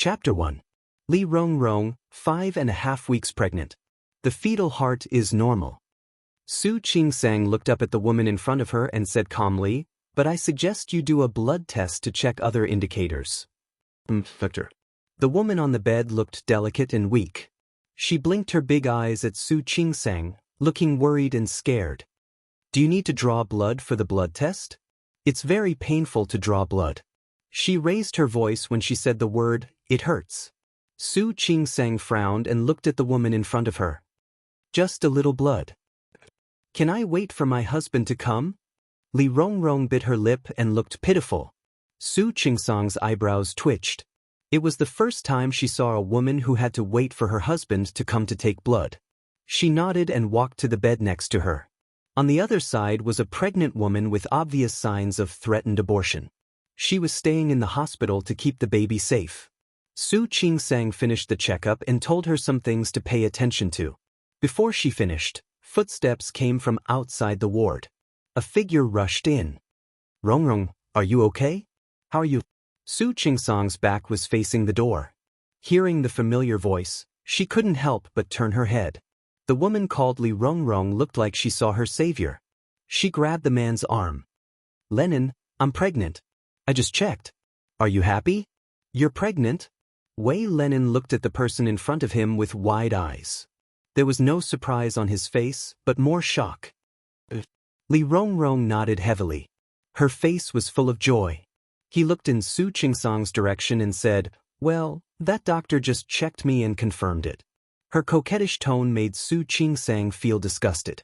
Chapter 1. Li Rongrong, 5.5 weeks pregnant. The fetal heart is normal. Su Qingsang looked up at the woman in front of her and said calmly, "But I suggest you do a blood test to check other indicators." Doctor. The woman on the bed looked delicate and weak. She blinked her big eyes at Su Qingsang, looking worried and scared. "Do you need to draw blood for the blood test? It's very painful to draw blood." She raised her voice when she said the word, "It hurts." Su Qingsang frowned and looked at the woman in front of her. "Just a little blood. Can I wait for my husband to come?" Li Rongrong bit her lip and looked pitiful. Su Qingsang's eyebrows twitched. It was the first time she saw a woman who had to wait for her husband to come to take blood. She nodded and walked to the bed next to her. On the other side was a pregnant woman with obvious signs of threatened abortion. She was staying in the hospital to keep the baby safe. Su Qingsang finished the checkup and told her some things to pay attention to. Before she finished, footsteps came from outside the ward. A figure rushed in. "Rongrong, are you okay? How are you?" Su Qingsang's back was facing the door. Hearing the familiar voice, she couldn't help but turn her head. The woman called Li Rongrong looked like she saw her savior. She grabbed the man's arm. "Lennon, I'm pregnant. I just checked. Are you happy? You're pregnant?" Wei Lennon looked at the person in front of him with wide eyes. There was no surprise on his face, but more shock. Li Rongrong nodded heavily. Her face was full of joy. He looked in Su Qingsang's direction and said, "Well, that doctor just checked me and confirmed it." Her coquettish tone made Su Qingsang feel disgusted.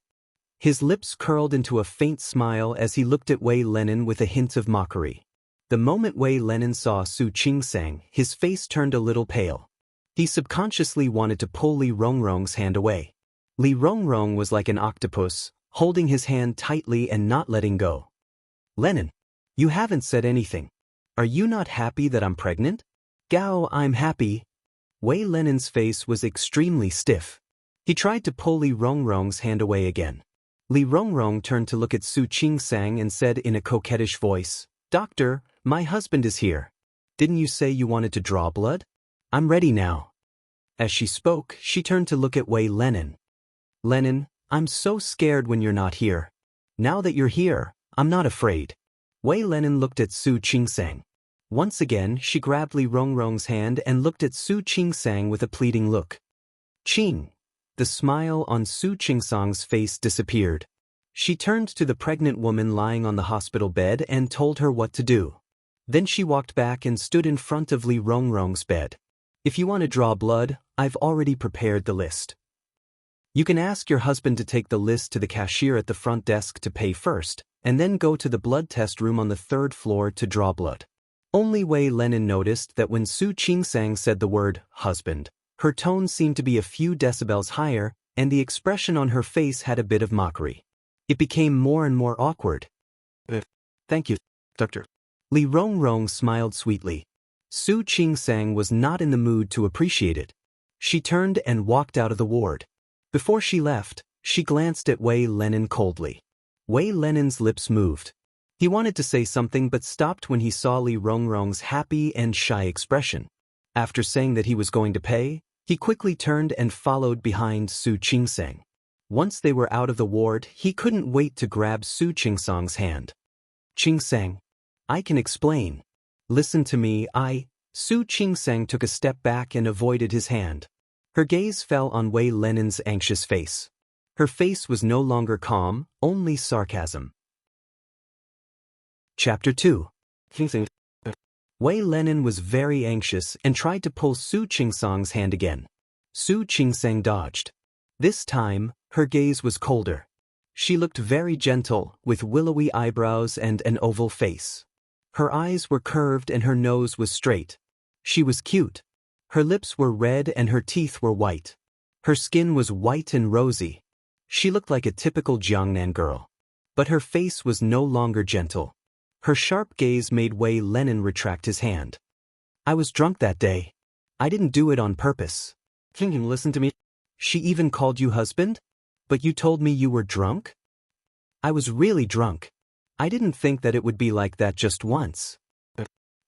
His lips curled into a faint smile as he looked at Wei Lennon with a hint of mockery. The moment Wei Lennon saw Su Qingsang, his face turned a little pale. He subconsciously wanted to pull Li Rongrong's hand away. Li Rongrong was like an octopus, holding his hand tightly and not letting go. "Lennon, you haven't said anything. Are you not happy that I'm pregnant?" "Gao, I'm happy." Wei Lennon's face was extremely stiff. He tried to pull Li Rongrong's hand away again. Li Rongrong turned to look at Su Qingsang and said in a coquettish voice, "Doctor, my husband is here. Didn't you say you wanted to draw blood? I'm ready now." As she spoke, she turned to look at Wei Lennon. "Lennon, I'm so scared when you're not here. Now that you're here, I'm not afraid." Wei Lennon looked at Su Qingsang. Once again, she grabbed Li Rongrong's hand and looked at Su Qingsang with a pleading look. "Qing." The smile on Su Qingsang's face disappeared. She turned to the pregnant woman lying on the hospital bed and told her what to do. Then she walked back and stood in front of Li Rongrong's bed. "If you want to draw blood, I've already prepared the list. You can ask your husband to take the list to the cashier at the front desk to pay first, and then go to the blood test room on the 3rd floor to draw blood." Only Wei Lennon noticed that when Su Qingsang said the word husband, her tone seemed to be a few decibels higher, and the expression on her face had a bit of mockery. It became more and more awkward. Thank you, Doctor." Li Rongrong smiled sweetly. Su Qingsang was not in the mood to appreciate it. She turned and walked out of the ward. Before she left, she glanced at Wei Lennon coldly. Wei Lennon's lips moved. He wanted to say something but stopped when he saw Li Rongrong's happy and shy expression. After saying that he was going to pay, he quickly turned and followed behind Su Qingsang. Once they were out of the ward, he couldn't wait to grab Su Qingsang's hand. "Qingsang, I can explain. Listen to me, Su Qingsang took a step back and avoided his hand. Her gaze fell on Wei Lennon's anxious face. Her face was no longer calm, only sarcasm. Chapter 2. Qingsang. Wei Lennon was very anxious and tried to pull Su Qingsang's hand again. Su Qingsang dodged. This time, her gaze was colder. She looked very gentle, with willowy eyebrows and an oval face. Her eyes were curved and her nose was straight. She was cute. Her lips were red and her teeth were white. Her skin was white and rosy. She looked like a typical Jiangnan girl. But her face was no longer gentle. Her sharp gaze made Wei Lennon retract his hand. "I was drunk that day. I didn't do it on purpose." "King, listen to me." "She even called you husband? But you told me you were drunk?" "I was really drunk. I didn't think that it would be like that just once."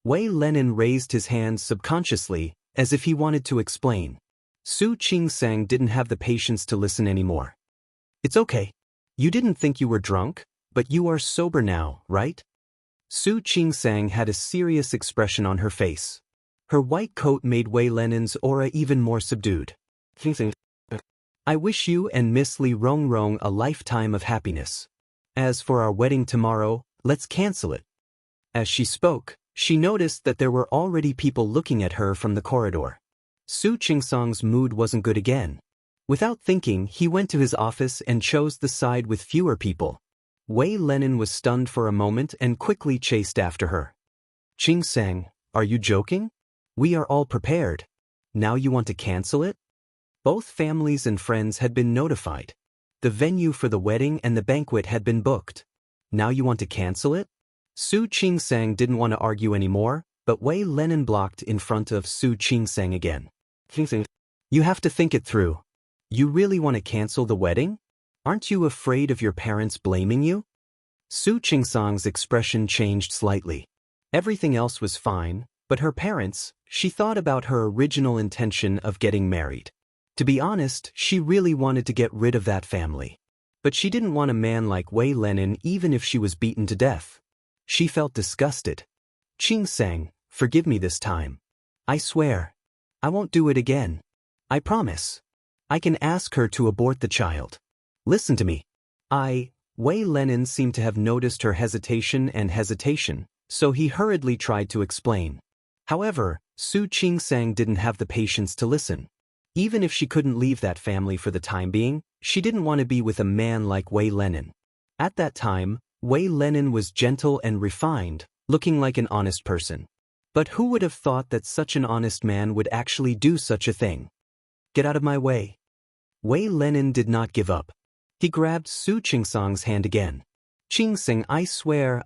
Wei Lennon raised his hands subconsciously, as if he wanted to explain. Su Qingsang didn't have the patience to listen anymore. It's okay. You didn't think you were drunk, but you are sober now, right? Su Qingsang had a serious expression on her face. Her white coat made Wei Lenin's aura even more subdued. I wish you and Miss Li Rongrong a lifetime of happiness. As for our wedding tomorrow, let's cancel it. As she spoke, she noticed that there were already people looking at her from the corridor. Su Qingsang's mood wasn't good again. Without thinking, he went to his office and chose the side with fewer people. Wei Lenin was stunned for a moment and quickly chased after her. Qingsang, are you joking? We are all prepared. Now you want to cancel it? Both families and friends had been notified. The venue for the wedding and the banquet had been booked. Now you want to cancel it? Su Qingsang didn't want to argue anymore, but Wei Lenin blocked in front of Su Qingsang again. You have to think it through. You really want to cancel the wedding? Aren't you afraid of your parents blaming you? Su Qingsang's expression changed slightly. Everything else was fine, but her parents, she thought about her original intention of getting married. To be honest, she really wanted to get rid of that family. But she didn't want a man like Wei Lenin even if she was beaten to death. She felt disgusted. Qingsang, forgive me this time. I swear. I won't do it again. I promise. I can ask her to abort the child. Listen to me. Wei Lenin seemed to have noticed her hesitation, so he hurriedly tried to explain. However, Su Qingsang didn't have the patience to listen. Even if she couldn't leave that family for the time being, she didn't want to be with a man like Wei Lenin. At that time, Wei Lenin was gentle and refined, looking like an honest person. But who would have thought that such an honest man would actually do such a thing? Get out of my way. Wei Lenin did not give up. He grabbed Su Qingsang's hand again. Qingsang, I swear,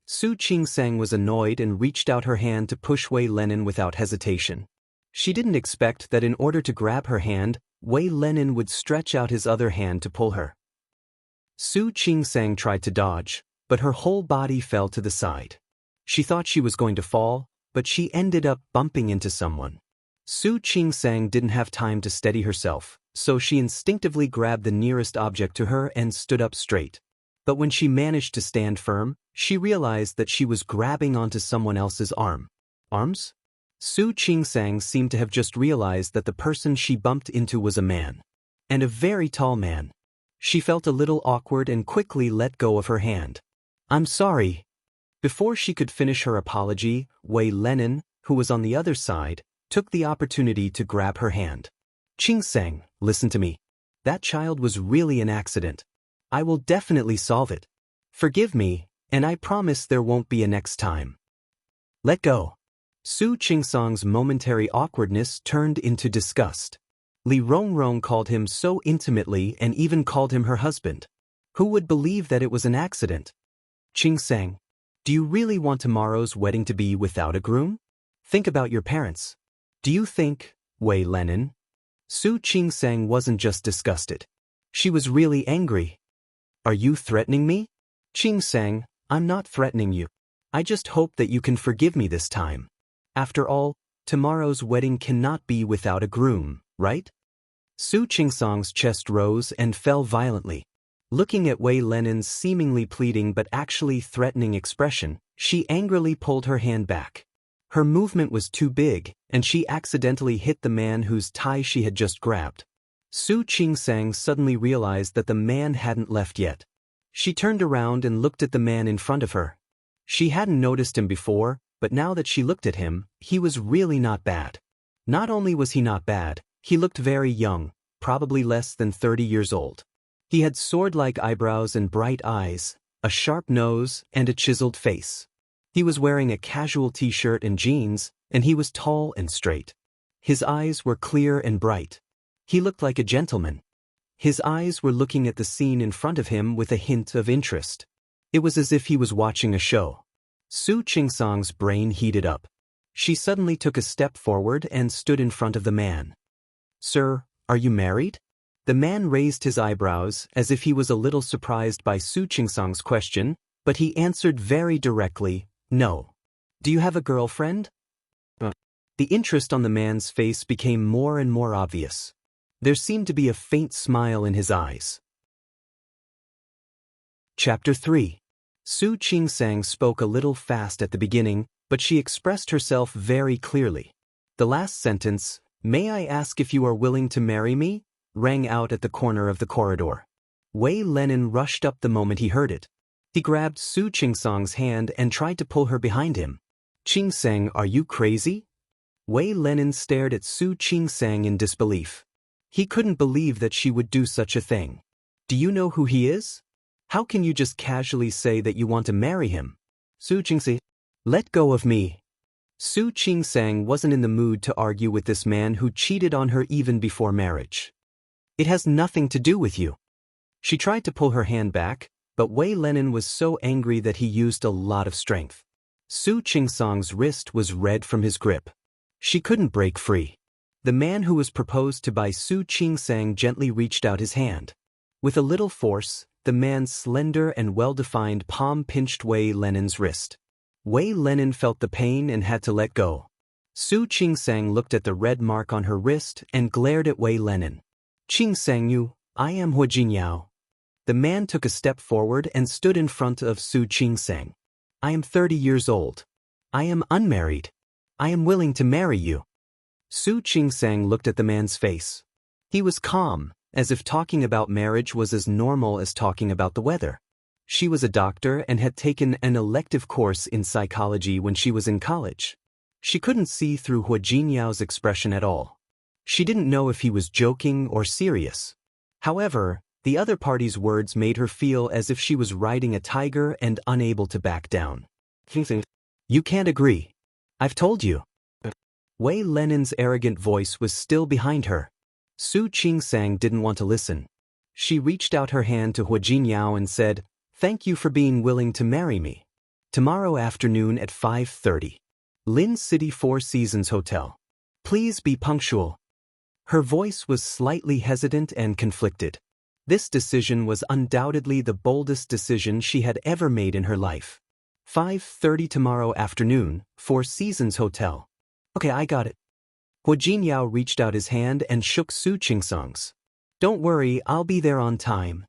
Su Qingsang was annoyed and reached out her hand to push Wei Lenin without hesitation. She didn't expect that in order to grab her hand, Wei Lenin would stretch out his other hand to pull her. Su Qingsang tried to dodge, but her whole body fell to the side. She thought she was going to fall, but she ended up bumping into someone. Su Qingsang didn't have time to steady herself, so she instinctively grabbed the nearest object to her and stood up straight. But when she managed to stand firm, she realized that she was grabbing onto someone else's arms? Su Qingsang seemed to have just realized that the person she bumped into was a man. And a very tall man. She felt a little awkward and quickly let go of her hand. I'm sorry. Before she could finish her apology, Wei Lenin, who was on the other side, took the opportunity to grab her hand. Qingsang, listen to me. That child was really an accident. I will definitely solve it. Forgive me, and I promise there won't be a next time. Let go. Su Qingsang's momentary awkwardness turned into disgust. Li Rongrong called him so intimately and even called him her husband. Who would believe that it was an accident? Qingsang, do you really want tomorrow's wedding to be without a groom? Think about your parents. Do you think, Wei Lenin? Su Qingsang wasn't just disgusted. She was really angry. Are you threatening me? Qingsang, I'm not threatening you. I just hope that you can forgive me this time. After all, tomorrow's wedding cannot be without a groom, right? Su Qingsang's chest rose and fell violently. Looking at Wei Lenin's seemingly pleading but actually threatening expression, she angrily pulled her hand back. Her movement was too big, and she accidentally hit the man whose tie she had just grabbed. Su Qingsang suddenly realized that the man hadn't left yet. She turned around and looked at the man in front of her. She hadn't noticed him before, but now that she looked at him, he was really not bad. Not only was he not bad, he looked very young, probably less than 30 years old. He had sword-like eyebrows and bright eyes, a sharp nose, and a chiseled face. He was wearing a casual t-shirt and jeans, and he was tall and straight. His eyes were clear and bright. He looked like a gentleman. His eyes were looking at the scene in front of him with a hint of interest. It was as if he was watching a show. Su Qingsang's brain heated up. She suddenly took a step forward and stood in front of the man. Sir, are you married? The man raised his eyebrows as if he was a little surprised by Su Qingsang's question, but he answered very directly, no. Do you have a girlfriend? The interest on the man's face became more and more obvious. There seemed to be a faint smile in his eyes. Chapter 3. Su Qingsang spoke a little fast at the beginning, but she expressed herself very clearly. The last sentence, "May I ask if you are willing to marry me?" rang out at the corner of the corridor. Wei Lenin rushed up the moment he heard it. He grabbed Su Qingsang's hand and tried to pull her behind him. "Qingsang, are you crazy?" Wei Lenin stared at Su Qingsang in disbelief. He couldn't believe that she would do such a thing. "Do you know who he is? How can you just casually say that you want to marry him?" "Su Qingsang, let go of me." Su Qingsang wasn't in the mood to argue with this man who cheated on her even before marriage. "It has nothing to do with you." She tried to pull her hand back, but Wei Lenin was so angry that he used a lot of strength. Su Qingsang's wrist was red from his grip. She couldn't break free. The man who was proposed to by Su Qingsang gently reached out his hand. With a little force, the man's slender and well-defined palm pinched Wei Lenin's wrist. Wei Lenin felt the pain and had to let go. Su Qingsang looked at the red mark on her wrist and glared at Wei Lenin. "Qingsang you, I am Hua Jinyao." The man took a step forward and stood in front of Su Qingsang. "I am 30 years old. I am unmarried. I am willing to marry you." Su Qingsang looked at the man's face. He was calm, as if talking about marriage was as normal as talking about the weather. She was a doctor and had taken an elective course in psychology when she was in college. She couldn't see through Hua Jinyao's expression at all. She didn't know if he was joking or serious. However, the other party's words made her feel as if she was riding a tiger and unable to back down. "Qingsang, you can't agree. I've told you." Wei Lenin's arrogant voice was still behind her. Su Qingsang didn't want to listen. She reached out her hand to Hua Jinyao and said, "Thank you for being willing to marry me. Tomorrow afternoon at 5:30. Lin City Four Seasons Hotel. Please be punctual." Her voice was slightly hesitant and conflicted. This decision was undoubtedly the boldest decision she had ever made in her life. 5:30 tomorrow afternoon, Four Seasons Hotel. "Okay, I got it." Hua Jinyao reached out his hand and shook Su Qingsang's. "Don't worry, I'll be there on time."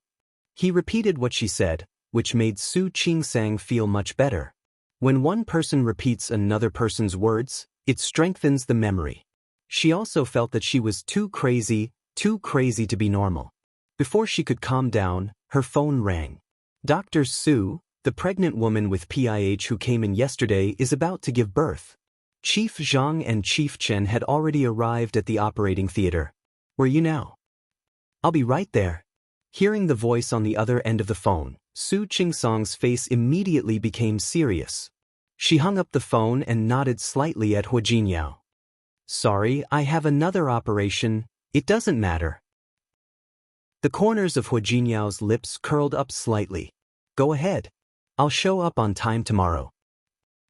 He repeated what she said, which made Su Qingsang feel much better. When one person repeats another person's words, it strengthens the memory. She also felt that she was too crazy to be normal. Before she could calm down, her phone rang. "Dr. Su, the pregnant woman with PIH who came in yesterday is about to give birth." Chief Zhang and Chief Chen had already arrived at the operating theater. "Where are you now?" "I'll be right there." Hearing the voice on the other end of the phone, Su Qingsang's face immediately became serious. She hung up the phone and nodded slightly at Hua Jinyao. "Sorry, I have another operation. It doesn't matter." The corners of Hua Jinyao's lips curled up slightly. "Go ahead. I'll show up on time tomorrow."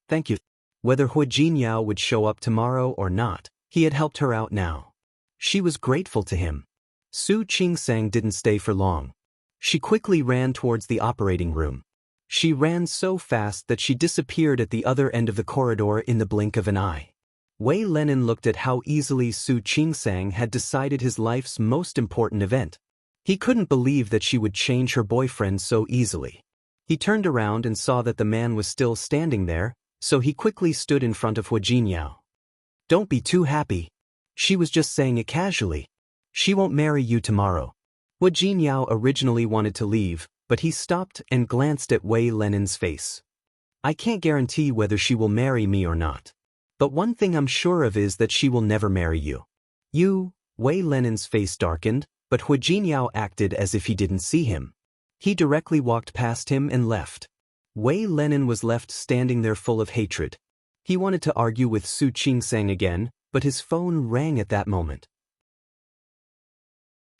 "Thank you." Whether Hua Jinyao would show up tomorrow or not, he had helped her out now. She was grateful to him. Su Qingsang didn't stay for long. She quickly ran towards the operating room. She ran so fast that she disappeared at the other end of the corridor in the blink of an eye. Wei Lenin looked at how easily Su Qingsang had decided his life's most important event. He couldn't believe that she would change her boyfriend so easily. He turned around and saw that the man was still standing there, so he quickly stood in front of Hua Jinyao. "Don't be too happy. She was just saying it casually. She won't marry you tomorrow." Hua Jinyao originally wanted to leave, but he stopped and glanced at Wei Lenin's face. "I can't guarantee whether she will marry me or not. But one thing I'm sure of is that she will never marry you." "You?" Wei Lenin's face darkened, but Hua Jinyao acted as if he didn't see him. He directly walked past him and left. Wei Lenin was left standing there full of hatred. He wanted to argue with Su Qingsang again, but his phone rang at that moment.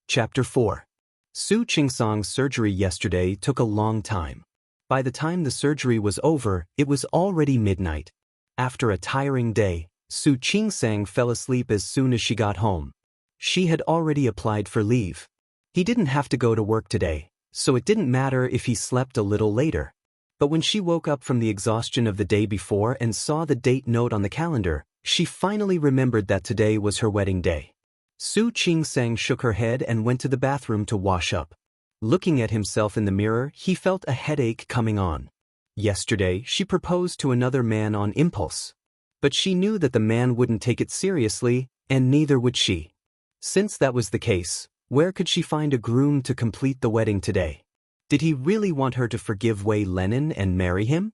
Chapter 4. Su Qingsang's surgery yesterday took a long time. By the time the surgery was over, it was already midnight. After a tiring day, Su Qingsang fell asleep as soon as she got home. She had already applied for leave. He didn't have to go to work today, so it didn't matter if he slept a little later. But when she woke up from the exhaustion of the day before and saw the date note on the calendar, She finally remembered that today was her wedding day. Su Qingsang shook her head and went to the bathroom to wash up. Looking at himself in the mirror, he felt a headache coming on. Yesterday, she proposed to another man on impulse. But she knew that the man wouldn't take it seriously, and neither would she. Since that was the case, where could she find a groom to complete the wedding today? Did he really want her to forgive Wei Lenin and marry him?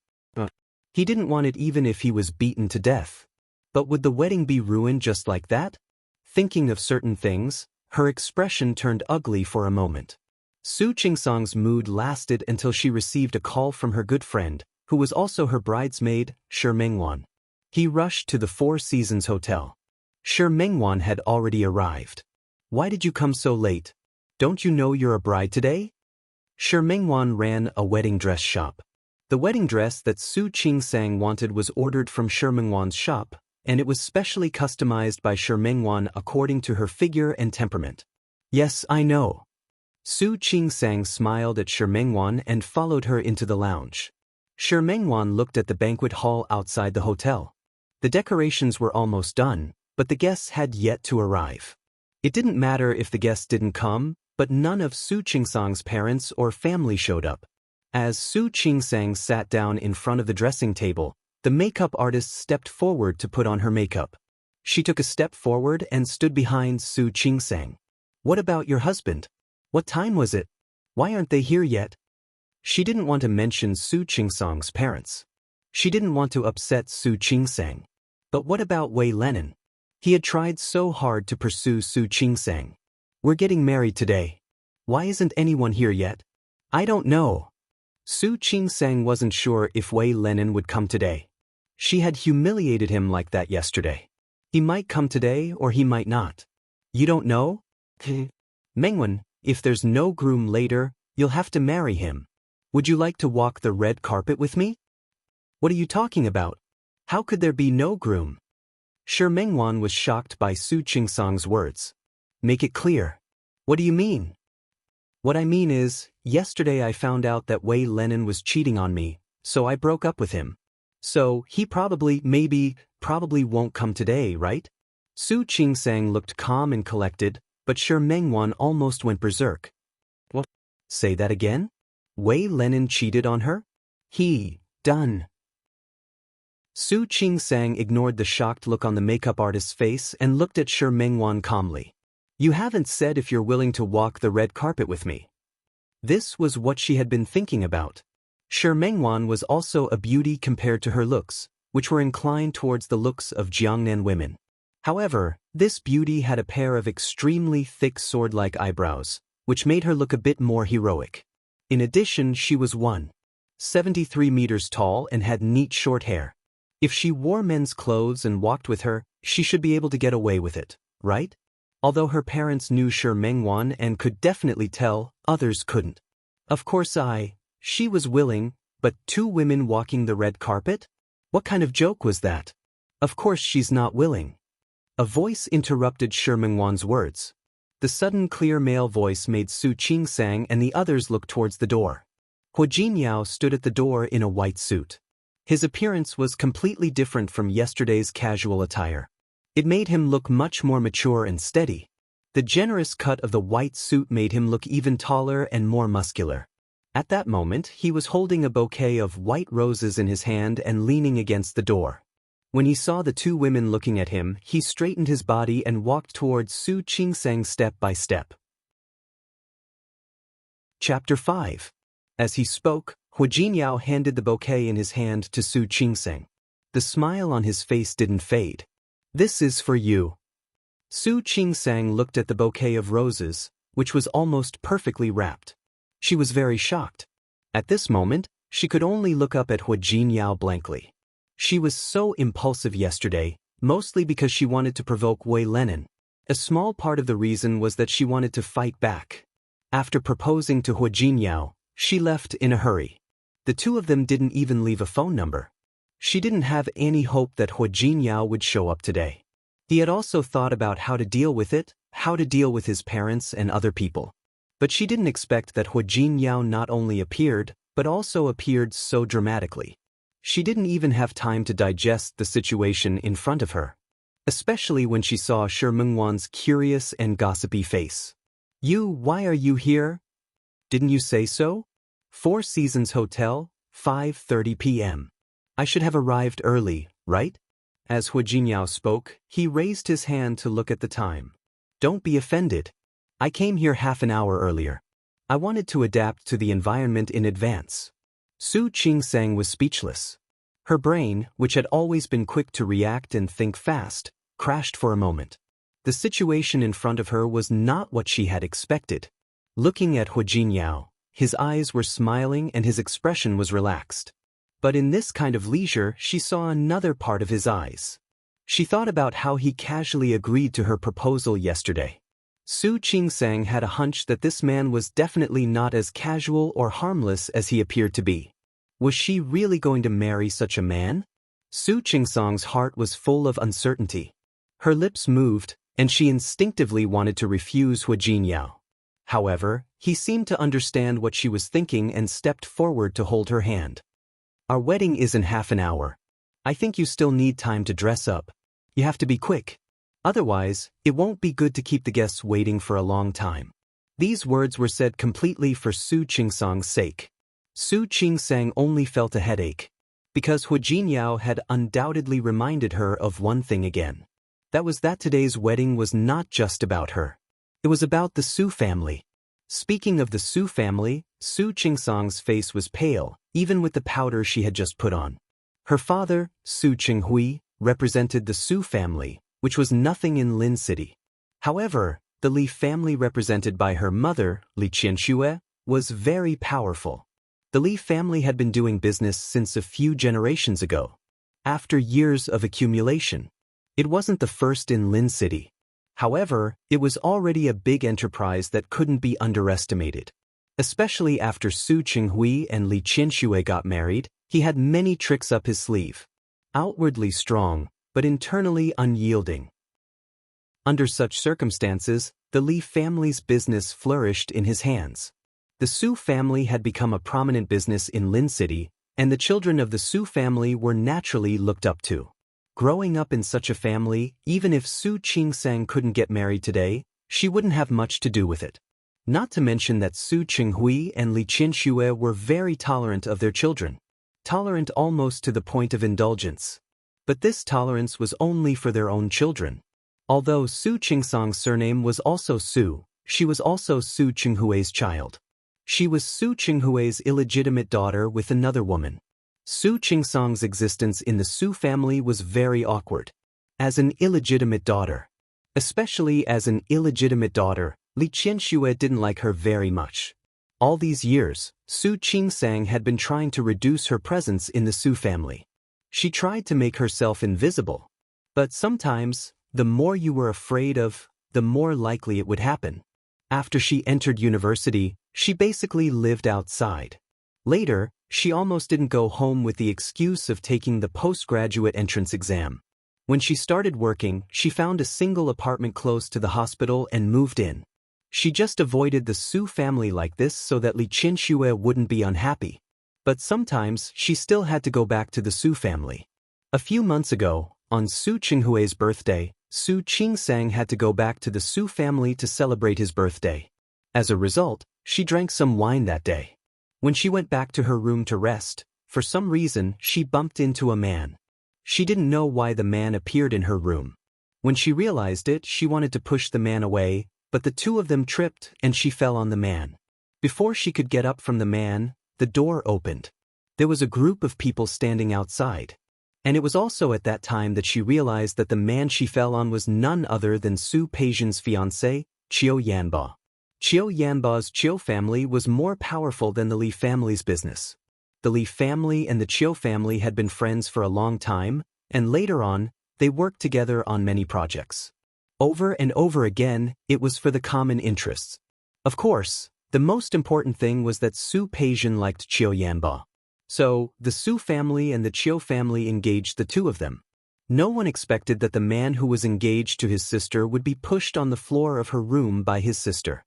He didn't want it even if he was beaten to death. But would the wedding be ruined just like that? Thinking of certain things, her expression turned ugly for a moment. Su Qingsang's mood lasted until she received a call from her good friend, who was also her bridesmaid, Shi Mengwan. He rushed to the Four Seasons Hotel. Shi Mengwan had already arrived. "Why did you come so late? Don't you know you're a bride today?" Shi Mengwan ran a wedding dress shop. The wedding dress that Su Qingsang wanted was ordered from Shi Mengwan's shop, and it was specially customized by Shi Mengwan according to her figure and temperament. "Yes, I know." Su Qingsang smiled at Shi Mengwan and followed her into the lounge. Shi Mengwan looked at the banquet hall outside the hotel. The decorations were almost done, but the guests had yet to arrive. It didn't matter if the guests didn't come, but none of Su Qingsang's parents or family showed up. As Su Qingsang sat down in front of the dressing table, the makeup artist stepped forward to put on her makeup. She took a step forward and stood behind Su Qingsang. "What about your husband? What time was it? Why aren't they here yet?" She didn't want to mention Su Qingsang's parents. She didn't want to upset Su Qingsang. But what about Wei Lenin? He had tried so hard to pursue Su Qingsang. "We're getting married today. Why isn't anyone here yet?" "I don't know." Su Qingsang wasn't sure if Wei Lenin would come today. She had humiliated him like that yesterday. He might come today or he might not. "You don't know?" "Mengwan, if there's no groom later, you'll have to marry him. Would you like to walk the red carpet with me?" "What are you talking about? How could there be no groom?" Shi Mengwan was shocked by Su Qingsang's words. "Make it clear. What do you mean?" "What I mean is, yesterday I found out that Wei Lenin was cheating on me, so I broke up with him. So, he probably won't come today, right?" Su Qingsang looked calm and collected, but Shi Mengwan almost went berserk. "What? Say that again? Wei Lenin cheated on her? Done." Su Qingsang ignored the shocked look on the makeup artist's face and looked at Shi Mengwan calmly. "You haven't said if you're willing to walk the red carpet with me." This was what she had been thinking about. Shi Mengwan was also a beauty compared to her looks, which were inclined towards the looks of Jiangnan women. However, this beauty had a pair of extremely thick sword-like eyebrows, which made her look a bit more heroic. In addition, she was 1.73 meters tall and had neat short hair. If she wore men's clothes and walked with her, she should be able to get away with it, right? Although her parents knew Shi Mengwan and could definitely tell, others couldn't. Of course she was willing, but two women walking the red carpet? What kind of joke was that? Of course she's not willing. A voice interrupted Shi Mengwan's words. The sudden clear male voice made Su Qingsang and the others look towards the door. Hu Jinyao stood at the door in a white suit. His appearance was completely different from yesterday's casual attire. It made him look much more mature and steady. The generous cut of the white suit made him look even taller and more muscular. At that moment, he was holding a bouquet of white roses in his hand and leaning against the door. When he saw the two women looking at him, he straightened his body and walked towards Su Qingsang step by step. Chapter 5. As he spoke, Hu Jinyao handed the bouquet in his hand to Su Qingsang. The smile on his face didn't fade. "This is for you." Su Qingsang looked at the bouquet of roses, which was almost perfectly wrapped. She was very shocked. At this moment, she could only look up at Hu Jinyao blankly. She was so impulsive yesterday, mostly because she wanted to provoke Wei Lenin. A small part of the reason was that she wanted to fight back. After proposing to Hu Jinyao, she left in a hurry. The two of them didn't even leave a phone number. She didn't have any hope that Hu Jinyao would show up today. He had also thought about how to deal with it, how to deal with his parents and other people. But she didn't expect that Hu Jinyao not only appeared, but also appeared so dramatically. She didn't even have time to digest the situation in front of her. especially when she saw Shi Mengwan's curious and gossipy face. Why are you here? Didn't you say so? Four Seasons Hotel, 5:30 p.m. I should have arrived early, right? As Hu Jingyao spoke, he raised his hand to look at the time. Don't be offended. I came here half an hour earlier. I wanted to adapt to the environment in advance. Su Qingsang was speechless. Her brain, which had always been quick to react and think fast, crashed for a moment. The situation in front of her was not what she had expected. Looking at Hu Jingyao, his eyes were smiling and his expression was relaxed. But in this kind of leisure, she saw another part of his eyes. She thought about how he casually agreed to her proposal yesterday. Su Qingsang had a hunch that this man was definitely not as casual or harmless as he appeared to be. Was she really going to marry such a man? Su Qingsang's heart was full of uncertainty. Her lips moved, and she instinctively wanted to refuse Hu Jingyao. However, he seemed to understand what she was thinking and stepped forward to hold her hand. Our wedding is in half an hour. I think you still need time to dress up. You have to be quick. Otherwise, it won't be good to keep the guests waiting for a long time. These words were said completely for Su Qingsang's sake. Su Qingsang only felt a headache, because Hu Jingyao had undoubtedly reminded her of one thing again. That was that today's wedding was not just about her. It was about the Su family. Speaking of the Su family, Su Qingsang's face was pale, even with the powder she had just put on. Her father, Su Qinghui, represented the Su family, which was nothing in Lin City. However, the Li family represented by her mother, Li Qianxue, was very powerful. The Li family had been doing business since a few generations ago. After years of accumulation, it wasn't the first in Lin City. However, it was already a big enterprise that couldn't be underestimated. Especially after Su Qinghui and Li Qianxue got married, he had many tricks up his sleeve. Outwardly strong, but internally unyielding. Under such circumstances, the Li family's business flourished in his hands. The Su family had become a prominent business in Lin City, and the children of the Su family were naturally looked up to. Growing up in such a family, even if Su Qingsang couldn't get married today, she wouldn't have much to do with it. Not to mention that Su Qinghui and Li Qianxue were very tolerant of their children. Tolerant almost to the point of indulgence. But this tolerance was only for their own children. Although Su Qingsang's surname was also Su, she was also Su Qinghui's child. She was Su Qinghui's illegitimate daughter with another woman. Su Qingsang's existence in the Su family was very awkward. As an illegitimate daughter. Especially as an illegitimate daughter, Li Qianxue didn't like her very much. All these years, Su Qingsang had been trying to reduce her presence in the Su family. She tried to make herself invisible. But sometimes, the more you were afraid of, the more likely it would happen. After she entered university, she basically lived outside. Later, she almost didn't go home with the excuse of taking the postgraduate entrance exam. When she started working, she found a single apartment close to the hospital and moved in. She just avoided the Su family like this so that Li Qianxue wouldn't be unhappy. But sometimes, she still had to go back to the Su family. A few months ago, on Su Qinghui's birthday, Su Qingsang had to go back to the Su family to celebrate his birthday. As a result, she drank some wine that day. When she went back to her room to rest, for some reason, she bumped into a man. She didn't know why the man appeared in her room. When she realized it, she wanted to push the man away, but the two of them tripped and she fell on the man. Before she could get up from the man, the door opened. There was a group of people standing outside. And it was also at that time that she realized that the man she fell on was none other than Su Peijian's fiancé, Qiu Yanba. Qiu Yanba's Qiu family was more powerful than the Li family's business. The Li family and the Qiu family had been friends for a long time, and later on, they worked together on many projects. Over and over again, it was for the common interests. Of course, the most important thing was that Su Peijian liked Qiu Yanba. So, the Su family and the Qiu family engaged the two of them. No one expected that the man who was engaged to his sister would be pushed on the floor of her room by his sister.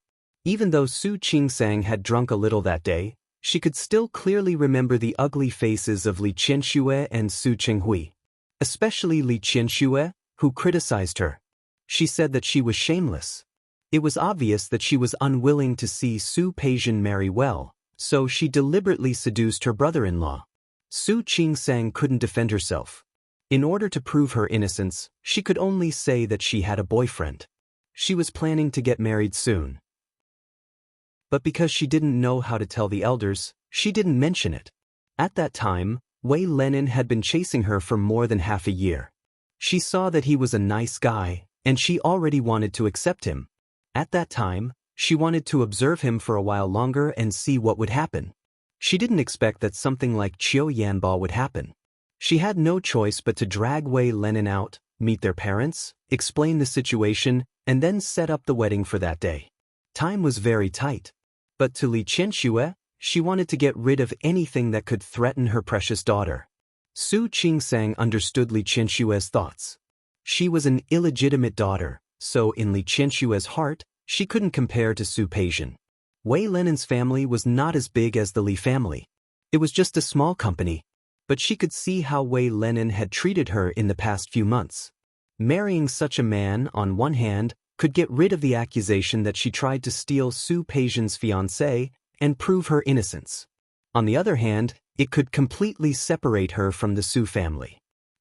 Even though Su Qingsang had drunk a little that day, she could still clearly remember the ugly faces of Li Qianxue and Su Qinghui. Especially Li Qianxue, who criticized her. She said that she was shameless. It was obvious that she was unwilling to see Su Peijian marry well, so she deliberately seduced her brother-in-law. Su Qingsang couldn't defend herself. In order to prove her innocence, she could only say that she had a boyfriend. She was planning to get married soon. But because she didn't know how to tell the elders, she didn't mention it. At that time, Wei Lenin had been chasing her for more than half a year. She saw that he was a nice guy, and she already wanted to accept him. At that time, she wanted to observe him for a while longer and see what would happen. She didn't expect that something like Qiu Yanba would happen. She had no choice but to drag Wei Lenin out, meet their parents, explain the situation, and then set up the wedding for that day. Time was very tight. But to Li Qianxue, she wanted to get rid of anything that could threaten her precious daughter. Su Qingsang understood Li Qianxue's thoughts. She was an illegitimate daughter, so in Li Qianxue's heart, she couldn't compare to Su Peijian. Wei Lenin's family was not as big as the Li family. It was just a small company. But she could see how Wei Lenin had treated her in the past few months. Marrying such a man, on one hand, could get rid of the accusation that she tried to steal Su Peijian's fiancé and prove her innocence. On the other hand, it could completely separate her from the Su family.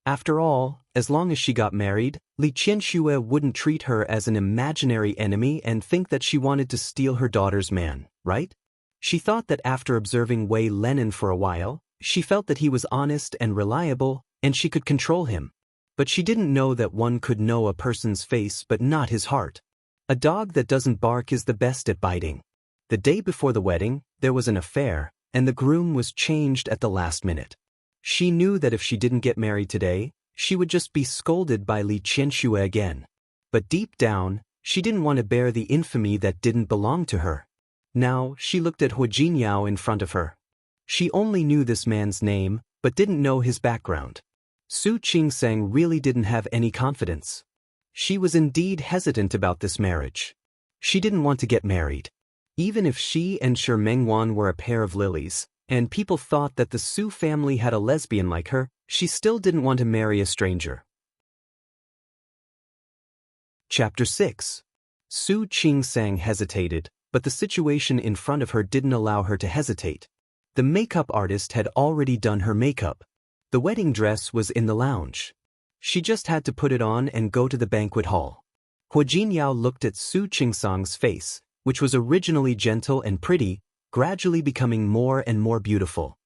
After all, as long as she got married, Li Qianxue wouldn't treat her as an imaginary enemy and think that she wanted to steal her daughter's man, right? She thought that after observing Wei Lenin for a while, she felt that he was honest and reliable, and she could control him. But she didn't know that one could know a person's face but not his heart. A dog that doesn't bark is the best at biting. The day before the wedding, there was an affair, and the groom was changed at the last minute. She knew that if she didn't get married today, she would just be scolded by Li Qianxue again. But deep down, she didn't want to bear the infamy that didn't belong to her. Now, she looked at Hu Jinyao in front of her. She only knew this man's name, but didn't know his background. Su Qingsang really didn't have any confidence. She was indeed hesitant about this marriage. She didn't want to get married. Even if she and Shi Mengwan were a pair of lilies, and people thought that the Su family had a lesbian like her, she still didn't want to marry a stranger. Chapter 6. Su Qingsang hesitated, but the situation in front of her didn't allow her to hesitate. The makeup artist had already done her makeup. The wedding dress was in the lounge. She just had to put it on and go to the banquet hall. Hu Jinyao looked at Su Qingsang's face, which was originally gentle and pretty, gradually becoming more and more beautiful.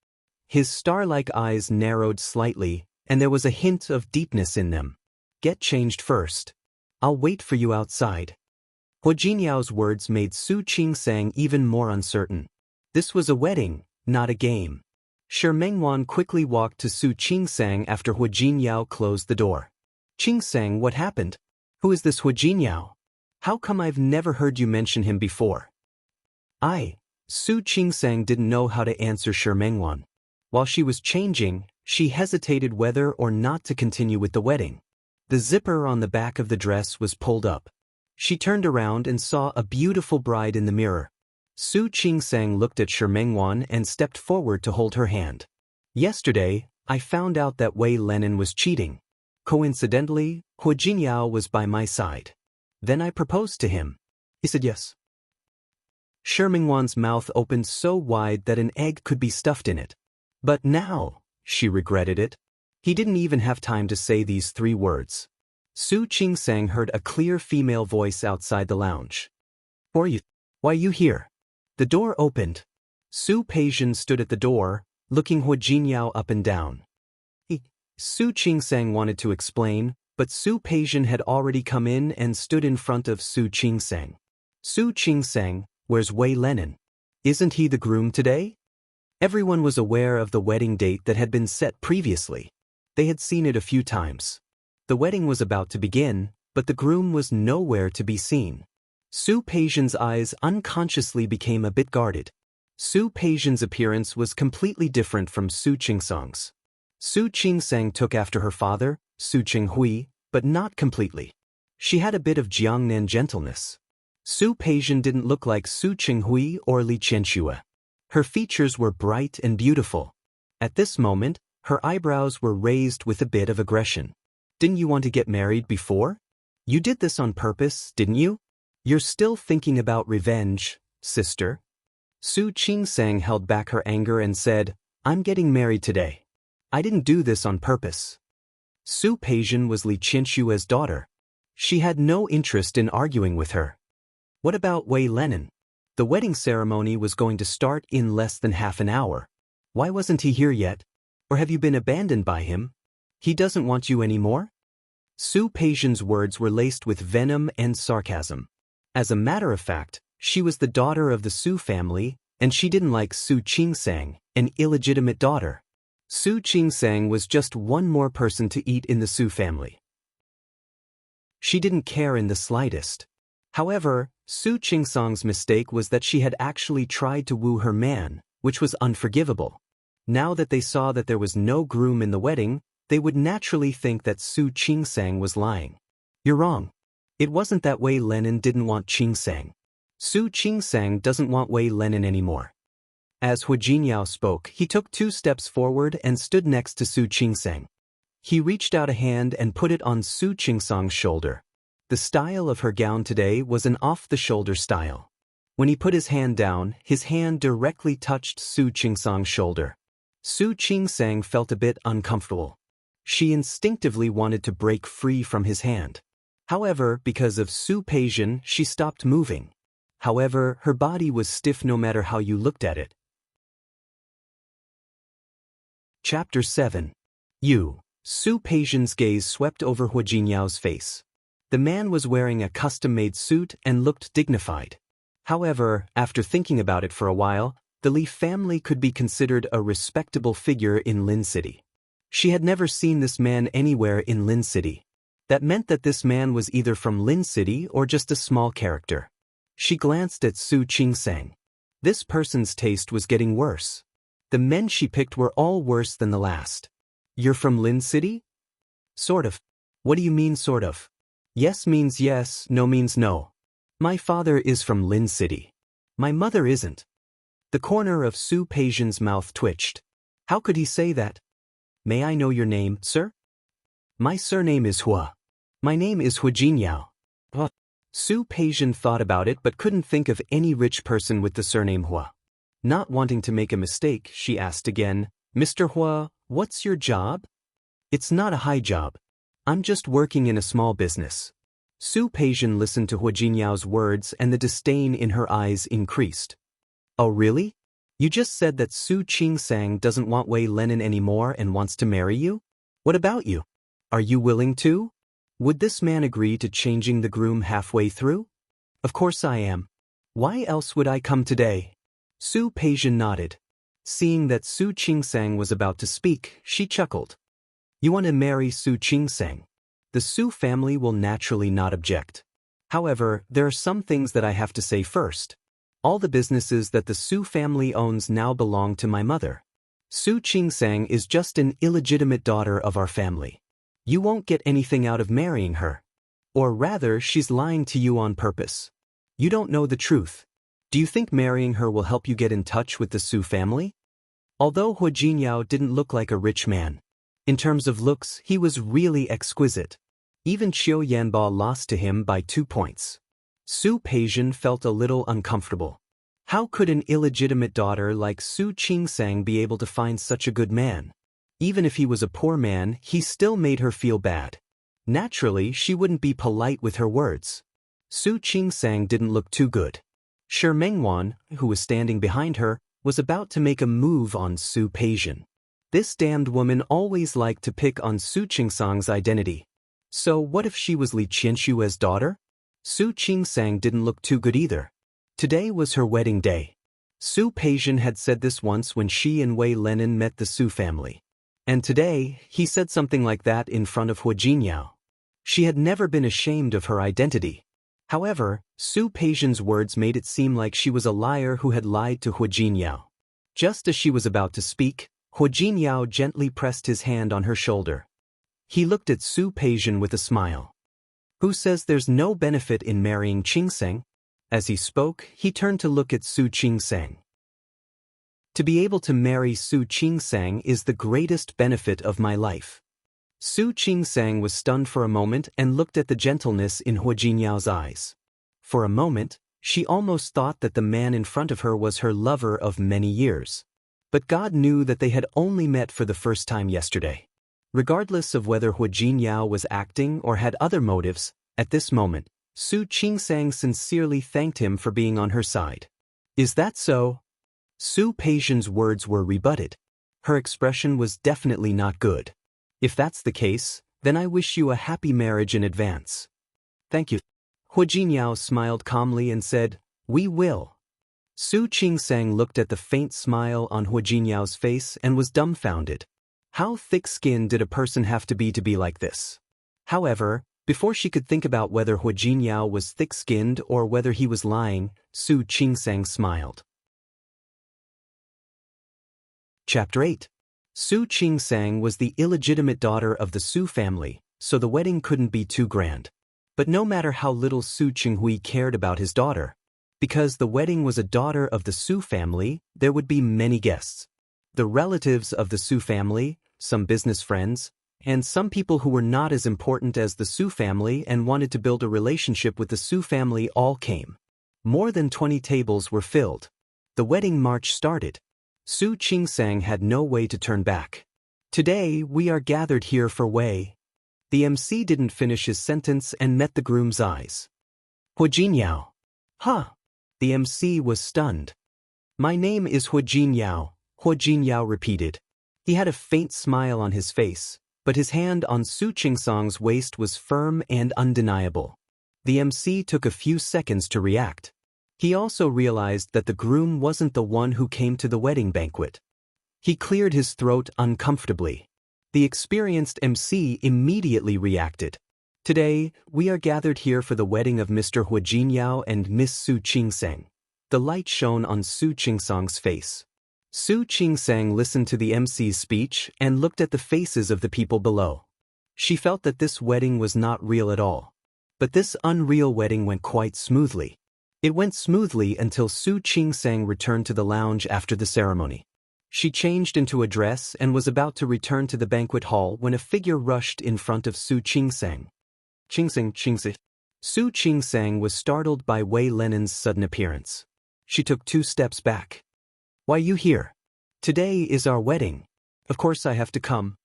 His star-like eyes narrowed slightly, and there was a hint of deepness in them. "Get changed first. I'll wait for you outside." Hu Jinyao's words made Su Qingsang even more uncertain. This was a wedding, not a game. Shi Mengwan quickly walked to Su Qingsang after Hu Jinyao closed the door. "Qingsang, what happened? Who is this Hu Jinyao? How come I've never heard you mention him before?" Su Qingsang didn't know how to answer Shi Mengwan. While she was changing, she hesitated whether or not to continue with the wedding. The zipper on the back of the dress was pulled up. She turned around and saw a beautiful bride in the mirror. Su Qingsang looked at Shi Mengwan and stepped forward to hold her hand. "Yesterday, I found out that Wei Lenin was cheating. Coincidentally, Hu Jinyao was by my side. Then I proposed to him. He said yes." Shi Mengwan's mouth opened so wide that an egg could be stuffed in it. But now, she regretted it. He didn't even have time to say these 3 words. Su Qingsang heard a clear female voice outside the lounge. "Who are you? Why are you here?" The door opened. Su Peijian stood at the door, looking Hu Jinyao up and down. Su Qingsang wanted to explain, but Su Peijian had already come in and stood in front of Su Qingsang. "Su Qingsang, where's Wei Lenin? Isn't he the groom today?" Everyone was aware of the wedding date that had been set previously. They had seen it a few times. The wedding was about to begin, but the groom was nowhere to be seen. Su Peijian's eyes unconsciously became a bit guarded. Su Peijian's appearance was completely different from Su Qingsang's. Su Qingsang took after her father, Su Qinghui, but not completely. She had a bit of Jiangnan gentleness. Su Peijian didn't look like Su Qinghui or Li Qianxue. Her features were bright and beautiful. At this moment, her eyebrows were raised with a bit of aggression. Didn't you want to get married before? You did this on purpose, didn't you? You're still thinking about revenge, sister. Su Qingsang held back her anger and said, I'm getting married today. I didn't do this on purpose. Su Peijian was Li Qinshua's daughter. She had no interest in arguing with her. What about Wei Lenin? The wedding ceremony was going to start in less than half an hour. Why wasn't he here yet? Or have you been abandoned by him? He doesn't want you anymore? Su Peijian's words were laced with venom and sarcasm. As a matter of fact, she was the daughter of the Su family, and she didn't like Su Qingsang, an illegitimate daughter. Su Qingsang was just one more person to eat in the Su family. She didn't care in the slightest. However, Su Qingsang's mistake was that she had actually tried to woo her man, which was unforgivable. Now that they saw that there was no groom in the wedding, they would naturally think that Su Qingsang was lying. You're wrong. It wasn't that Wei Lenin didn't want Qingsang. Su Qingsang doesn't want Wei Lenin anymore. As Hu Jinyao spoke, he took 2 steps forward and stood next to Su Qingsang. He reached out a hand and put it on Su Qingsang's shoulder. The style of her gown today was an off-the-shoulder style. When he put his hand down, his hand directly touched Su Qingsang's shoulder. Su Qingsang felt a bit uncomfortable. She instinctively wanted to break free from his hand. However, because of Su Peijian, she stopped moving. However, her body was stiff no matter how you looked at it. Chapter 7. Su Peijian's gaze swept over Hu Jinyao's face. The man was wearing a custom-made suit and looked dignified. However, after thinking about it for a while, the Li family could be considered a respectable figure in Lin City. She had never seen this man anywhere in Lin City. That meant that this man was either from Lin City or just a small character. She glanced at Su Qingsang. This person's taste was getting worse. The men she picked were all worse than the last. You're from Lin City? Sort of. What do you mean sort of? Yes means yes, no means no. My father is from Lin City. My mother isn't. The corner of Su Peijian's mouth twitched. How could he say that? May I know your name, sir? My surname is Hua. My name is Hu Jinyao. What? Su Peijian thought about it but couldn't think of any rich person with the surname Hua. Not wanting to make a mistake, she asked again, Mr. Hua, what's your job? It's not a high job. I'm just working in a small business. Su Peijian listened to Hu Jinyao's words and the disdain in her eyes increased. Oh really? You just said that Su Qingsang doesn't want Wei Lenin anymore and wants to marry you? What about you? Are you willing to? Would this man agree to changing the groom halfway through? Of course I am. Why else would I come today? Su Peijian nodded. Seeing that Su Qingsang was about to speak, she chuckled. You want to marry Su Qingsang? The Su family will naturally not object. However, there are some things that I have to say first. All the businesses that the Su family owns now belong to my mother. Su Qingsang is just an illegitimate daughter of our family. You won't get anything out of marrying her. Or rather, she's lying to you on purpose. You don't know the truth. Do you think marrying her will help you get in touch with the Su family? Although Hu Jinyao didn't look like a rich man, in terms of looks, he was really exquisite. Even Qiu Yanba lost to him by 2 points. Su Peijian felt a little uncomfortable. How could an illegitimate daughter like Su Qingsang be able to find such a good man? Even if he was a poor man, he still made her feel bad. Naturally, she wouldn't be polite with her words. Su Qingsang didn't look too good. Shi Mengwan, who was standing behind her, was about to make a move on Su Peijian. This damned woman always liked to pick on Su Qingsang's identity. So what if she was Li Qinshua's daughter? Su Qingsang didn't look too good either. Today was her wedding day. Su Peijian had said this once when she and Wei Lenin met the Su family. And today, he said something like that in front of Hu Jinyao. She had never been ashamed of her identity. However, Su Peijian's words made it seem like she was a liar who had lied to Hu Jinyao. Just as she was about to speak, Hu Jinyao gently pressed his hand on her shoulder. He looked at Su Peijian with a smile. Who says there's no benefit in marrying Qingsang? As he spoke, he turned to look at Su Qingsang. To be able to marry Su Qingsang is the greatest benefit of my life. Su Qingsang was stunned for a moment and looked at the gentleness in Hu Jinyao's eyes. For a moment, she almost thought that the man in front of her was her lover of many years. But God knew that they had only met for the first time yesterday. Regardless of whether Hu Jinyao was acting or had other motives, at this moment, Su Qingsang sincerely thanked him for being on her side. Is that so? Su Peixian's words were rebutted. Her expression was definitely not good. If that's the case, then I wish you a happy marriage in advance. Thank you. Hu Jinyao smiled calmly and said, We will. Su Qingsang looked at the faint smile on Hu Jinyao's face and was dumbfounded. How thick-skinned did a person have to be like this? However, before she could think about whether Hu Jinyao was thick-skinned or whether he was lying, Su Qingsang smiled. Chapter 8. Su Qingsang was the illegitimate daughter of the Su family, so the wedding couldn't be too grand. But no matter how little Su Qinghui cared about his daughter, because the wedding was a daughter of the Su family, there would be many guests. The relatives of the Su family, some business friends, and some people who were not as important as the Su family and wanted to build a relationship with the Su family all came. More than 20 tables were filled. The wedding march started. Su Qingsang had no way to turn back. Today we are gathered here for Wei. The MC didn't finish his sentence and met the groom's eyes. Hu Jinyao. Huh. The MC was stunned. My name is Hu Jinyao, Hu Jinyao repeated. He had a faint smile on his face, but his hand on Su Qingsang's waist was firm and undeniable. The MC took a few seconds to react. He also realized that the groom wasn't the one who came to the wedding banquet. He cleared his throat uncomfortably. The experienced MC immediately reacted. Today, we are gathered here for the wedding of Mr. Hu Jinyao and Miss Su Qingsang. The light shone on Su Qingsang's face. Su Qingsang listened to the MC's speech and looked at the faces of the people below. She felt that this wedding was not real at all. But this unreal wedding went quite smoothly. It went smoothly until Su Qingsang returned to the lounge after the ceremony. She changed into a dress and was about to return to the banquet hall when a figure rushed in front of Su Qingsang. Qingsang. Su Qingsang was startled by Wei Lenin's sudden appearance. She took 2 steps back. Why you here? Today is our wedding. Of course I have to come.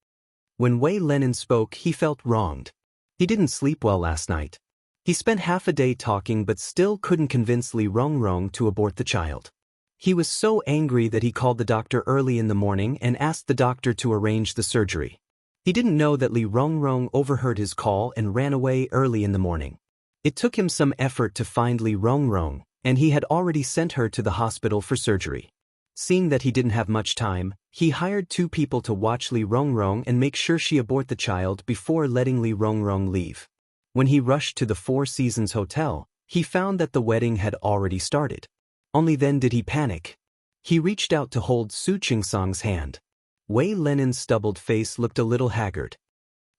When Wei Lenin spoke, he felt wronged. He didn't sleep well last night. He spent half a day talking but still couldn't convince Li Rongrong to abort the child. He was so angry that he called the doctor early in the morning and asked the doctor to arrange the surgery. He didn't know that Li Rongrong overheard his call and ran away early in the morning. It took him some effort to find Li Rongrong, and he had already sent her to the hospital for surgery. Seeing that he didn't have much time, he hired 2 people to watch Li Rongrong and make sure she abort the child before letting Li Rongrong leave. When he rushed to the Four Seasons Hotel, he found that the wedding had already started. Only then did he panic. He reached out to hold Su Qingsang's hand. Wei Lenin's stubbled face looked a little haggard.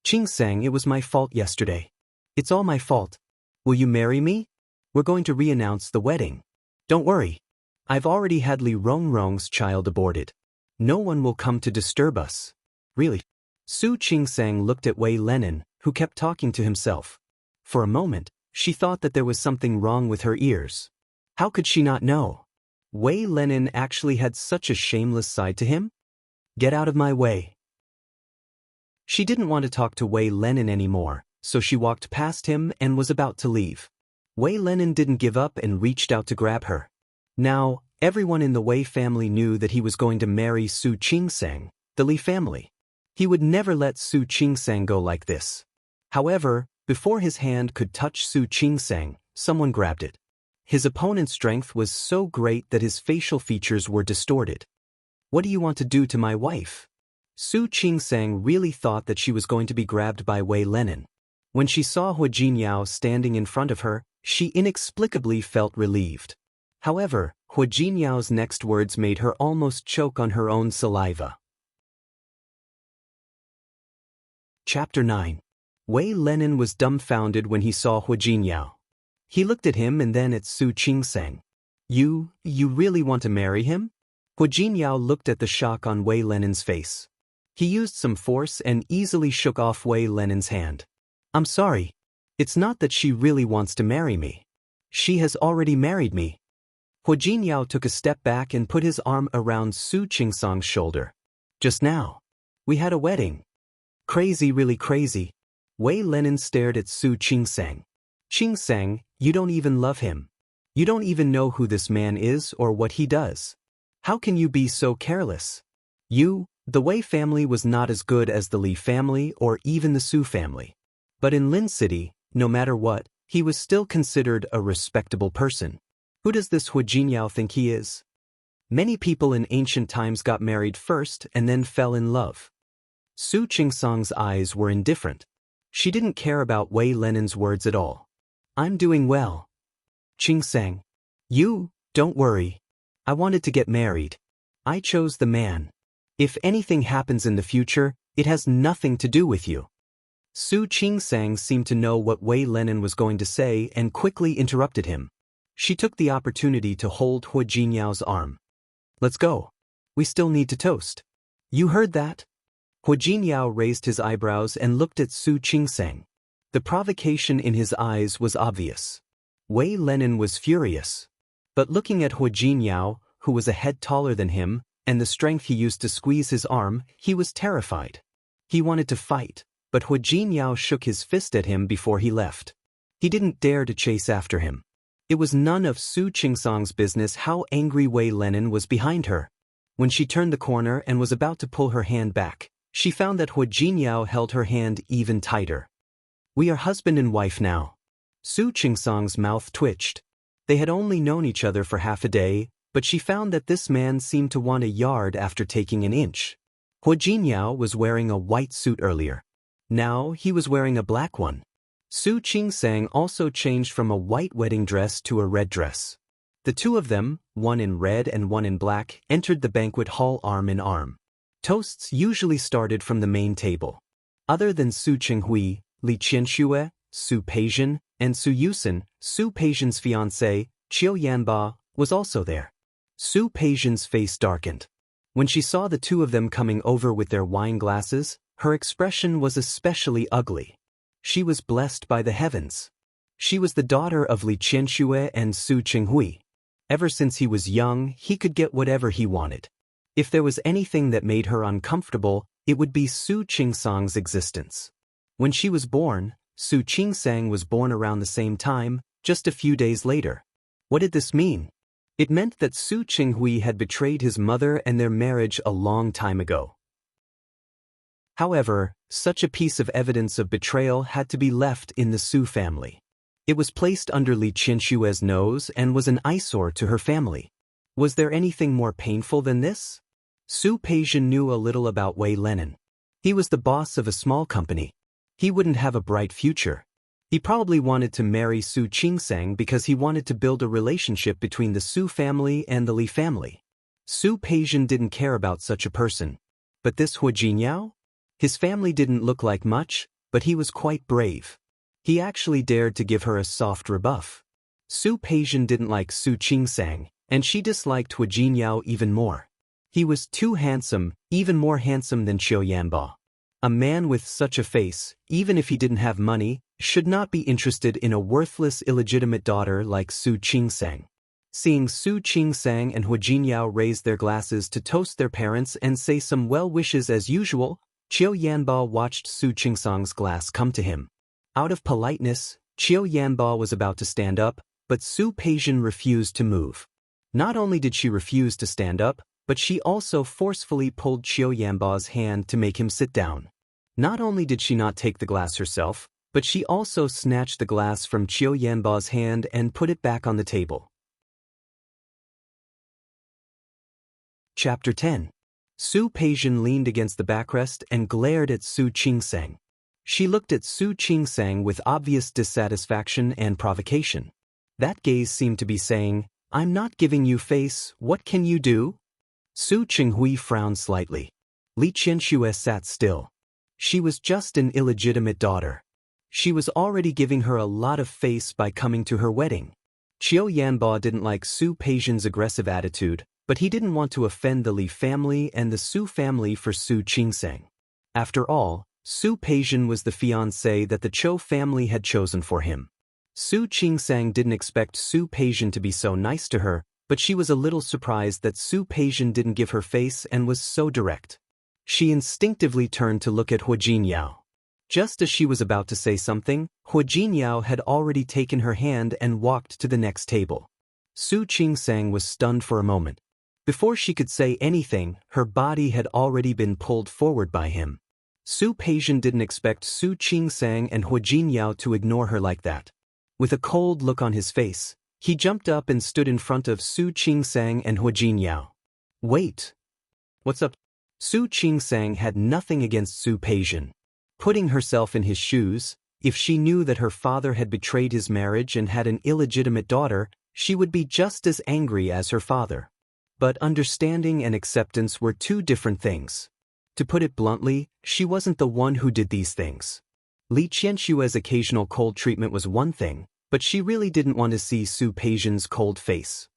Qingsang, it was my fault yesterday. It's all my fault. Will you marry me? We're going to re-announce the wedding. Don't worry. I've already had Li Rongrong's child aborted. No one will come to disturb us. Really? Su Qingsang looked at Wei Lenin, who kept talking to himself. For a moment, she thought that there was something wrong with her ears. How could she not know? Wei Lenin actually had such a shameless side to him? Get out of my way. She didn't want to talk to Wei Lenin anymore, so she walked past him and was about to leave. Wei Lenin didn't give up and reached out to grab her. Now, everyone in the Wei family knew that he was going to marry Su Qingsang, the Li family. He would never let Su Qingsang go like this. However, before his hand could touch Su Qingsang, someone grabbed it. His opponent's strength was so great that his facial features were distorted. What do you want to do to my wife? Su Qingsang really thought that she was going to be grabbed by Wei Lenin. When she saw Hu Jinyao standing in front of her, she inexplicably felt relieved. However, Hu Jinyao's next words made her almost choke on her own saliva. Chapter 9. Wei Lenin was dumbfounded when he saw Hu Jinyao. He looked at him and then at Su Qingsang. You really want to marry him? Hu Jinyao looked at the shock on Wei Lenin's face. He used some force and easily shook off Wei Lenin's hand. I'm sorry. It's not that she really wants to marry me. She has already married me. Hu Jinyao took a step back and put his arm around Su Qingsang's shoulder. Just now. We had a wedding. Crazy, really crazy. Wei Lenin stared at Su Qingsang. Qingsang, you don't even love him. You don't even know who this man is or what he does. How can you be so careless? The Wei family was not as good as the Li family or even the Su family. But in Lin City, no matter what, he was still considered a respectable person. Who does this Hu Jinyao think he is? Many people in ancient times got married first and then fell in love. Su Qingsang's eyes were indifferent. She didn't care about Wei Lenin's words at all. I'm doing well. Qingsang. Don't worry. I wanted to get married. I chose the man. If anything happens in the future, it has nothing to do with you. Su Qingsang seemed to know what Wei Lenin was going to say and quickly interrupted him. She took the opportunity to hold Hu Jinyao's arm. Let's go. We still need to toast. You heard that? Hu Jinyao raised his eyebrows and looked at Su Qingsang. The provocation in his eyes was obvious. Wei Lenin was furious. But looking at Hu Jinyao, who was a head taller than him, and the strength he used to squeeze his arm, he was terrified. He wanted to fight, but Hu Jinyao shook his fist at him before he left. He didn't dare to chase after him. It was none of Su Qingsang's business how angry Wei Lenin was behind her. When she turned the corner and was about to pull her hand back, she found that Hu Jinyao held her hand even tighter. We are husband and wife now. Su Qingsang's mouth twitched. They had only known each other for half a day, but she found that this man seemed to want a yard after taking an inch. Hu Jinyao was wearing a white suit earlier. Now he was wearing a black one. Su Qingsang also changed from a white wedding dress to a red dress. The two of them, one in red and one in black, entered the banquet hall arm in arm. Toasts usually started from the main table. Other than Su Qinghui, Li Qianxue, Su Peijian, and Su Yusen, Su Peijian's fiancé, Qiu Yanba, was also there. Su Peijian's face darkened. When she saw the two of them coming over with their wine glasses, her expression was especially ugly. She was blessed by the heavens. She was the daughter of Li Qianxue and Su Qinghui. Ever since he was young, he could get whatever he wanted. If there was anything that made her uncomfortable, it would be Su Qingsang's existence. When she was born, Su Qingsang was born around the same time, just a few days later. What did this mean? It meant that Su Qinghui had betrayed his mother and their marriage a long time ago. However, such a piece of evidence of betrayal had to be left in the Su family. It was placed under Li Qianshue's nose and was an eyesore to her family. Was there anything more painful than this? Su Peijian knew a little about Wei Lenin. He was the boss of a small company. He wouldn't have a bright future. He probably wanted to marry Su Qingsang because he wanted to build a relationship between the Su family and the Li family. Su Peijian didn't care about such a person. But this Hu Jinyao? His family didn't look like much, but he was quite brave. He actually dared to give her a soft rebuff. Su Peijian didn't like Su Qingsang, and she disliked Hu Jinyao even more. He was too handsome, even more handsome than Qiu Yanba. A man with such a face, even if he didn't have money, should not be interested in a worthless illegitimate daughter like Su Qingsang. Seeing Su Qingsang and Hu Jinyao raise their glasses to toast their parents and say some well wishes as usual, Qiu Yanba watched Su Qingsang's glass come to him. Out of politeness, Qiu Yanba was about to stand up, but Su Peijian refused to move. Not only did she refuse to stand up, but she also forcefully pulled Qiu Yanba's hand to make him sit down. Not only did she not take the glass herself, but she also snatched the glass from Qiu Yanba's hand and put it back on the table. Chapter 10. Su Peijian leaned against the backrest and glared at Su Qingsang. She looked at Su Qingsang with obvious dissatisfaction and provocation. That gaze seemed to be saying, "I'm not giving you face, what can you do?" Su Qinghui frowned slightly. Li Qianxue sat still. She was just an illegitimate daughter. She was already giving her a lot of face by coming to her wedding. Qiu Yanba didn't like Su Peijian's aggressive attitude, But he didn't want to offend the Li family and the Su family for Su Qingsang. After all, Su Peijian was the fiancé that the Chou family had chosen for him. Su Qingsang didn't expect Su Peijian to be so nice to her, but she was a little surprised that Su Peijian didn't give her face and was so direct. She instinctively turned to look at Hu Jinyao. Just as she was about to say something, Hu Jinyao had already taken her hand and walked to the next table. Su Qingsang was stunned for a moment. Before she could say anything, her body had already been pulled forward by him. Su Peijian didn't expect Su Qingsang and Hu Jinyao to ignore her like that. With a cold look on his face, he jumped up and stood in front of Su Qingsang and Hu Jinyao. Wait. What's up? Su Qingsang had nothing against Su Peijian. Putting herself in his shoes, if she knew that her father had betrayed his marriage and had an illegitimate daughter, she would be just as angry as her father. But understanding and acceptance were two different things. To put it bluntly, she wasn't the one who did these things. Li Qianshue's occasional cold treatment was one thing, but she really didn't want to see Su Peijian's cold face.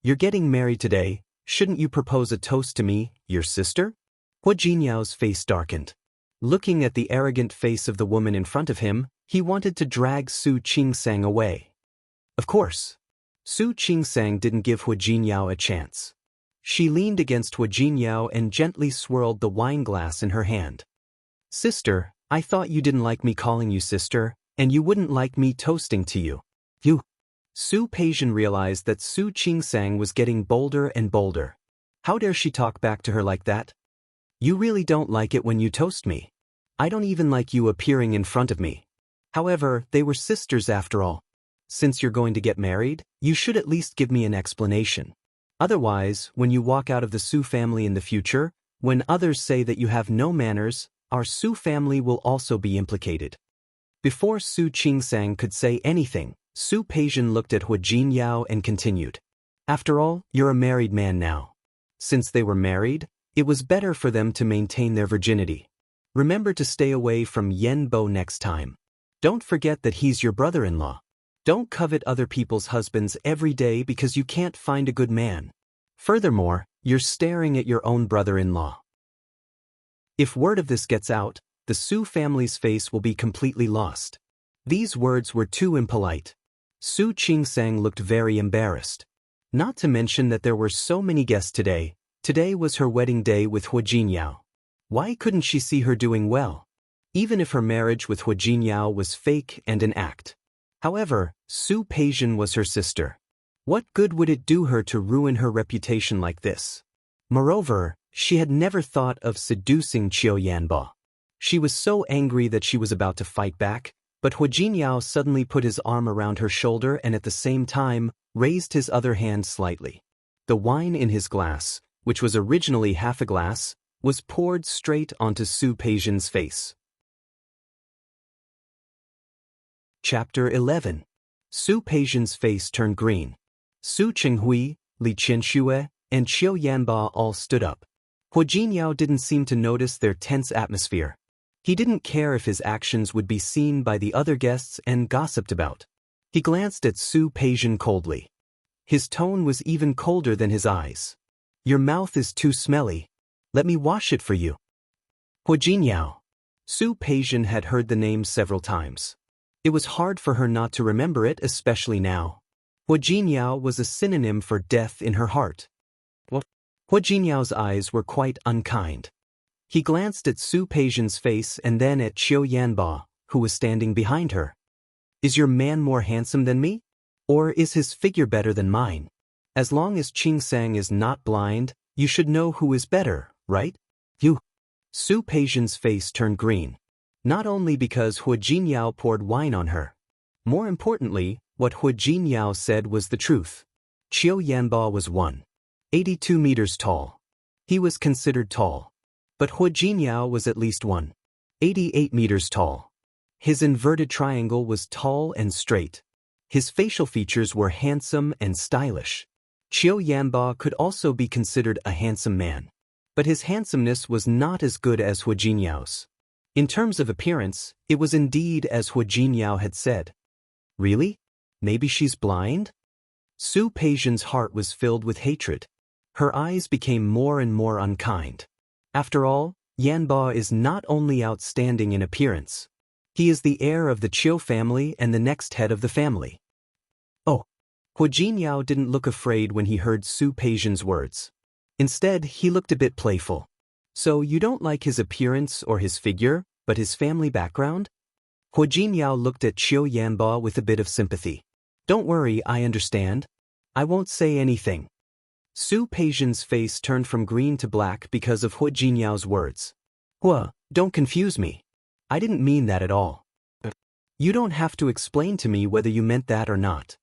You're getting married today, shouldn't you propose a toast to me, your sister? Hu Jinyao's face darkened. Looking at the arrogant face of the woman in front of him, he wanted to drag Su Qingsang away. Of course. Su Qingsang didn't give Hu Jinyao a chance. She leaned against Hu Jinyao and gently swirled the wine glass in her hand. Sister, I thought you didn't like me calling you sister, and you wouldn't like me toasting to you. You. Su Peijian realized that Su Qingsang was getting bolder and bolder. How dare she talk back to her like that? You really don't like it when you toast me. I don't even like you appearing in front of me. However, they were sisters after all. Since you're going to get married, you should at least give me an explanation. Otherwise, when you walk out of the Su family in the future, when others say that you have no manners, our Su family will also be implicated. Before Su Qingsang could say anything, Su Peijian looked at Hu Jinyao and continued. After all, you're a married man now. Since they were married, it was better for them to maintain their virginity. Remember to stay away from Yen Bo next time. Don't forget that he's your brother-in-law. Don't covet other people's husbands every day because you can't find a good man. Furthermore, you're staring at your own brother-in-law. If word of this gets out, the Su family's face will be completely lost. These words were too impolite. Su Qingsang looked very embarrassed. Not to mention that there were so many guests today. Today was her wedding day with Hu Jinyao. Why couldn't she see her doing well? Even if her marriage with Hu Jinyao was fake and an act. However, Su Peijian was her sister. What good would it do her to ruin her reputation like this? Moreover, she had never thought of seducing Qiu Yanbo. She was so angry that she was about to fight back, but Hu Jinyao suddenly put his arm around her shoulder and at the same time, raised his other hand slightly. The wine in his glass, which was originally half a glass, was poured straight onto Su Peijian's face. Chapter 11. Su Peijian's face turned green. Su Qinghui, Li Qianshue, and Qiu Yanba all stood up. Hu Jinyao didn't seem to notice their tense atmosphere. He didn't care if his actions would be seen by the other guests and gossiped about. He glanced at Su Peijian coldly. His tone was even colder than his eyes. Your mouth is too smelly. Let me wash it for you. Hu Jinyao. Su Peijian had heard the name several times. It was hard for her not to remember it, especially now. Hu Jinyao was a synonym for death in her heart. What? Hu Jinyao's eyes were quite unkind. He glanced at Su Peijian's face and then at Qiu Yanba, who was standing behind her. Is your man more handsome than me? Or is his figure better than mine? As long as Qingsang is not blind, you should know who is better, right? You. Su Peijian's face turned green. Not only because Hu Jinyao poured wine on her. More importantly, what Hu Jinyao said was the truth. Qiu Yanba was 182 meters tall. He was considered tall. But Hu Jinyao was at least 188 meters tall. His inverted triangle was tall and straight. His facial features were handsome and stylish. Qiu Yanba could also be considered a handsome man. But his handsomeness was not as good as Hu Jinyao's. In terms of appearance, it was indeed as Hu Jinyao had said. Really? Maybe she's blind? Su Peijian's heart was filled with hatred. Her eyes became more and more unkind. After all, Yanba is not only outstanding in appearance. He is the heir of the Chiu family and the next head of the family. Oh. Hu Jinyao didn't look afraid when he heard Su Peijian's words. Instead, he looked a bit playful. So you don't like his appearance or his figure, but his family background? Hu Jinyao looked at Chiu Yanba with a bit of sympathy. Don't worry, I understand. I won't say anything. Su Peijian's face turned from green to black because of Hu Jinyao's words. Don't confuse me. I didn't mean that at all. You don't have to explain to me whether you meant that or not.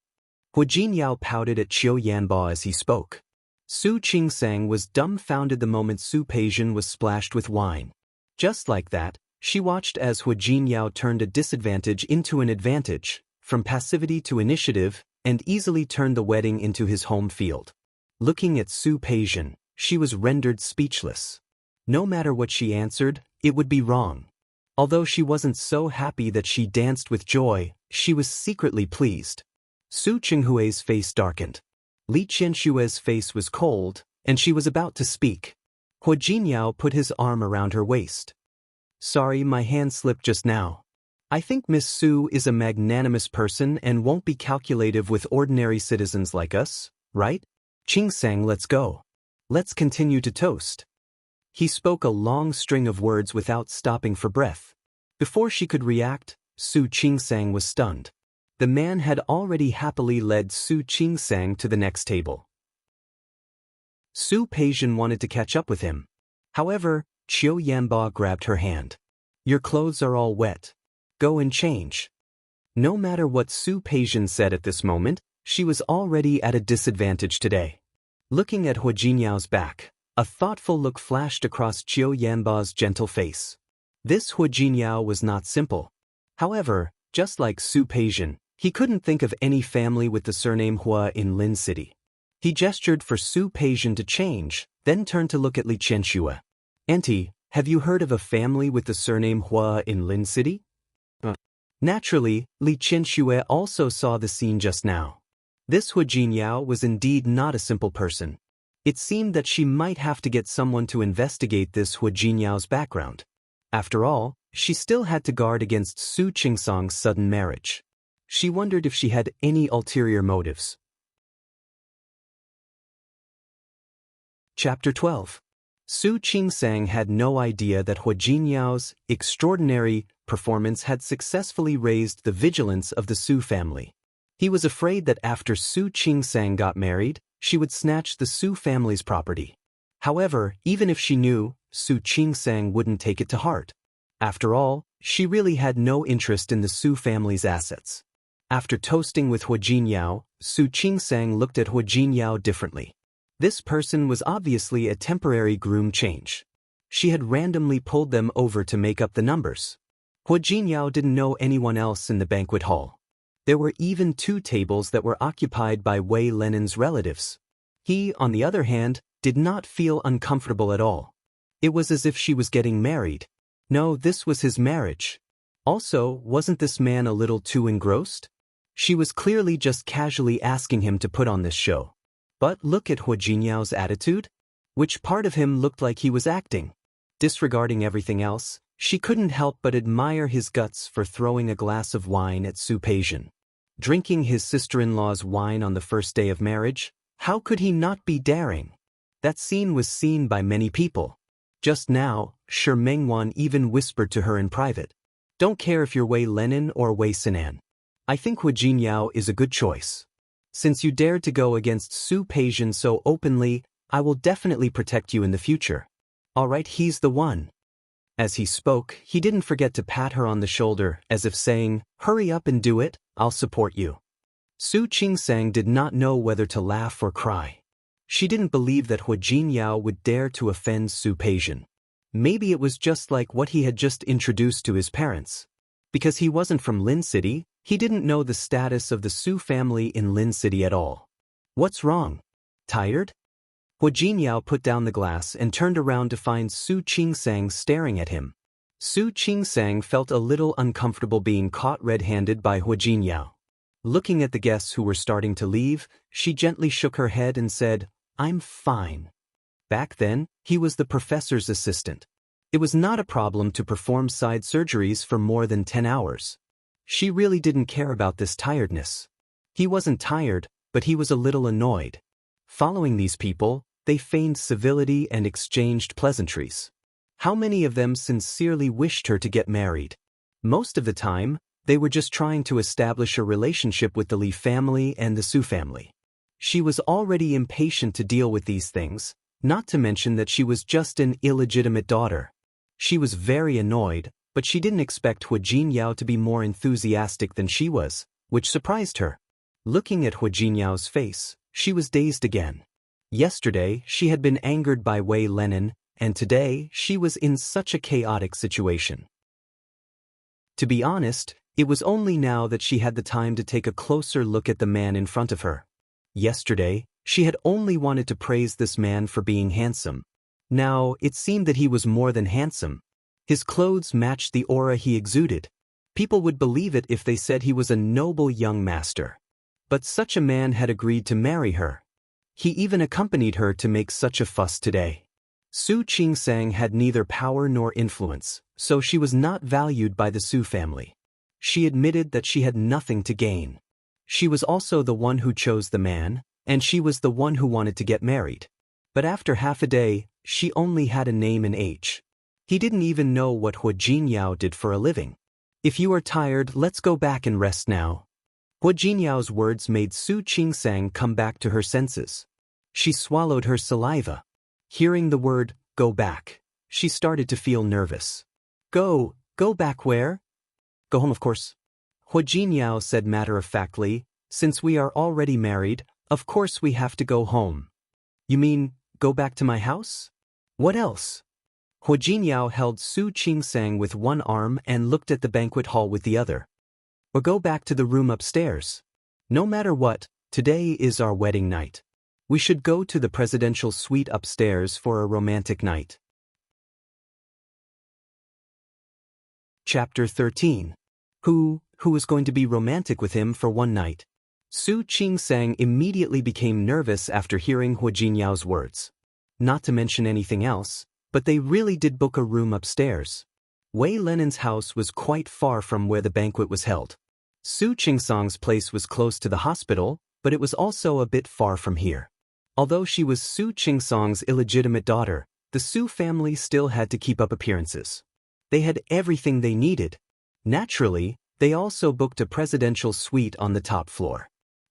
Hu Jinyao pouted at Chiu Yanba as he spoke. Su Qingsang was dumbfounded the moment Su Peijian was splashed with wine. Just like that, she watched as Hu Jinyao turned a disadvantage into an advantage, from passivity to initiative, and easily turned the wedding into his home field. Looking at Su Peijian, she was rendered speechless. No matter what she answered, it would be wrong. Although she wasn't so happy that she danced with joy, she was secretly pleased. Su Qinghui's face darkened. Li Qianshue's face was cold, and she was about to speak. Hu Jinyao put his arm around her waist. Sorry, my hand slipped just now. I think Miss Su is a magnanimous person and won't be calculative with ordinary citizens like us, right? Qingsang, let's go. Let's continue to toast. He spoke a long string of words without stopping for breath. Before she could react, Su Qingsang was stunned. The man had already happily led Su Qingsang to the next table. Su Peijian wanted to catch up with him. However, Chiu Yanba grabbed her hand. Your clothes are all wet. Go and change. No matter what Su Peijian said at this moment, she was already at a disadvantage today. Looking at Hu Jinyao's back, a thoughtful look flashed across Chiu Yanba's gentle face. This Hu Jinyao was not simple. However, just like Su Peijian, he couldn't think of any family with the surname Hua in Lin City. He gestured for Su Peijian to change, then turned to look at Li Qianshue. Auntie, have you heard of a family with the surname Hua in Lin City? Naturally, Li Qianshue also saw the scene just now. This Hu Jinyao was indeed not a simple person. It seemed that she might have to get someone to investigate this Hu Jinyao's background. After all, she still had to guard against Su Qingsang's sudden marriage. She wondered if she had any ulterior motives. Chapter 12. Su Qingsang had no idea that Hu Jinyao's extraordinary performance had successfully raised the vigilance of the Su family. He was afraid that after Su Qingsang got married, she would snatch the Su family's property. However, even if she knew, Su Qingsang wouldn't take it to heart. After all, she really had no interest in the Su family's assets. After toasting with Hu Jinyao, Su Qingsang looked at Hu Jinyao differently. This person was obviously a temporary groom change. She had randomly pulled them over to make up the numbers. Hu Jinyao didn't know anyone else in the banquet hall. There were even 2 tables that were occupied by Wei Lenin's relatives. He, on the other hand, did not feel uncomfortable at all. It was as if she was getting married. No, this was his marriage. Also, wasn't this man a little too engrossed? She was clearly just casually asking him to put on this show. But look at Hu Jinyao's attitude. Which part of him looked like he was acting? Disregarding everything else, she couldn't help but admire his guts for throwing a glass of wine at Su Peijian. Drinking his sister-in-law's wine on the first day of marriage? How could he not be daring? That scene was seen by many people. Just now, Shi Mengwan even whispered to her in private. Don't care if you're Wei Lenin or Wei Sinan. I think Hu Jinyao is a good choice. Since you dared to go against Su Peijian so openly, I will definitely protect you in the future. Alright, he's the one. As he spoke, he didn't forget to pat her on the shoulder, as if saying, hurry up and do it, I'll support you. Su Qingsang did not know whether to laugh or cry. She didn't believe that Hu Jinyao would dare to offend Su Peijian. Maybe it was just like what he had just introduced to his parents. Because he wasn't from Lin City, he didn't know the status of the Su family in Lin City at all. What's wrong? Tired? Hu Jinyao put down the glass and turned around to find Su Qingsang staring at him. Su Qingsang felt a little uncomfortable being caught red-handed by Hu Jinyao. Looking at the guests who were starting to leave, she gently shook her head and said, I'm fine. Back then, he was the professor's assistant. It was not a problem to perform side surgeries for more than 10 hours. She really didn't care about this tiredness. He wasn't tired, but he was a little annoyed. Following these people, they feigned civility and exchanged pleasantries. How many of them sincerely wished her to get married? Most of the time, they were just trying to establish a relationship with the Lee family and the Su family. She was already impatient to deal with these things, not to mention that she was just an illegitimate daughter. She was very annoyed, but she didn't expect Hu Jinyao to be more enthusiastic than she was, which surprised her. Looking at Hu Jinyao's face, she was dazed again. Yesterday, she had been angered by Wei Lenin, and today, she was in such a chaotic situation. To be honest, it was only now that she had the time to take a closer look at the man in front of her. Yesterday, she had only wanted to praise this man for being handsome. Now, it seemed that he was more than handsome. His clothes matched the aura he exuded. People would believe it if they said he was a noble young master. But such a man had agreed to marry her. He even accompanied her to make such a fuss today. Su Qingsang had neither power nor influence, so she was not valued by the Su family. She admitted that she had nothing to gain. She was also the one who chose the man, and she was the one who wanted to get married. But after half a day, she only had a name and age. He didn't even know what Hu Jinyao did for a living. If you are tired, let's go back and rest now. Hu Jinyao's words made Su Qingsang come back to her senses. She swallowed her saliva. Hearing the word, go back, she started to feel nervous. Go back where? Go home, of course. Hu Jinyao said matter-of-factly, since we are already married, of course we have to go home. You mean, go back to my house? What else? Hu Jinyao held Su Qingsang with one arm and looked at the banquet hall with the other. Or go back to the room upstairs. No matter what, today is our wedding night. We should go to the presidential suite upstairs for a romantic night. Chapter 13. Who is going to be romantic with him for one night? Su Qingsang immediately became nervous after hearing Hu Jinyao's words. Not to mention anything else, but they really did book a room upstairs. Wei Lenin's house was quite far from where the banquet was held. Su Qingsang's place was close to the hospital, but it was also a bit far from here. Although she was Su Qingsang's illegitimate daughter, the Su family still had to keep up appearances. They had everything they needed. Naturally, they also booked a presidential suite on the top floor.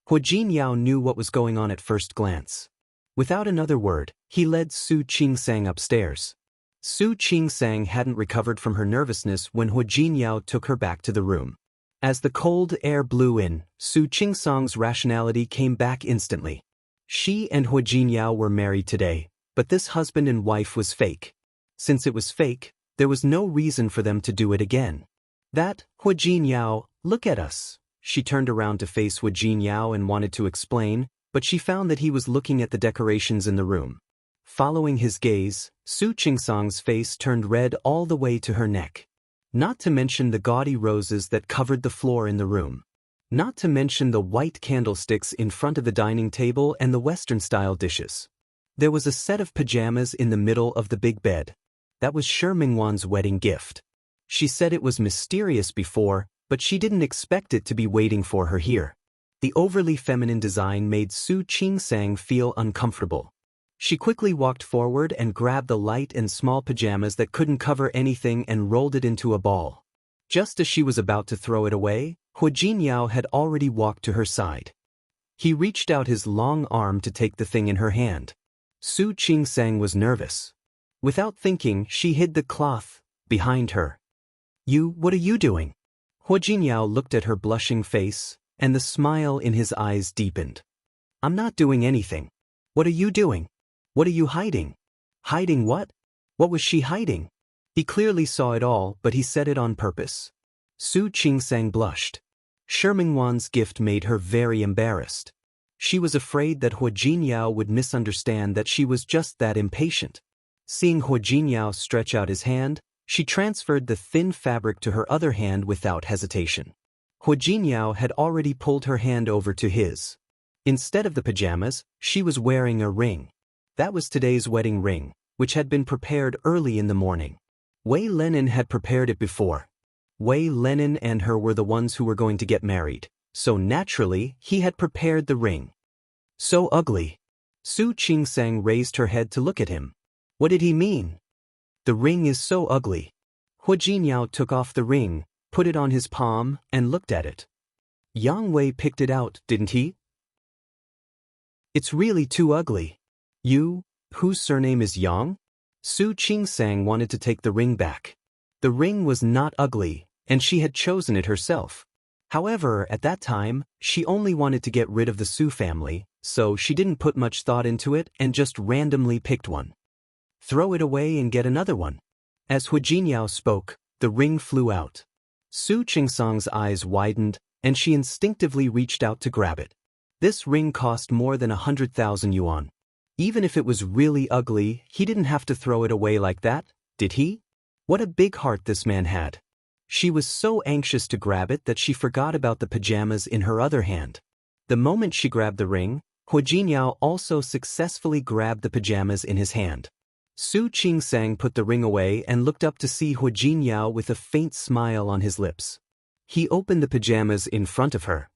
Hu Jinyao knew what was going on at first glance. Without another word, he led Su Qingsang upstairs. Su Qingsang hadn't recovered from her nervousness when Hu Jinyao took her back to the room. As the cold air blew in, Su Qingsang's rationality came back instantly. She and Hu Jinyao were married today, but this husband and wife was fake. Since it was fake, there was no reason for them to do it again. That, Hu Jinyao, look at us. She turned around to face Hu Jinyao and wanted to explain, but she found that he was looking at the decorations in the room. Following his gaze, Su Qingsang's face turned red all the way to her neck. Not to mention the gaudy roses that covered the floor in the room. Not to mention the white candlesticks in front of the dining table and the Western-style dishes. There was a set of pajamas in the middle of the big bed. That was Shi Mingwan's wedding gift. She said it was mysterious before, but she didn't expect it to be waiting for her here. The overly feminine design made Su Qingsang feel uncomfortable. She quickly walked forward and grabbed the light and small pajamas that couldn't cover anything and rolled it into a ball. Just as she was about to throw it away, Hu Jinyao had already walked to her side. He reached out his long arm to take the thing in her hand. Su Qingsang was nervous. Without thinking, she hid the cloth behind her. What are you doing? Hu Jinyao looked at her blushing face, and the smile in his eyes deepened. I'm not doing anything. What are you doing? What are you hiding? Hiding what? What was she hiding? He clearly saw it all, but he said it on purpose. Su Qingsang blushed. Shi Mingwan's gift made her very embarrassed. She was afraid that Hu Jinyao would misunderstand that she was just that impatient. Seeing Hu Jinyao stretch out his hand, she transferred the thin fabric to her other hand without hesitation. Hu Jinyao had already pulled her hand over to his. Instead of the pajamas, she was wearing a ring. That was today's wedding ring, which had been prepared early in the morning. Wei Lenin had prepared it before. Wei Lenin and her were the ones who were going to get married, so naturally he had prepared the ring. So ugly. Su Qingsang raised her head to look at him. What did he mean? The ring is so ugly. Hu Jinyao took off the ring, put it on his palm, and looked at it. Yang Wei picked it out, didn't he? It's really too ugly. You, whose surname is Yang? Su Qingsang wanted to take the ring back. The ring was not ugly, and she had chosen it herself. However, at that time, she only wanted to get rid of the Su family, so she didn't put much thought into it and just randomly picked one. Throw it away and get another one. As Hu Jinyao spoke, the ring flew out. Su Qingsang's eyes widened, and she instinctively reached out to grab it. This ring cost more than 100,000 yuan. Even if it was really ugly, he didn't have to throw it away like that, did he? What a big heart this man had. She was so anxious to grab it that she forgot about the pajamas in her other hand. The moment she grabbed the ring, Hu Jinyao also successfully grabbed the pajamas in his hand. Su Qingsang put the ring away and looked up to see Hu Jinyao with a faint smile on his lips. He opened the pajamas in front of her.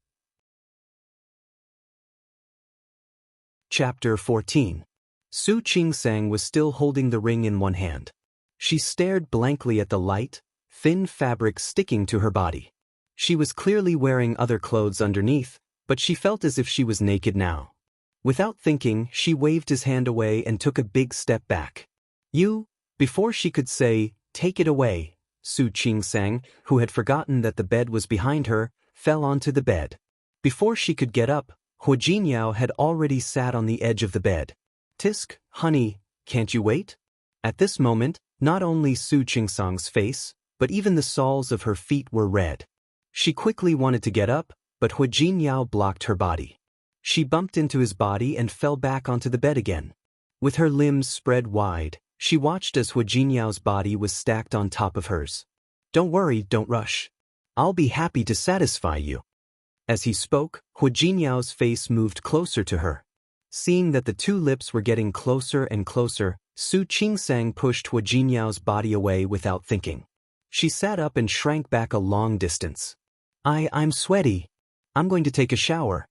Chapter 14. Su Qingsang was still holding the ring in one hand. She stared blankly at the light, thin fabric sticking to her body. She was clearly wearing other clothes underneath, but she felt as if she was naked now. Without thinking, she waved his hand away and took a big step back. Before she could say, "Take it away," Su Qingsang, who had forgotten that the bed was behind her, fell onto the bed. Before she could get up, Hu Jinyao had already sat on the edge of the bed. "Tisk, honey, can't you wait?" At this moment, not only Su Qingsang's face, but even the soles of her feet were red. She quickly wanted to get up, but Hu Jinyao blocked her body. She bumped into his body and fell back onto the bed again. With her limbs spread wide, she watched as Hu Jinyao's body was stacked on top of hers. "Don't worry, don't rush. I'll be happy to satisfy you." As he spoke, Hu Jinyao's face moved closer to her. Seeing that the two lips were getting closer and closer, Su Qingsang pushed Hu Jinyao's body away without thinking. She sat up and shrank back a long distance. I'm sweaty. I'm going to take a shower."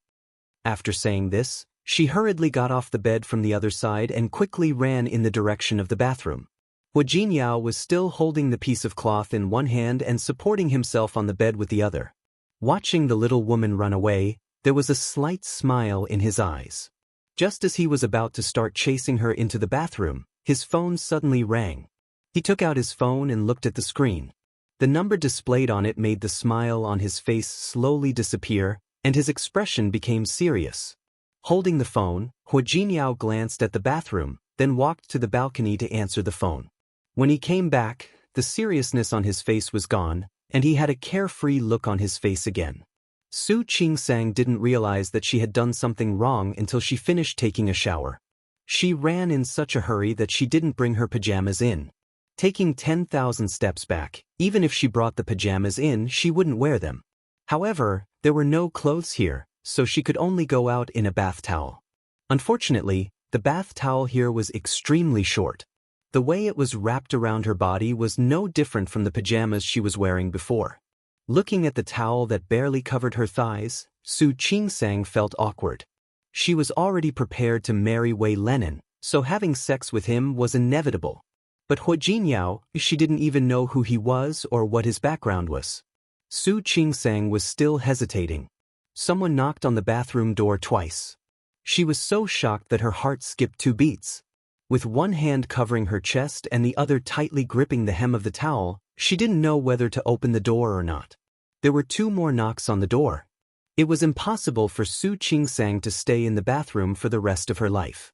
After saying this, she hurriedly got off the bed from the other side and quickly ran in the direction of the bathroom. Hu Jinyao was still holding the piece of cloth in one hand and supporting himself on the bed with the other. Watching the little woman run away, there was a slight smile in his eyes. Just as he was about to start chasing her into the bathroom, his phone suddenly rang. He took out his phone and looked at the screen. The number displayed on it made the smile on his face slowly disappear, and his expression became serious. Holding the phone, Hu Jinyao glanced at the bathroom, then walked to the balcony to answer the phone. When he came back, the seriousness on his face was gone, and he had a carefree look on his face again. Su Qingsang didn't realize that she had done something wrong until she finished taking a shower. She ran in such a hurry that she didn't bring her pajamas in. Taking 10,000 steps back, even if she brought the pajamas in, she wouldn't wear them. However, there were no clothes here, so she could only go out in a bath towel. Unfortunately, the bath towel here was extremely short. The way it was wrapped around her body was no different from the pajamas she was wearing before. Looking at the towel that barely covered her thighs, Su Qingsang felt awkward. She was already prepared to marry Wei Lenin, so having sex with him was inevitable. But Hu Jinyao, she didn't even know who he was or what his background was. Su Qingsang was still hesitating. Someone knocked on the bathroom door twice. She was so shocked that her heart skipped 2 beats. With one hand covering her chest and the other tightly gripping the hem of the towel, she didn't know whether to open the door or not. There were 2 more knocks on the door. It was impossible for Su Qingsang to stay in the bathroom for the rest of her life.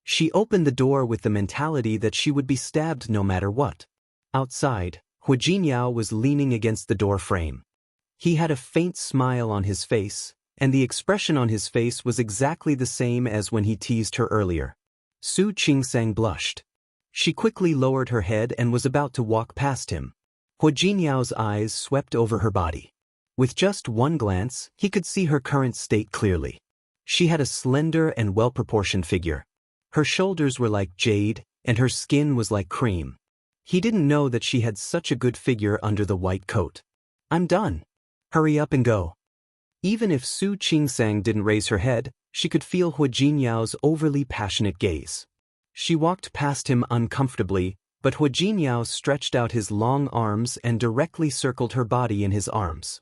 She opened the door with the mentality that she would be stabbed no matter what. Outside, Hu Jinyao was leaning against the door frame. He had a faint smile on his face, and the expression on his face was exactly the same as when he teased her earlier. Su Qingsang blushed. She quickly lowered her head and was about to walk past him. Hu Jinyao's eyes swept over her body. With just one glance, he could see her current state clearly. She had a slender and well-proportioned figure. Her shoulders were like jade, and her skin was like cream. He didn't know that she had such a good figure under the white coat. "I'm done. Hurry up and go." Even if Su Qingsang didn't raise her head, she could feel Hu Jinyao's overly passionate gaze. She walked past him uncomfortably, but Hu Jinyao stretched out his long arms and directly circled her body in his arms.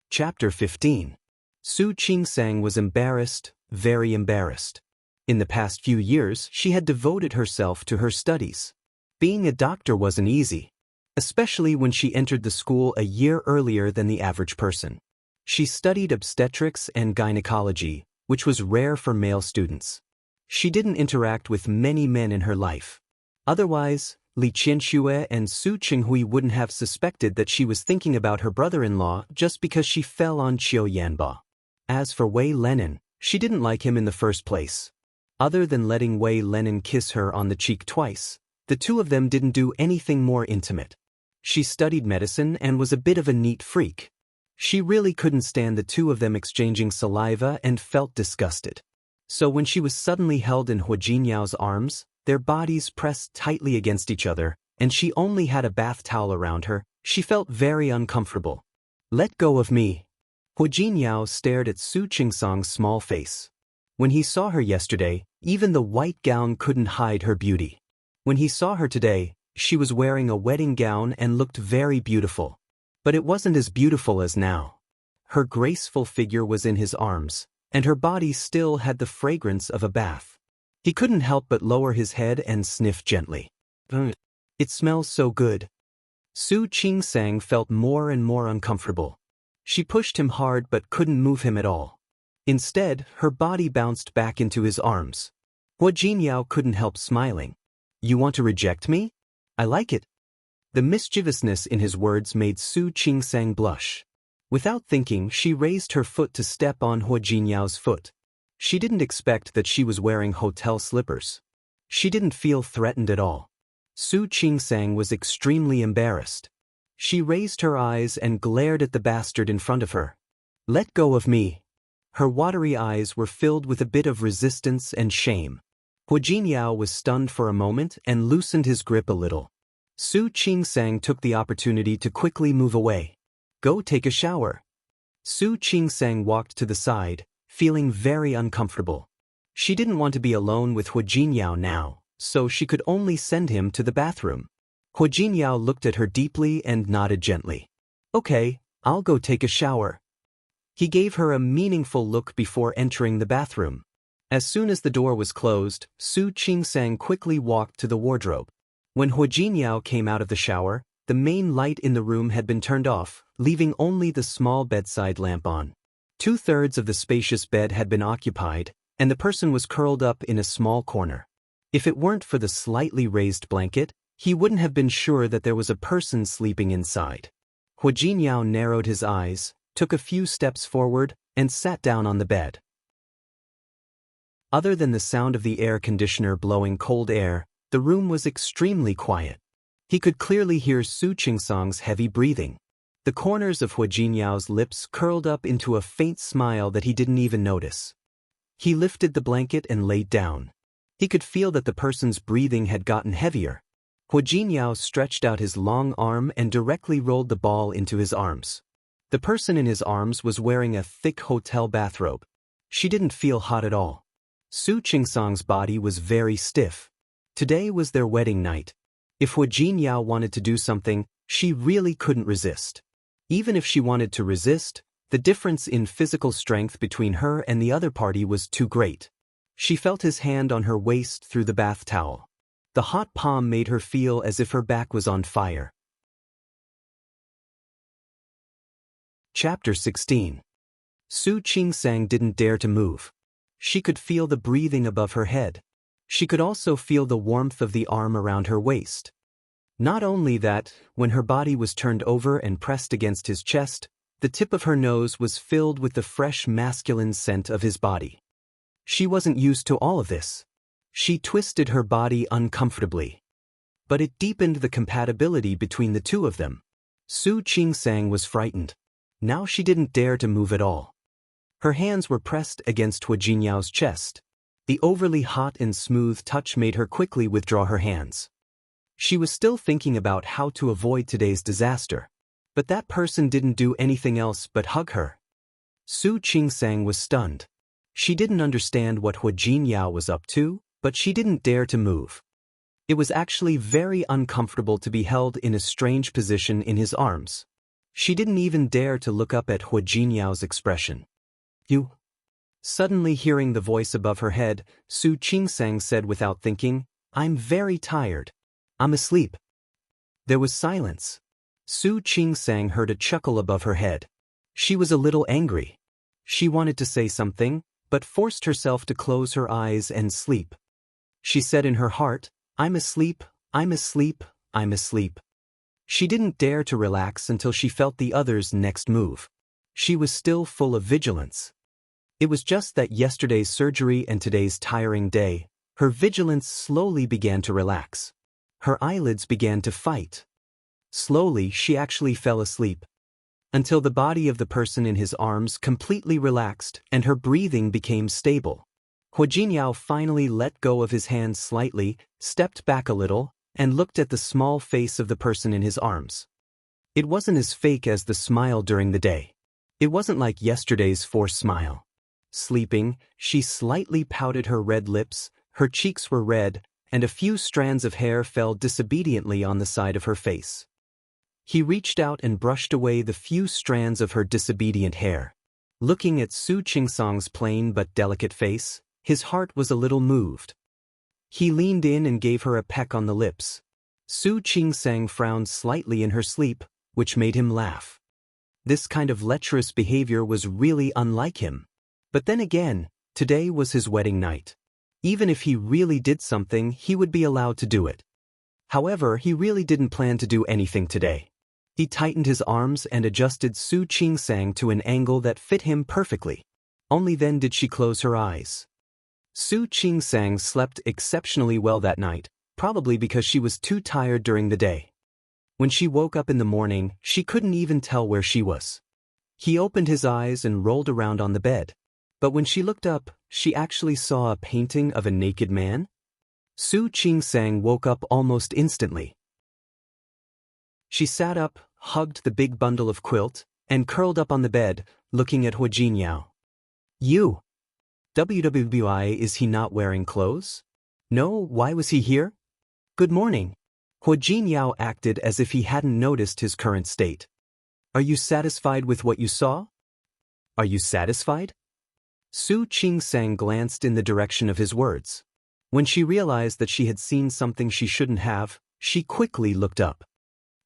Chapter 15. Su Qingsang was embarrassed, very embarrassed. In the past few years, she had devoted herself to her studies. Being a doctor wasn't easy, especially when she entered the school a year earlier than the average person. She studied obstetrics and gynecology, which was rare for male students. She didn't interact with many men in her life. Otherwise, Li Qianxue and Su Qinghui wouldn't have suspected that she was thinking about her brother-in-law just because she fell on Qiu Yanba. As for Wei Lenin, she didn't like him in the first place. Other than letting Wei Lenin kiss her on the cheek twice, the two of them didn't do anything more intimate. She studied medicine and was a bit of a neat freak. She really couldn't stand the two of them exchanging saliva and felt disgusted. So when she was suddenly held in Hu Jinyao's arms, their bodies pressed tightly against each other, and she only had a bath towel around her, she felt very uncomfortable. "Let go of me." Hu Jinyao stared at Su Qingsang's small face. When he saw her yesterday, even the white gown couldn't hide her beauty. When he saw her today, she was wearing a wedding gown and looked very beautiful. But it wasn't as beautiful as now. Her graceful figure was in his arms, and her body still had the fragrance of a bath. He couldn't help but lower his head and sniff gently. "It smells so good." Su Qingsang felt more and more uncomfortable. She pushed him hard but couldn't move him at all. Instead, her body bounced back into his arms. Hu Jinyao couldn't help smiling. "You want to reject me? I like it." The mischievousness in his words made Su Qingsang blush. Without thinking, she raised her foot to step on Hu Jinyao's foot. She didn't expect that she was wearing hotel slippers. She didn't feel threatened at all. Su Qingsang was extremely embarrassed. She raised her eyes and glared at the bastard in front of her. "Let go of me." Her watery eyes were filled with a bit of resistance and shame. Hu Jinyao was stunned for a moment and loosened his grip a little. Su Qingsang took the opportunity to quickly move away. "Go take a shower." Su Qingsang walked to the side, feeling very uncomfortable. She didn't want to be alone with Hu Jinyao now, so she could only send him to the bathroom. Hu Jinyao looked at her deeply and nodded gently. "Okay, I'll go take a shower." He gave her a meaningful look before entering the bathroom. As soon as the door was closed, Su Qingsang quickly walked to the wardrobe. When Hu Jinyao came out of the shower, the main light in the room had been turned off, leaving only the small bedside lamp on. 2/3 of the spacious bed had been occupied, and the person was curled up in a small corner. If it weren't for the slightly raised blanket, he wouldn't have been sure that there was a person sleeping inside. Hu Jinyao narrowed his eyes, took a few steps forward, and sat down on the bed. Other than the sound of the air conditioner blowing cold air, the room was extremely quiet. He could clearly hear Su Qingsang's heavy breathing. The corners of Hu Jinyao's lips curled up into a faint smile that he didn't even notice. He lifted the blanket and laid down. He could feel that the person's breathing had gotten heavier. Hu Jinyao stretched out his long arm and directly rolled the ball into his arms. The person in his arms was wearing a thick hotel bathrobe. She didn't feel hot at all. Su Qingsang's body was very stiff. Today was their wedding night. If Hu Jinyao wanted to do something, she really couldn't resist. Even if she wanted to resist, the difference in physical strength between her and the other party was too great. She felt his hand on her waist through the bath towel. The hot palm made her feel as if her back was on fire. Chapter 16. Su Qingsang didn't dare to move. She could feel the breathing above her head. She could also feel the warmth of the arm around her waist. Not only that, when her body was turned over and pressed against his chest, the tip of her nose was filled with the fresh masculine scent of his body. She wasn't used to all of this. She twisted her body uncomfortably. But it deepened the compatibility between the two of them. Su Qingsang was frightened. Now she didn't dare to move at all. Her hands were pressed against Hua Jinyao's chest. The overly hot and smooth touch made her quickly withdraw her hands. She was still thinking about how to avoid today's disaster. But that person didn't do anything else but hug her. Su Qingsang was stunned. She didn't understand what Hua Jinyao was up to, but she didn't dare to move. It was actually very uncomfortable to be held in a strange position in his arms. She didn't even dare to look up at Hua Jinyao's expression. You? Suddenly hearing the voice above her head, Su Qingsang said without thinking, I'm very tired. I'm asleep. There was silence. Su Qingsang heard a chuckle above her head. She was a little angry. She wanted to say something, but forced herself to close her eyes and sleep. She said in her heart, I'm asleep, I'm asleep, I'm asleep. She didn't dare to relax until she felt the other's next move. She was still full of vigilance. It was just that yesterday's surgery and today's tiring day, her vigilance slowly began to relax. Her eyelids began to fight. Slowly, she actually fell asleep. Until the body of the person in his arms completely relaxed and her breathing became stable. Hua Jinyao finally let go of his hands slightly, stepped back a little, and looked at the small face of the person in his arms. It wasn't as fake as the smile during the day. It wasn't like yesterday's forced smile. Sleeping, she slightly pouted her red lips, her cheeks were red, and a few strands of hair fell disobediently on the side of her face. He reached out and brushed away the few strands of her disobedient hair. Looking at Su Qingsang's plain but delicate face, his heart was a little moved. He leaned in and gave her a peck on the lips. Su Qingsang frowned slightly in her sleep, which made him laugh. This kind of lecherous behavior was really unlike him. But then again, today was his wedding night. Even if he really did something, he would be allowed to do it. However, he really didn't plan to do anything today. He tightened his arms and adjusted Su Qingsang to an angle that fit him perfectly. Only then did she close her eyes. Su Qingsang slept exceptionally well that night, probably because she was too tired during the day. When she woke up in the morning, she couldn't even tell where she was. He opened his eyes and rolled around on the bed. But when she looked up, she actually saw a painting of a naked man. Su Qingsang woke up almost instantly. She sat up, hugged the big bundle of quilt, and curled up on the bed, looking at Hua Jinyao. You! WWI, is he not wearing clothes? No, why was he here? Good morning. Hua Jinyao acted as if he hadn't noticed his current state. Are you satisfied with what you saw? Are you satisfied? Su Qingsang glanced in the direction of his words. When she realized that she had seen something she shouldn't have, she quickly looked up.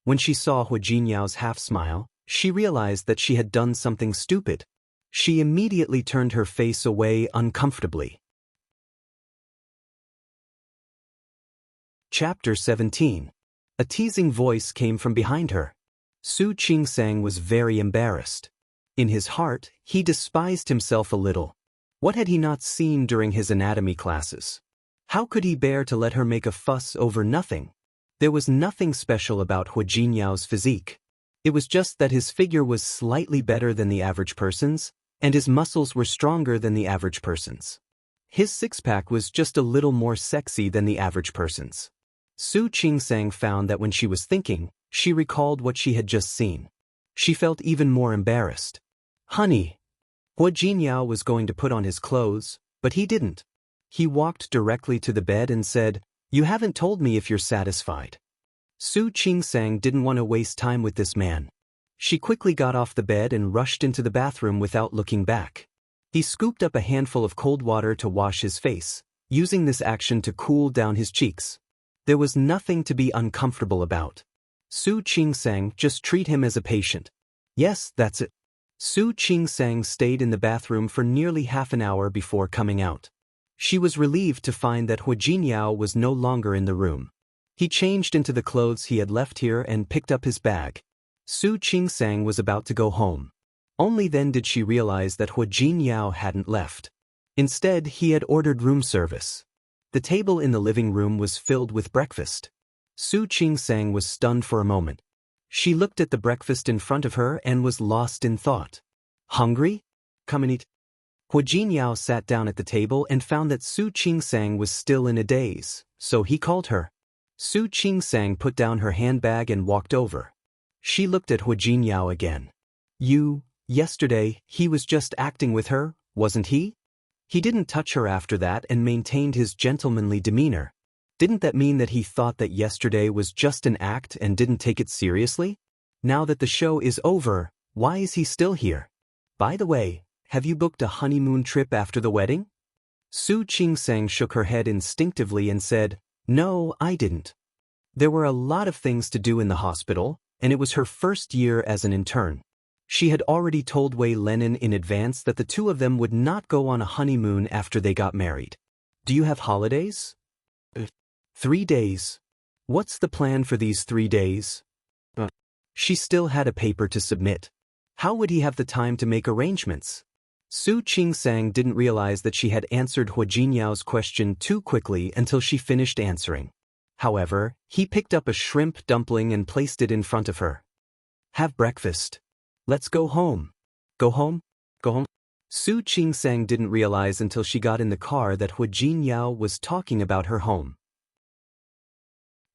When she saw Hua Jinyao's half-smile, she realized that she had done something stupid. She immediately turned her face away uncomfortably. Chapter 17. A teasing voice came from behind her. Su Qingsang was very embarrassed. In his heart, he despised himself a little. What had he not seen during his anatomy classes? How could he bear to let her make a fuss over nothing? There was nothing special about Hua Jinyao's physique. It was just that his figure was slightly better than the average person's, and his muscles were stronger than the average person's. His six-pack was just a little more sexy than the average person's. Su Qingsang found that when she was thinking, she recalled what she had just seen. She felt even more embarrassed. Honey! Hua Jinyao was going to put on his clothes, but he didn't. He walked directly to the bed and said, You haven't told me if you're satisfied. Su Qingsang didn't want to waste time with this man. She quickly got off the bed and rushed into the bathroom without looking back. He scooped up a handful of cold water to wash his face, using this action to cool down his cheeks. There was nothing to be uncomfortable about. Su Qingsang, just treat him as a patient. Yes, that's it. Su Qingsang stayed in the bathroom for nearly half an hour before coming out. She was relieved to find that Hua Jinyao was no longer in the room. He changed into the clothes he had left here and picked up his bag. Su Qingsang was about to go home. Only then did she realize that Hua Jinyao hadn't left. Instead, he had ordered room service. The table in the living room was filled with breakfast. Su Qingsang was stunned for a moment. She looked at the breakfast in front of her and was lost in thought. Hungry? Come and eat. Hua Jinyao sat down at the table and found that Su Qingsang was still in a daze, so he called her. Su Qingsang put down her handbag and walked over. She looked at Hua Jinyao again. Yesterday, he was just acting with her, wasn't he? He didn't touch her after that and maintained his gentlemanly demeanor. Didn't that mean that he thought that yesterday was just an act and didn't take it seriously? Now that the show is over, why is he still here? By the way, have you booked a honeymoon trip after the wedding? Su Qingsang shook her head instinctively and said, No, I didn't. There were a lot of things to do in the hospital, and it was her first year as an intern. She had already told Wei Lenin in advance that the two of them would not go on a honeymoon after they got married. Do you have holidays? 3 days. What's the plan for these 3 days? She still had a paper to submit. How would he have the time to make arrangements? Su Qingsang didn't realize that she had answered Hua Jinyao's question too quickly until she finished answering. However, he picked up a shrimp dumpling and placed it in front of her. Have breakfast. Let's go home. Go home? Go home? Su Qingsang didn't realize until she got in the car that Hua Jinyao was talking about her home.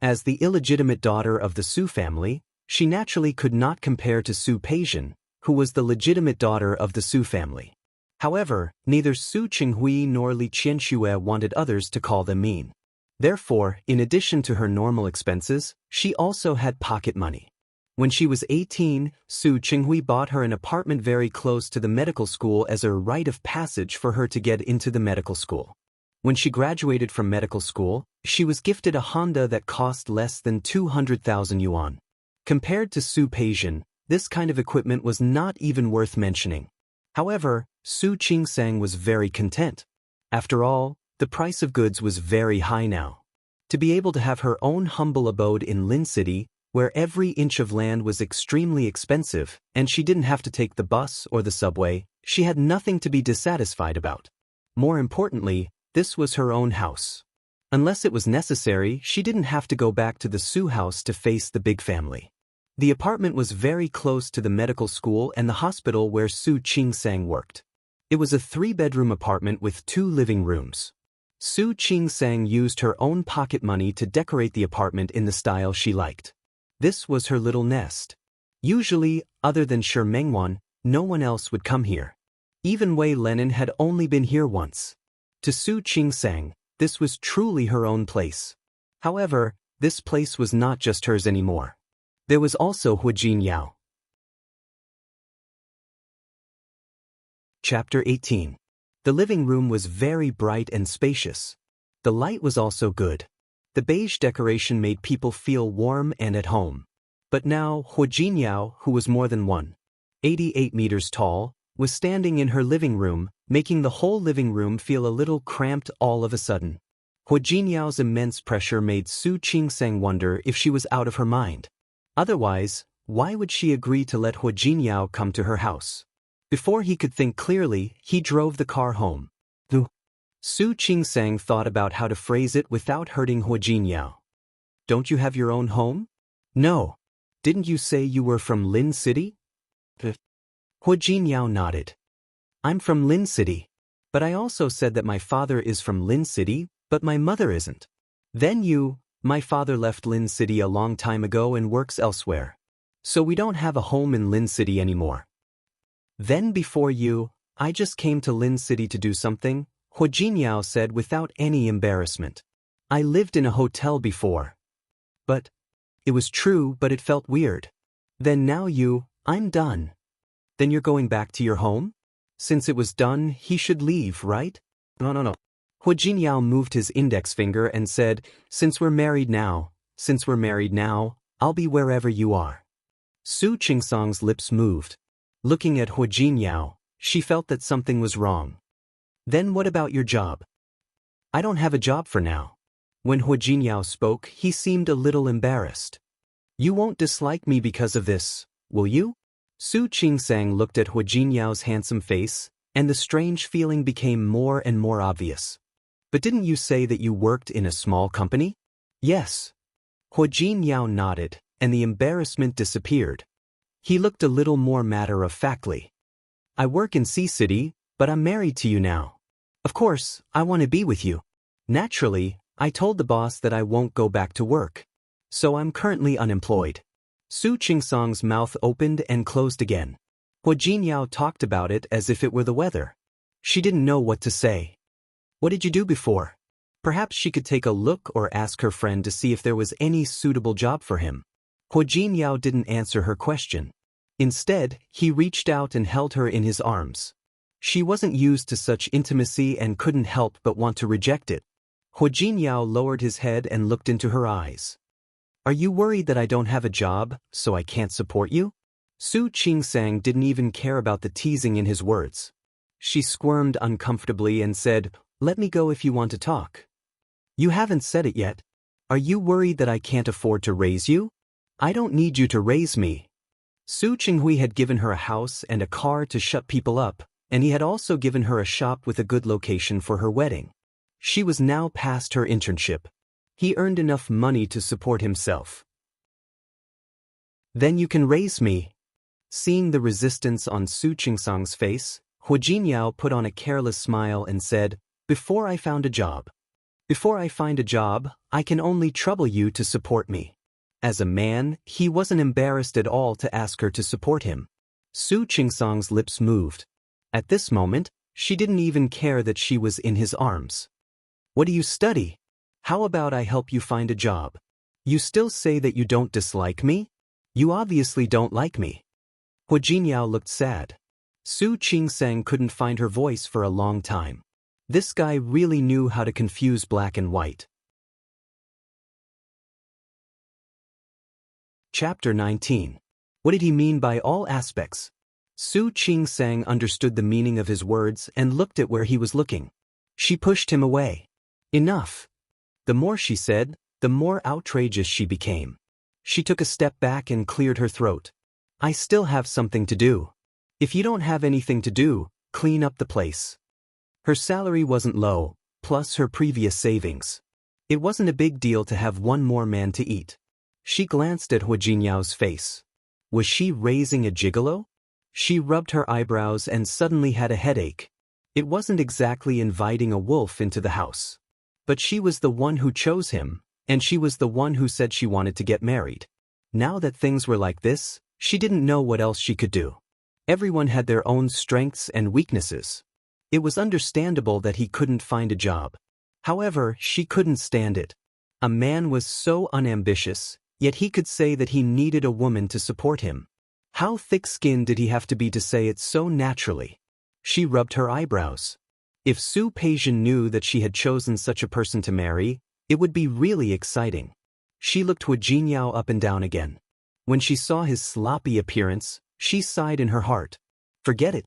As the illegitimate daughter of the Su family, she naturally could not compare to Su Peixian, who was the legitimate daughter of the Su family. However, neither Su Qinghui nor Li Qianxue wanted others to call them mean. Therefore, in addition to her normal expenses, she also had pocket money. When she was 18, Su Qinghui bought her an apartment very close to the medical school as a rite of passage for her to get into the medical school. When she graduated from medical school, she was gifted a Honda that cost less than 200,000 yuan. Compared to Su Peixian, this kind of equipment was not even worth mentioning. However, Su Qingsang was very content. After all, the price of goods was very high now. To be able to have her own humble abode in Lin City, where every inch of land was extremely expensive, and she didn't have to take the bus or the subway, she had nothing to be dissatisfied about. More importantly, this was her own house. Unless it was necessary, she didn't have to go back to the Su house to face the big family. The apartment was very close to the medical school and the hospital where Su Qingsang worked. It was a 3-bedroom apartment with 2 living rooms. Su Qingsang used her own pocket money to decorate the apartment in the style she liked. This was her little nest. Usually, other than Shi Mengwan, no one else would come here. Even Wei Lenin had only been here once. To Su Qingsang, this was truly her own place. However, this place was not just hers anymore. There was also Hua Jinyao. Chapter 18. The living room was very bright and spacious. The light was also good. The beige decoration made people feel warm and at home. But now, Hua Jinyao, who was more than 1.88 meters tall, was standing in her living room, making the whole living room feel a little cramped all of a sudden. Hua Jinyao's immense pressure made Su Qingsang wonder if she was out of her mind. Otherwise, why would she agree to let Hua Jinyao come to her house? Before he could think clearly, he drove the car home. Su Qingsang thought about how to phrase it without hurting Hua Jinyao. Don't you have your own home? No. Didn't you say you were from Lin City? Hua Jinyao nodded. I'm from Lin City. But I also said that my father is from Lin City, but my mother isn't. Then my father left Lin City a long time ago and works elsewhere. So we don't have a home in Lin City anymore. Then before I just came to Lin City to do something, Hua Jinyao said without any embarrassment. I lived in a hotel before. But it was true, but it felt weird. Then now I'm done. Then you're going back to your home? Since it was done, he should leave, right? No. Hua Jinyao moved his index finger and said, Since we're married now, I'll be wherever you are. Su Qingsang's lips moved. Looking at Hua Jinyao, she felt that something was wrong. Then what about your job? I don't have a job for now. When Hua Jinyao spoke, he seemed a little embarrassed. You won't dislike me because of this, will you? Su Qingsang looked at Hua Jinyao's handsome face, and the strange feeling became more and more obvious. But didn't you say that you worked in a small company? Yes. Hua Jinyao nodded, and the embarrassment disappeared. He looked a little more matter-of-factly. I work in Sea City, but I'm married to you now. Of course, I want to be with you. Naturally, I told the boss that I won't go back to work. So I'm currently unemployed. Su Qingsang's mouth opened and closed again. Hua Jinyao talked about it as if it were the weather. She didn't know what to say. What did you do before? Perhaps she could take a look or ask her friend to see if there was any suitable job for him. Hua Jinyao didn't answer her question. Instead, he reached out and held her in his arms. She wasn't used to such intimacy and couldn't help but want to reject it. Hua Jinyao lowered his head and looked into her eyes. Are you worried that I don't have a job, so I can't support you? Su Qingsang didn't even care about the teasing in his words. She squirmed uncomfortably and said, "Let me go if you want to talk." You haven't said it yet. Are you worried that I can't afford to raise you? I don't need you to raise me. Su Qinghui had given her a house and a car to shut people up, and he had also given her a shop with a good location for her wedding. She was now past her internship. He earned enough money to support himself. Then you can raise me. Seeing the resistance on Su Qingsang's face, Hua Jinyao put on a careless smile and said, Before I find a job, I can only trouble you to support me. As a man, he wasn't embarrassed at all to ask her to support him. Su Qingsang's lips moved. At this moment, she didn't even care that she was in his arms. What do you study? How about I help you find a job? You still say that you don't dislike me? You obviously don't like me. Hua Jinyao looked sad. Su Qingsang couldn't find her voice for a long time. This guy really knew how to confuse black and white. Chapter 19. What did he mean by all aspects? Su Qingsang understood the meaning of his words and looked at where he was looking. She pushed him away. Enough. The more she said, the more outrageous she became. She took a step back and cleared her throat. I still have something to do. If you don't have anything to do, clean up the place. Her salary wasn't low, plus her previous savings. It wasn't a big deal to have one more man to eat. She glanced at Hua Jinyao's face. Was she raising a gigolo? She rubbed her eyebrows and suddenly had a headache. It wasn't exactly inviting a wolf into the house. But she was the one who chose him, and she was the one who said she wanted to get married. Now that things were like this, she didn't know what else she could do. Everyone had their own strengths and weaknesses. It was understandable that he couldn't find a job. However, she couldn't stand it. A man was so unambitious, yet he could say that he needed a woman to support him. How thick-skinned did he have to be to say it so naturally? She rubbed her eyebrows. If Su Peijian knew that she had chosen such a person to marry, it would be really exciting. She looked Hua Jinyao up and down again. When she saw his sloppy appearance, she sighed in her heart. Forget it.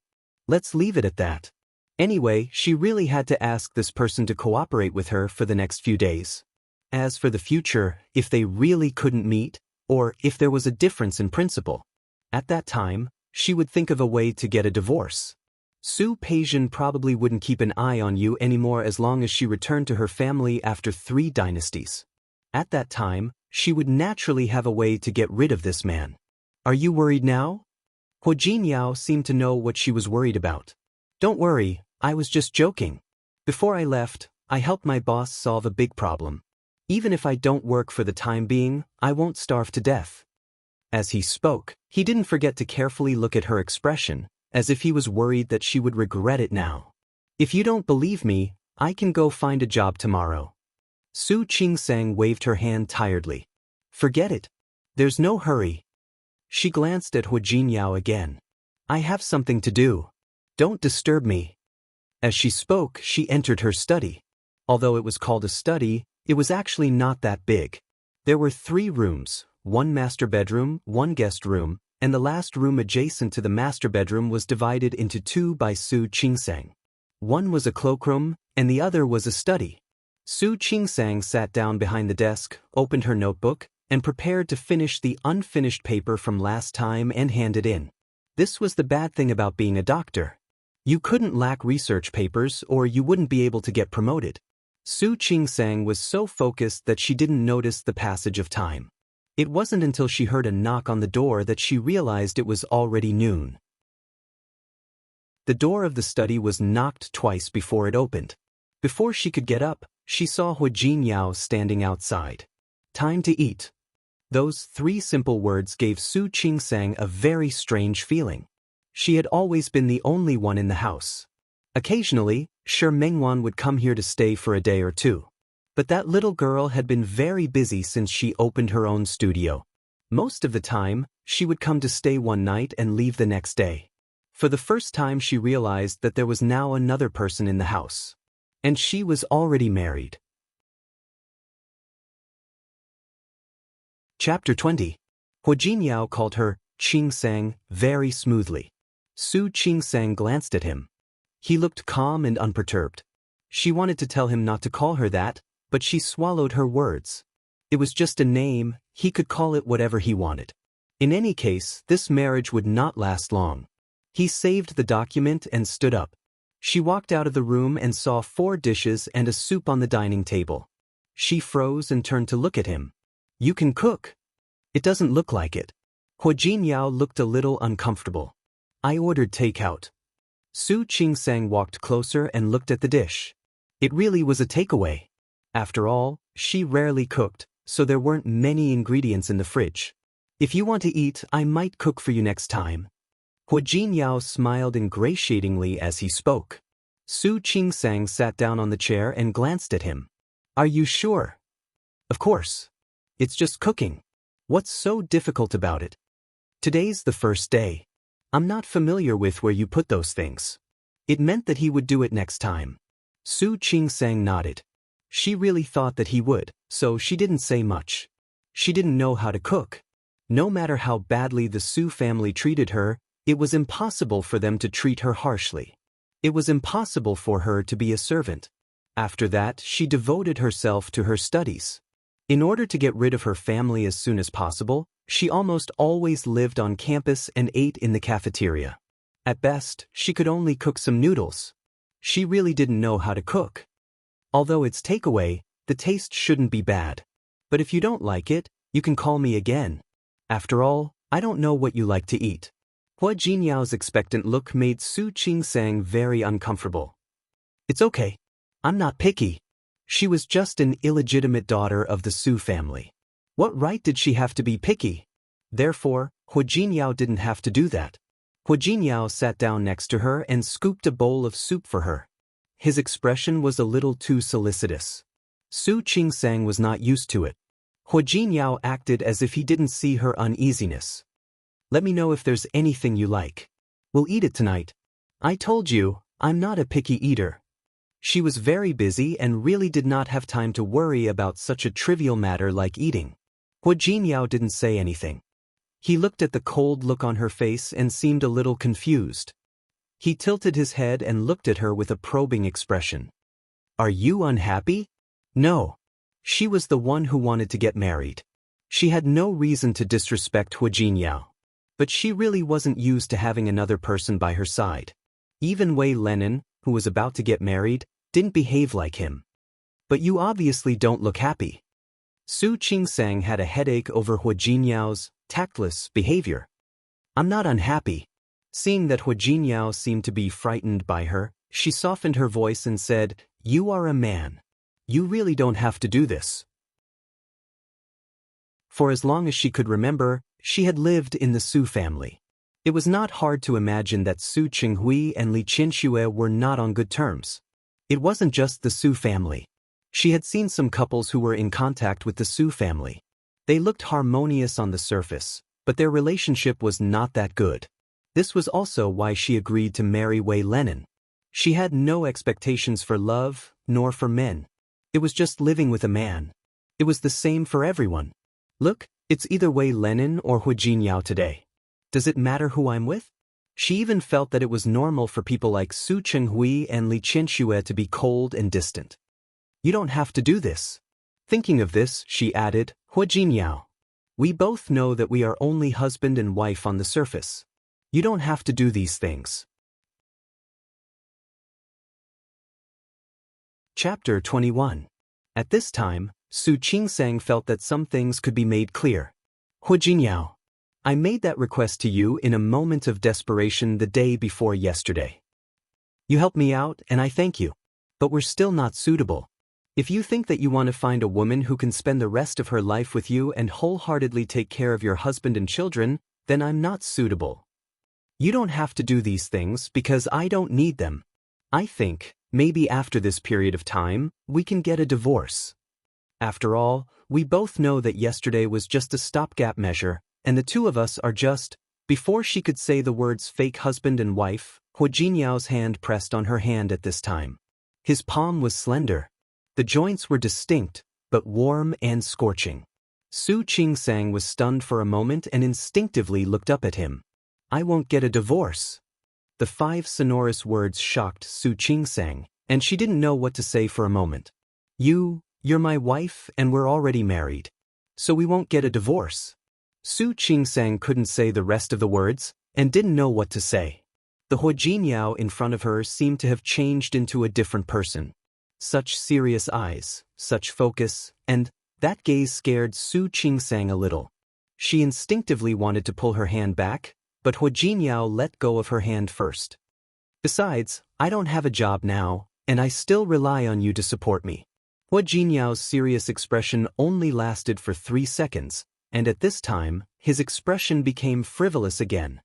Let's leave it at that. Anyway, she really had to ask this person to cooperate with her for the next few days. As for the future, if they really couldn't meet, or if there was a difference in principle, at that time, she would think of a way to get a divorce. Su Peijian probably wouldn't keep an eye on you anymore as long as she returned to her family after 3 dynasties. At that time, she would naturally have a way to get rid of this man. Are you worried now? Hua Jinyao seemed to know what she was worried about. Don't worry, I was just joking. Before I left, I helped my boss solve a big problem. Even if I don't work for the time being, I won't starve to death. As he spoke, he didn't forget to carefully look at her expression, as if he was worried that she would regret it now. If you don't believe me, I can go find a job tomorrow. Su Qingsang waved her hand tiredly. Forget it. There's no hurry. She glanced at Hua Jinyao again. I have something to do. Don't disturb me. As she spoke, she entered her study. Although it was called a study, it was actually not that big. There were 3 rooms, 1 master bedroom, 1 guest room, and the last room adjacent to the master bedroom was divided into 2 by Su Qingsang. One was a cloakroom, and the other was a study. Su Qingsang sat down behind the desk, opened her notebook, and prepared to finish the unfinished paper from last time and hand it in. This was the bad thing about being a doctor. You couldn't lack research papers or you wouldn't be able to get promoted. Su Qingsang was so focused that she didn't notice the passage of time. It wasn't until she heard a knock on the door that she realized it was already noon. The door of the study was knocked twice before it opened. Before she could get up, she saw Hu Jinyao standing outside. Time to eat. Those 3 simple words gave Su Qingsang a very strange feeling. She had always been the only one in the house. Occasionally, Shi Mengwan would come here to stay for a day or 2. But that little girl had been very busy since she opened her own studio. Most of the time, she would come to stay one night and leave the next day. For the first time she realized that there was now another person in the house. And she was already married. Chapter 20. Hu Jinyao called her Qingsang very smoothly. Su Qingsang glanced at him. He looked calm and unperturbed. She wanted to tell him not to call her that, but she swallowed her words. It was just a name, he could call it whatever he wanted. In any case, this marriage would not last long. He saved the document and stood up. She walked out of the room and saw 4 dishes and a soup on the dining table. She froze and turned to look at him. You can cook. It doesn't look like it. Hu Jinyao looked a little uncomfortable. I ordered takeout. Su Qingsang walked closer and looked at the dish. It really was a takeaway. After all, she rarely cooked, so there weren't many ingredients in the fridge. If you want to eat, I might cook for you next time. Hu Jinyao smiled ingratiatingly as he spoke. Su Qingsang sat down on the chair and glanced at him. Are you sure? Of course. It's just cooking. What's so difficult about it? Today's the first day. I'm not familiar with where you put those things. It meant that he would do it next time. Su Qingsang nodded. She really thought that he would, so she didn't say much. She didn't know how to cook. No matter how badly the Su family treated her, it was impossible for them to treat her harshly. It was impossible for her to be a servant. After that, she devoted herself to her studies. In order to get rid of her family as soon as possible, she almost always lived on campus and ate in the cafeteria. At best, she could only cook some noodles. She really didn't know how to cook. Although it's takeaway, the taste shouldn't be bad. But if you don't like it, you can call me again. After all, I don't know what you like to eat. Hu Jinyao's expectant look made Su Qingsang very uncomfortable. It's okay. I'm not picky. She was just an illegitimate daughter of the Su family. What right did she have to be picky? Therefore, Hu Jinyao didn't have to do that. Hu Jinyao sat down next to her and scooped a bowl of soup for her. His expression was a little too solicitous. Su Qingsang was not used to it. Hu Jinyao acted as if he didn't see her uneasiness. Let me know if there's anything you like. We'll eat it tonight. I told you, I'm not a picky eater. She was very busy and really did not have time to worry about such a trivial matter like eating. Hu Jinyao didn't say anything. He looked at the cold look on her face and seemed a little confused. He tilted his head and looked at her with a probing expression. Are you unhappy? No. She was the one who wanted to get married. She had no reason to disrespect Hu Jinyao. But she really wasn't used to having another person by her side. Even Wei Lenin, who was about to get married, didn't behave like him. But you obviously don't look happy. Su Qingsang had a headache over Hu Jinyao's tactless behavior. I'm not unhappy. Seeing that Hu Jinyao seemed to be frightened by her, she softened her voice and said, You are a man. You really don't have to do this. For as long as she could remember, she had lived in the Su family. It was not hard to imagine that Su Qinghui and Li Qianxue were not on good terms. It wasn't just the Su family. She had seen some couples who were in contact with the Su family. They looked harmonious on the surface, but their relationship was not that good. This was also why she agreed to marry Wei Lenin. She had no expectations for love, nor for men. It was just living with a man. It was the same for everyone. Look, it's either Wei Lenin or Hu Jinyao today. Does it matter who I'm with? She even felt that it was normal for people like Su Qinghui and Li Qianxue to be cold and distant. You don't have to do this. Thinking of this, she added, Hu Jinyao. We both know that we are only husband and wife on the surface. You don't have to do these things. Chapter 21. At this time, Su Qingsang felt that some things could be made clear. Hu Jinyao, I made that request to you in a moment of desperation the day before yesterday. You helped me out and I thank you. But we're still not suitable. If you think that you want to find a woman who can spend the rest of her life with you and wholeheartedly take care of your husband and children, then I'm not suitable. You don't have to do these things because I don't need them. I think, maybe after this period of time, we can get a divorce. After all, we both know that yesterday was just a stopgap measure, and the two of us are just. Before she could say the words fake husband and wife, Hu Jinyao's hand pressed on her hand at this time. His palm was slender. The joints were distinct, but warm and scorching. Su Qingsang was stunned for a moment and instinctively looked up at him. I won't get a divorce. The 5 sonorous words shocked Su Qingsang, and she didn't know what to say for a moment. You're my wife and we're already married. So we won't get a divorce. Su Qingsang couldn't say the rest of the words, and didn't know what to say. The Hu Jinyao in front of her seemed to have changed into a different person. Such serious eyes, such focus, and that gaze scared Su Qingsang a little. She instinctively wanted to pull her hand back, but Hu Jinyao let go of her hand first. Besides, I don't have a job now, and I still rely on you to support me. Hu Jinyao's serious expression only lasted for 3 seconds, and at this time, his expression became frivolous again.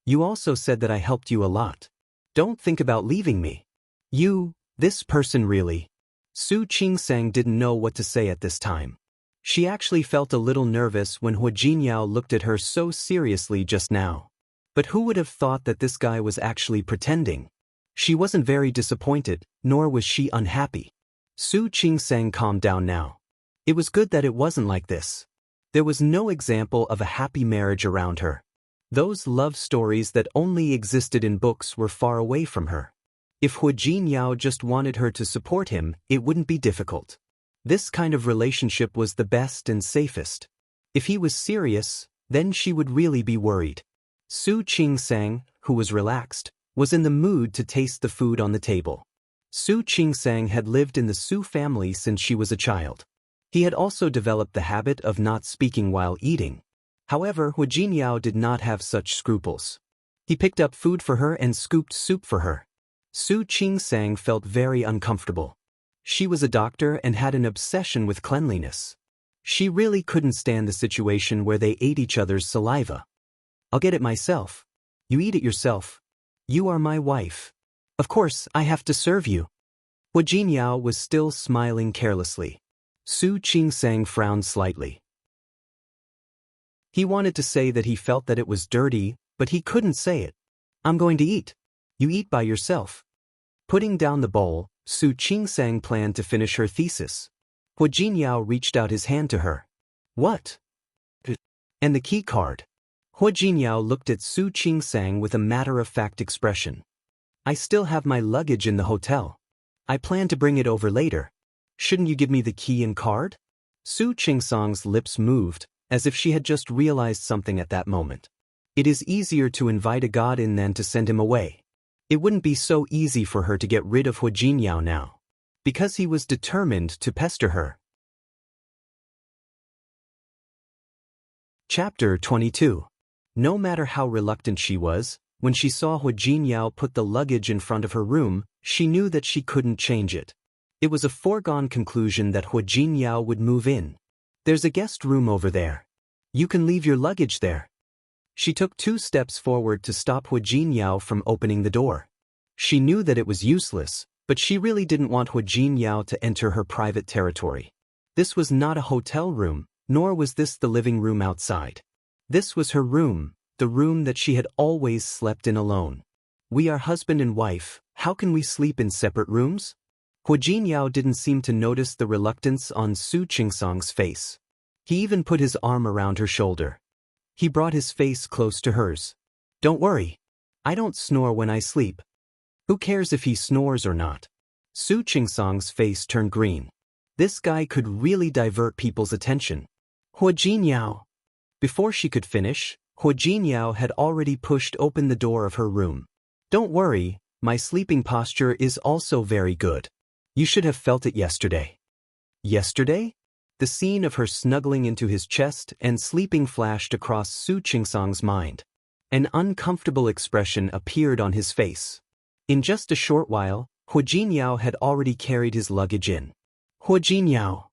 You also said that I helped you a lot. Don't think about leaving me. This person really. Su Qingsang didn't know what to say at this time. She actually felt a little nervous when Hu Jinyao looked at her so seriously just now. But who would have thought that this guy was actually pretending? She wasn't very disappointed, nor was she unhappy. Su Qingsang calmed down now. It was good that it wasn't like this. There was no example of a happy marriage around her. Those love stories that only existed in books were far away from her. If Hu Jinyao just wanted her to support him, it wouldn't be difficult. This kind of relationship was the best and safest. If he was serious, then she would really be worried. Su Qingsang, who was relaxed, was in the mood to taste the food on the table. Su Qingsang had lived in the Su family since she was a child. He had also developed the habit of not speaking while eating. However, Hu Jinyao did not have such scruples. He picked up food for her and scooped soup for her. Su Qingsang felt very uncomfortable. She was a doctor and had an obsession with cleanliness. She really couldn't stand the situation where they ate each other's saliva. I'll get it myself. You eat it yourself. You are my wife. Of course, I have to serve you. Hu Jinyao was still smiling carelessly. Su Qingsang frowned slightly. He wanted to say that he felt that it was dirty, but he couldn't say it. I'm going to eat. You eat by yourself. Putting down the bowl, Su Qingsang planned to finish her thesis. Hu Jinyao reached out his hand to her. What? And the key card. Hu Jinyao looked at Su Qingsang with a matter-of-fact expression. I still have my luggage in the hotel. I plan to bring it over later. Shouldn't you give me the key and card? Su Qingsang's lips moved, as if she had just realized something at that moment. It is easier to invite a god in than to send him away. It wouldn't be so easy for her to get rid of Hu Jinyao now, because he was determined to pester her. Chapter 22. No matter how reluctant she was, when she saw Hu Jinyao put the luggage in front of her room, she knew that she couldn't change it. It was a foregone conclusion that Hu Jinyao would move in. There's a guest room over there. You can leave your luggage there. She took 2 steps forward to stop Hu Jinyao from opening the door. She knew that it was useless, but she really didn't want Hu Jinyao to enter her private territory. This was not a hotel room, nor was this the living room outside. This was her room, the room that she had always slept in alone. We are husband and wife, how can we sleep in separate rooms? Hu Jinyao didn't seem to notice the reluctance on Su Qingsang's face. He even put his arm around her shoulder. He brought his face close to hers. Don't worry. I don't snore when I sleep. Who cares if he snores or not? Su Qingsang's face turned green. This guy could really divert people's attention. Hu Jinyao. Before she could finish, Hu Jinyao had already pushed open the door of her room. Don't worry, my sleeping posture is also very good. You should have felt it yesterday. Yesterday? The scene of her snuggling into his chest and sleeping flashed across Su Qingsang's mind. An uncomfortable expression appeared on his face. In just a short while, Hua Jinyao had already carried his luggage in. Hua Jinyao.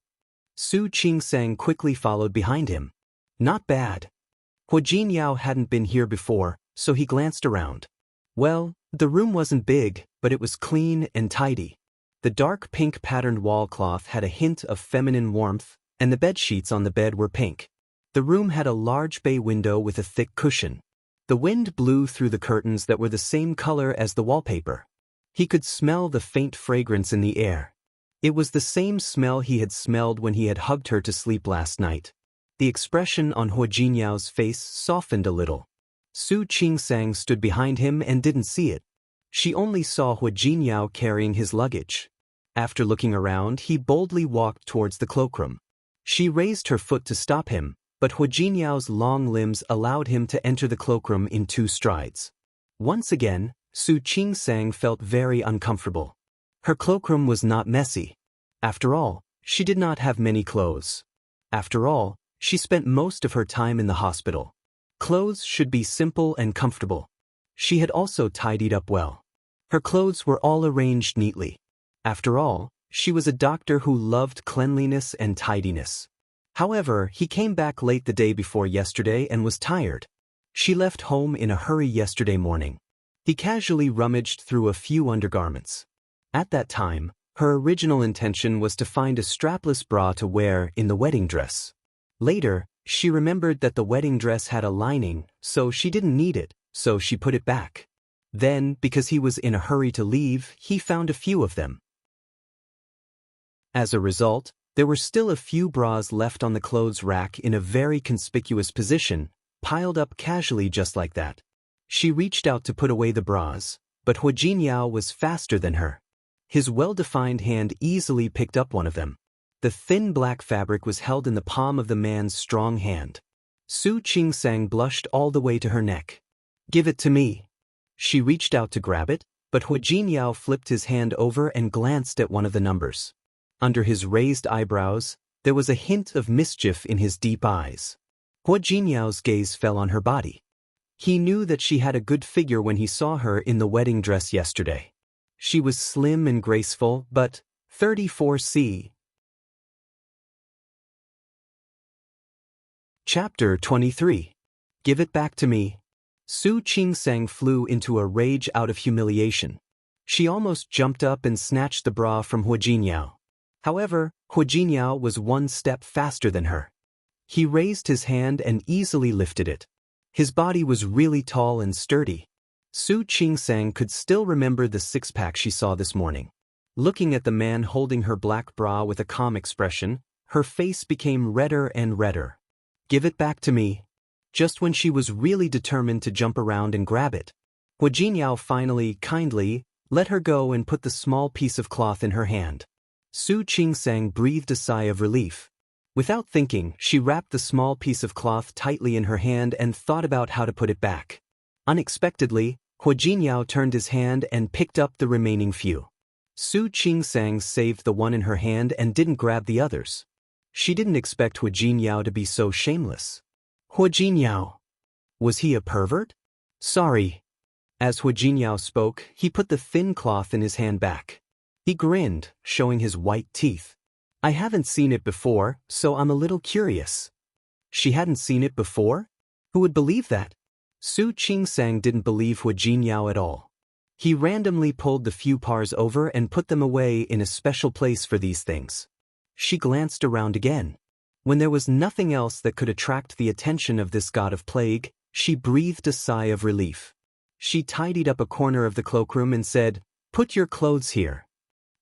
Su Qingsang quickly followed behind him. Not bad. Hua Jinyao hadn't been here before, so he glanced around. Well, the room wasn't big, but it was clean and tidy. The dark pink patterned wall cloth had a hint of feminine warmth, and the bedsheets on the bed were pink. The room had a large bay window with a thick cushion. The wind blew through the curtains that were the same color as the wallpaper. He could smell the faint fragrance in the air. It was the same smell he had smelled when he had hugged her to sleep last night. The expression on Hua Jinyao's face softened a little. Su Qingsang stood behind him and didn't see it. She only saw Hua Jinyao carrying his luggage. After looking around, he boldly walked towards the cloakroom. She raised her foot to stop him, but Hua Jinyao's long limbs allowed him to enter the cloakroom in 2 strides. Once again, Su Qingsang felt very uncomfortable. Her cloakroom was not messy. After all, she did not have many clothes. After all, she spent most of her time in the hospital. Clothes should be simple and comfortable. She had also tidied up well. Her clothes were all arranged neatly. After all, she was a doctor who loved cleanliness and tidiness. However, he came back late the day before yesterday and was tired. She left home in a hurry yesterday morning. He casually rummaged through a few undergarments. At that time, her original intention was to find a strapless bra to wear in the wedding dress. Later, she remembered that the wedding dress had a lining, so she didn't need it, so she put it back. Then, because he was in a hurry to leave, he found a few of them. As a result, there were still a few bras left on the clothes rack in a very conspicuous position, piled up casually just like that. She reached out to put away the bras, but Hua Jinyao was faster than her. His well-defined hand easily picked up one of them. The thin black fabric was held in the palm of the man's strong hand. Su Qingsang blushed all the way to her neck. "Give it to me." She reached out to grab it, but Hua Jinyao flipped his hand over and glanced at one of the numbers. Under his raised eyebrows, there was a hint of mischief in his deep eyes. Hua Jinyao's gaze fell on her body. He knew that she had a good figure when he saw her in the wedding dress yesterday. She was slim and graceful, but 34C. Chapter 23. Give it back to me. Su Qingsang flew into a rage out of humiliation. She almost jumped up and snatched the bra from Hua Jinyao. However, Hua Jinyao was 1 step faster than her. He raised his hand and easily lifted it. His body was really tall and sturdy. Su Qingsang could still remember the six-pack she saw this morning. Looking at the man holding her black bra with a calm expression, her face became redder and redder. "Give it back to me." Just when she was really determined to jump around and grab it, Hua Jinyao finally, kindly, let her go and put the small piece of cloth in her hand. Su Qingsang breathed a sigh of relief. Without thinking, she wrapped the small piece of cloth tightly in her hand and thought about how to put it back. Unexpectedly, Hua Jinyao turned his hand and picked up the remaining few. Su Qingsang saved the one in her hand and didn't grab the others. She didn't expect Hua Jinyao to be so shameless. Hua Jinyao. Was he a pervert? Sorry. As Hua Jinyao spoke, he put the thin cloth in his hand back. He grinned, showing his white teeth. I haven't seen it before, so I'm a little curious. She hadn't seen it before? Who would believe that? Su Qingsang didn't believe Hua Jinyao at all. He randomly pulled the few pars over and put them away in a special place for these things. She glanced around again. When there was nothing else that could attract the attention of this god of plague, she breathed a sigh of relief. She tidied up a corner of the cloakroom and said, "Put your clothes here."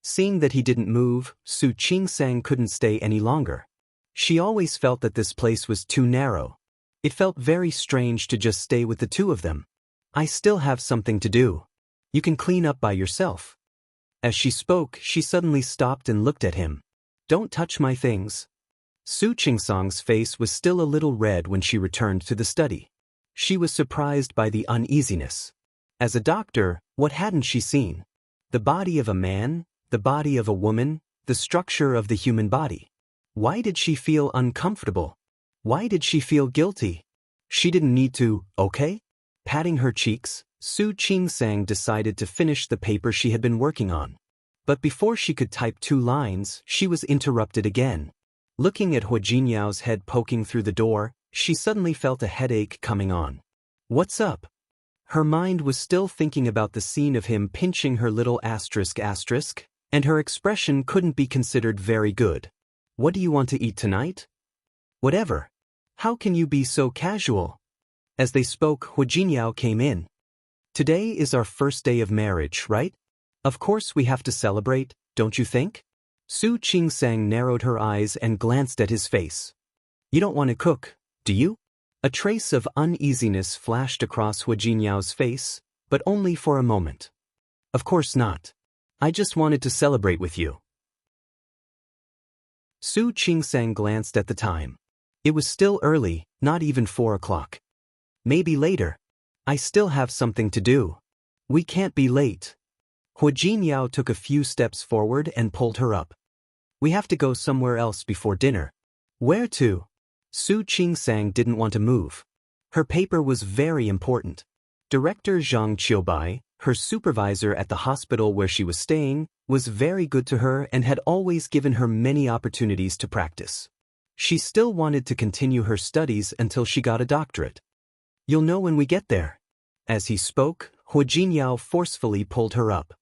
Seeing that he didn't move, Su Qingsang couldn't stay any longer. She always felt that this place was too narrow. It felt very strange to just stay with the two of them. I still have something to do. You can clean up by yourself. As she spoke, she suddenly stopped and looked at him. Don't touch my things. Su Qingsang's face was still a little red when she returned to the study. She was surprised by the uneasiness. As a doctor, what hadn't she seen? The body of a man, the body of a woman, the structure of the human body. Why did she feel uncomfortable? Why did she feel guilty? She didn't need to, okay? Patting her cheeks, Su Qingsang decided to finish the paper she had been working on. But before she could type 2 lines, she was interrupted again. Looking at Hua Jinyao's head poking through the door, she suddenly felt a headache coming on. What's up? Her mind was still thinking about the scene of him pinching her little asterisk, and her expression couldn't be considered very good. What do you want to eat tonight? Whatever. How can you be so casual? As they spoke, Hua Jinyao came in. Today is our first day of marriage, right? Of course we have to celebrate, don't you think? Su Qingsang narrowed her eyes and glanced at his face. You don't want to cook, do you? A trace of uneasiness flashed across Hua Jinyao's face, but only for a moment. Of course not. I just wanted to celebrate with you. Su Qingsang glanced at the time. It was still early, not even 4 o'clock. Maybe later. I still have something to do. We can't be late. Hua Jinyao took a few steps forward and pulled her up. We have to go somewhere else before dinner. Where to? Su Qingsang didn't want to move. Her paper was very important. Director Zhang Qiubai, her supervisor at the hospital where she was staying, was very good to her and had always given her many opportunities to practice. She still wanted to continue her studies until she got a doctorate. You'll know when we get there. As he spoke, Hua Jinyao forcefully pulled her up.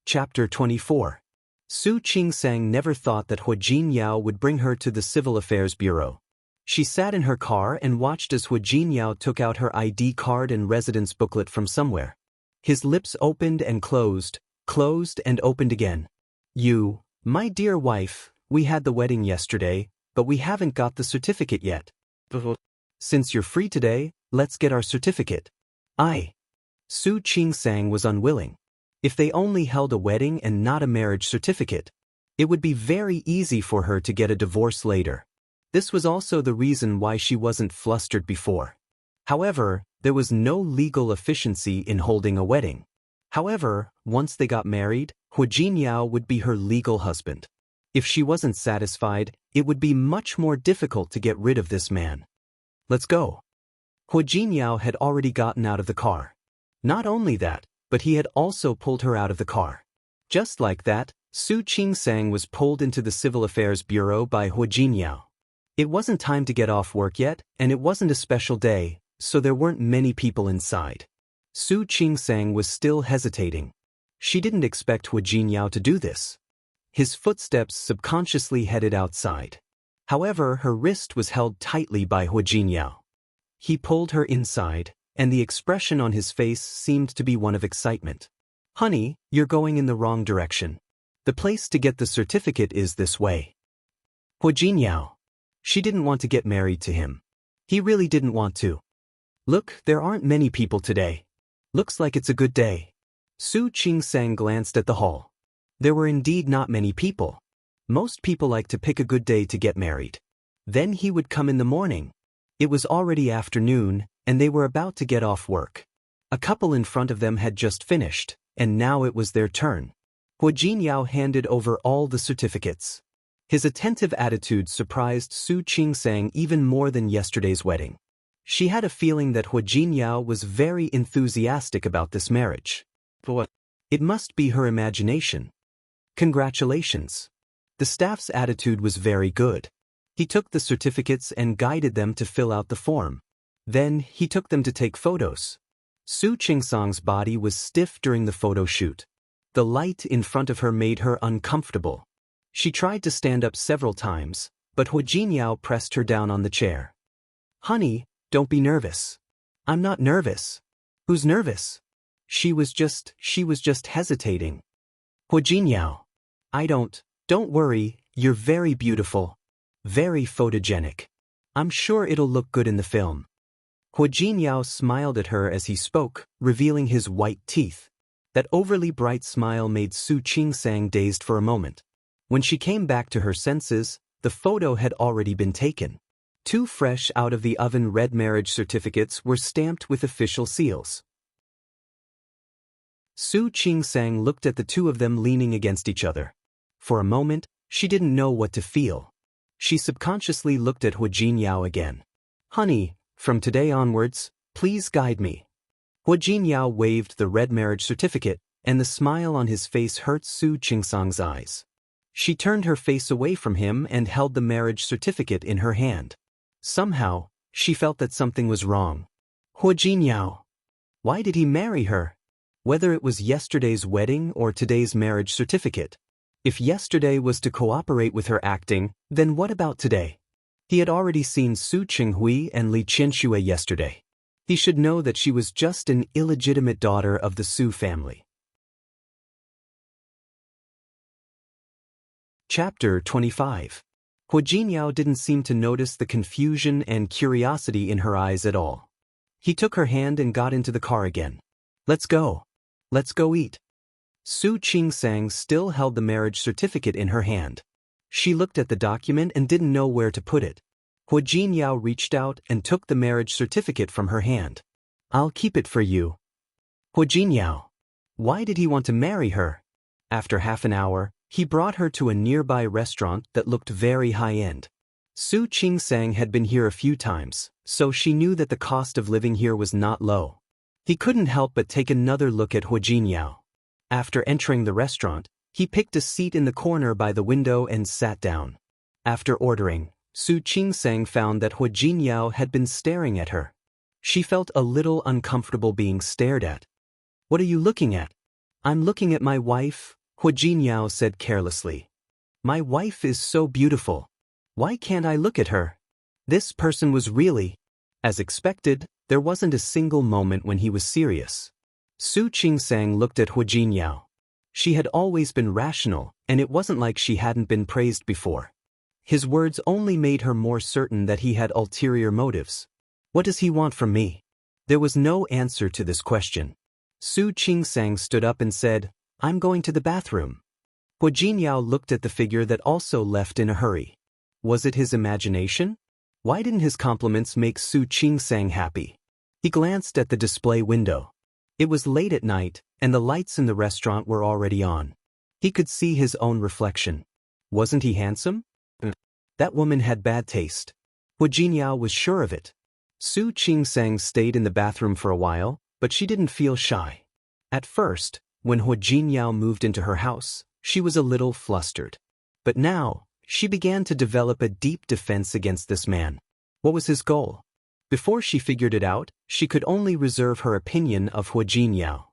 Chapter 24. Su Qingsang never thought that Hua Jinyao would bring her to the Civil Affairs Bureau. She sat in her car and watched as Hua Jinyao took out her ID card and residence booklet from somewhere. His lips opened and closed and opened again. My dear wife, we had the wedding yesterday, but we haven't got the certificate yet. Since you're free today, let's get our certificate. Su Qingsang was unwilling. If they only held a wedding and not a marriage certificate, it would be very easy for her to get a divorce later. This was also the reason why she wasn't flustered before. However, there was no legal efficiency in holding a wedding. However, once they got married, Hua Jinyao would be her legal husband. If she wasn't satisfied, it would be much more difficult to get rid of this man. Let's go. Hua Jinyao had already gotten out of the car. Not only that, but he had also pulled her out of the car. Just like that, Su Qingsang was pulled into the Civil Affairs Bureau by Hua Jinyao. It wasn't time to get off work yet, and it wasn't a special day, so there weren't many people inside. Su Qingsang was still hesitating. She didn't expect Hua Jinyao to do this. His footsteps subconsciously headed outside. However, her wrist was held tightly by Hua Jinyao. He pulled her inside, and the expression on his face seemed to be one of excitement. Honey, you're going in the wrong direction. The place to get the certificate is this way. Hua Jinyao. She didn't want to get married to him. He really didn't want to. Look, there aren't many people today. Looks like it's a good day. Su Qingsang glanced at the hall. There were indeed not many people. Most people like to pick a good day to get married. Then he would come in the morning. It was already afternoon, and they were about to get off work. A couple in front of them had just finished, and now it was their turn. Hua Jinyao handed over all the certificates. His attentive attitude surprised Su Qingsang even more than yesterday's wedding. She had a feeling that Hua Jinyao was very enthusiastic about this marriage. But it must be her imagination. Congratulations. The staff's attitude was very good. He took the certificates and guided them to fill out the form. Then, he took them to take photos. Su Qingsang's body was stiff during the photo shoot. The light in front of her made her uncomfortable. She tried to stand up several times, but Hua Jinyao pressed her down on the chair. Honey, don't be nervous. I'm not nervous. Who's nervous? She was just hesitating. Hua Jinyao. Don't worry, you're very beautiful. Very photogenic. I'm sure it'll look good in the film. Hua Jinyao smiled at her as he spoke, revealing his white teeth. That overly bright smile made Su Qingsang dazed for a moment. When she came back to her senses, the photo had already been taken. 2 fresh out of the oven red marriage certificates were stamped with official seals. Su Qingsang looked at the two of them leaning against each other. For a moment, she didn't know what to feel. She subconsciously looked at Hua Jinyao again. Honey, from today onwards, please guide me. Hua Jinyao waved the red marriage certificate, and the smile on his face hurt Su Qingsang's eyes. She turned her face away from him and held the marriage certificate in her hand. Somehow, she felt that something was wrong. Hua Jinyao. Why did he marry her? Whether it was yesterday's wedding or today's marriage certificate. If yesterday was to cooperate with her acting, then what about today? He had already seen Su Qinghui and Li Qianxue yesterday. He should know that she was just an illegitimate daughter of the Su family. Chapter 25. Hua Jinyao didn't seem to notice the confusion and curiosity in her eyes at all. He took her hand and got into the car again. Let's go. Let's go eat. Su Qingsang still held the marriage certificate in her hand. She looked at the document and didn't know where to put it. Hua Jinyao reached out and took the marriage certificate from her hand. I'll keep it for you. Hua Jinyao. Why did he want to marry her? After half an hour, he brought her to a nearby restaurant that looked very high-end. Su Qingsang had been here a few times, so she knew that the cost of living here was not low. He couldn't help but take another look at Hua Jinyao. After entering the restaurant, he picked a seat in the corner by the window and sat down. After ordering, Su Qingsang found that Hua Jinyao had been staring at her. She felt a little uncomfortable being stared at. What are you looking at? I'm looking at my wife, Hua Jinyao said carelessly. My wife is so beautiful. Why can't I look at her? This person was really. As expected, there wasn't a single moment when he was serious. Su Qingsang looked at Hua Jinyao. She had always been rational, and it wasn't like she hadn't been praised before. His words only made her more certain that he had ulterior motives. What does he want from me? There was no answer to this question. Su Qingsang stood up and said, I'm going to the bathroom. Hua Jinyao looked at the figure that also left in a hurry. Was it his imagination? Why didn't his compliments make Su Qingsang happy? He glanced at the display window. It was late at night, and the lights in the restaurant were already on. He could see his own reflection. Wasn't he handsome? That woman had bad taste. Hua Jinyao was sure of it. Su Qingsang stayed in the bathroom for a while, but she didn't feel shy. At first, when Hua Jinyao moved into her house, she was a little flustered. But now, she began to develop a deep defense against this man. What was his goal? Before she figured it out, she could only reserve her opinion of Hua Jinyao.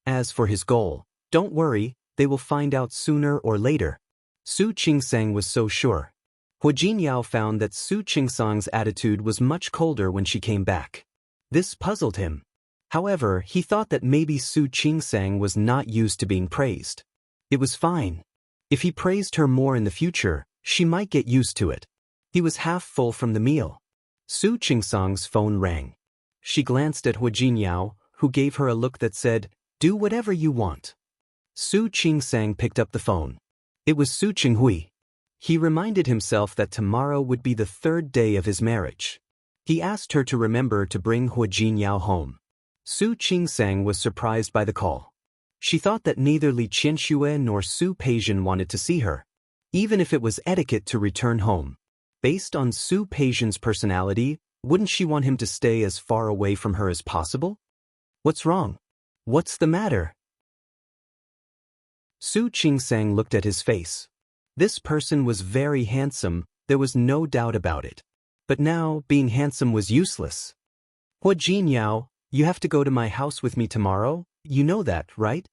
As for his goal, don't worry, they will find out sooner or later. Su Qingsang was so sure. Hua Jinyao found that Su Qingsang's attitude was much colder when she came back. This puzzled him. However, he thought that maybe Su Qingsang was not used to being praised. It was fine. If he praised her more in the future, she might get used to it. He was half full from the meal. Su Qingsang's phone rang. She glanced at Hua Jinyao, who gave her a look that said, do whatever you want. Su Qingsang picked up the phone. It was Su Qinghui. He reminded himself that tomorrow would be the third day of his marriage. He asked her to remember to bring Hua Jinyao home. Su Qingsang was surprised by the call. She thought that neither Li Qianxue nor Su Peijian wanted to see her, even if it was etiquette to return home. Based on Su Peijian's personality, wouldn't she want him to stay as far away from her as possible? What's wrong? What's the matter? Su Qingsang looked at his face. This person was very handsome, there was no doubt about it. But now, being handsome was useless. Hua Jinyao, you have to go to my house with me tomorrow, you know that, right?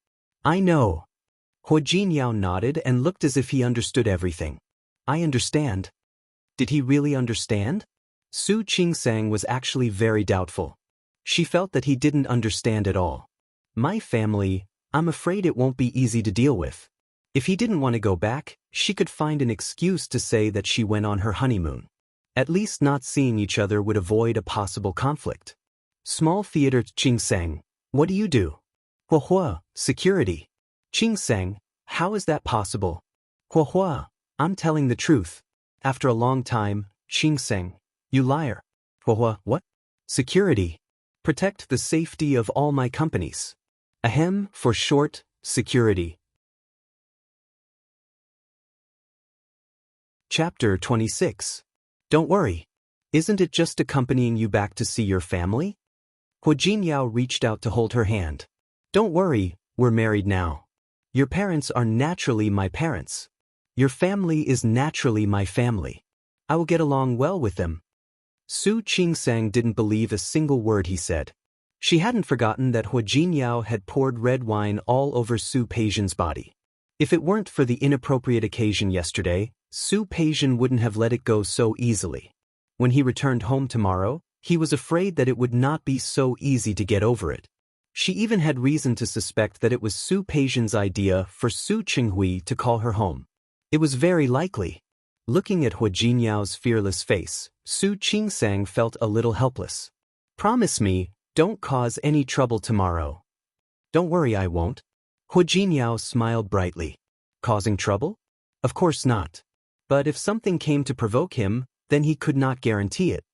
I know. Hua Jinyao nodded and looked as if he understood everything. I understand. Did he really understand? Su Qingsang was actually very doubtful. She felt that he didn't understand at all. My family, I'm afraid it won't be easy to deal with. If he didn't want to go back, she could find an excuse to say that she went on her honeymoon. At least not seeing each other would avoid a possible conflict. Small theater. Qingsang, what do you do? Hua, security. Qingsang, how is that possible? Hua, I'm telling the truth. After a long time, Qingsang, you liar. Hua, what? Security. Protect the safety of all my companies. Ahem, for short, security. Chapter 26. Don't worry. Isn't it just accompanying you back to see your family? Hu Jinyao reached out to hold her hand. Don't worry, we're married now. Your parents are naturally my parents. Your family is naturally my family. I will get along well with them. Su Qingsang didn't believe a single word he said. She hadn't forgotten that Hu Jinyao had poured red wine all over Su Peijian's body. If it weren't for the inappropriate occasion yesterday, Su Peijian wouldn't have let it go so easily. When he returned home tomorrow, he was afraid that it would not be so easy to get over it. She even had reason to suspect that it was Su Peijian's idea for Su Qinghui to call her home. It was very likely. Looking at Hu Jinyao's fearless face, Su Qingsang felt a little helpless. Promise me, don't cause any trouble tomorrow. Don't worry, I won't. Hu Jinyao smiled brightly. Causing trouble? Of course not. But if something came to provoke him, then he could not guarantee it.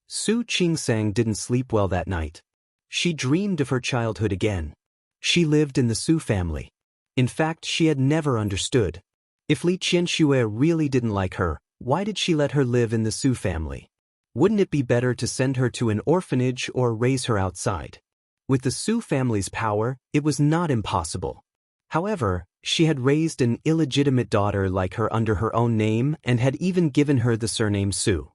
Su Qingsang didn't sleep well that night. She dreamed of her childhood again. She lived in the Su family. In fact, she had never understood. If Li Qianxue really didn't like her, why did she let her live in the Su family? Wouldn't it be better to send her to an orphanage or raise her outside? With the Su family's power, it was not impossible. However, she had raised an illegitimate daughter like her under her own name and had even given her the surname Su.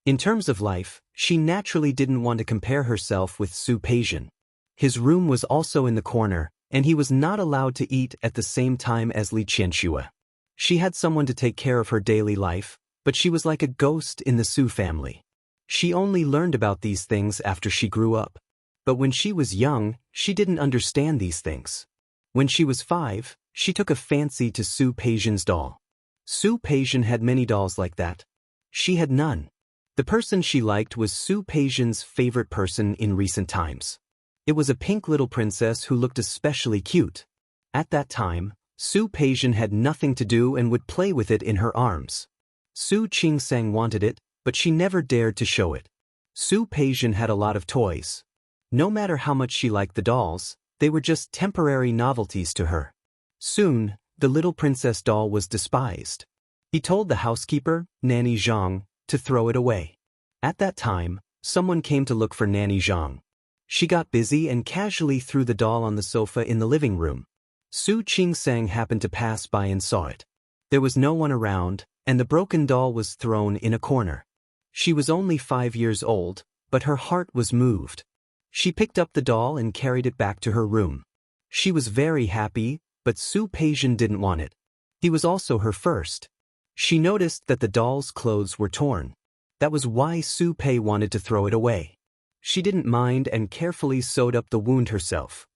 In terms of life, she naturally didn't want to compare herself with Su Peijian. His room was also in the corner, and he was not allowed to eat at the same time as Li Qianxue. She had someone to take care of her daily life, but she was like a ghost in the Su family. She only learned about these things after she grew up. But when she was young, she didn't understand these things. When she was 5, she took a fancy to Su Peijian's doll. Su Peijian had many dolls like that. She had none. The person she liked was Su Peijian's favorite person in recent times. It was a pink little princess who looked especially cute. At that time, Su Peijian had nothing to do and would play with it in her arms. Su Qingsang wanted it, but she never dared to show it. Su Peijian had a lot of toys. No matter how much she liked the dolls, they were just temporary novelties to her. Soon, the little princess doll was despised. He told the housekeeper, Nanny Zhang, to throw it away. At that time, someone came to look for Nanny Zhang. She got busy and casually threw the doll on the sofa in the living room. Su Qingsang happened to pass by and saw it. There was no one around, and the broken doll was thrown in a corner. She was only 5 years old, but her heart was moved. She picked up the doll and carried it back to her room. She was very happy, but Su Peijian didn't want it. He was also her first. She noticed that the doll's clothes were torn. That was why Su Pei wanted to throw it away. She didn't mind and carefully sewed up the wound herself.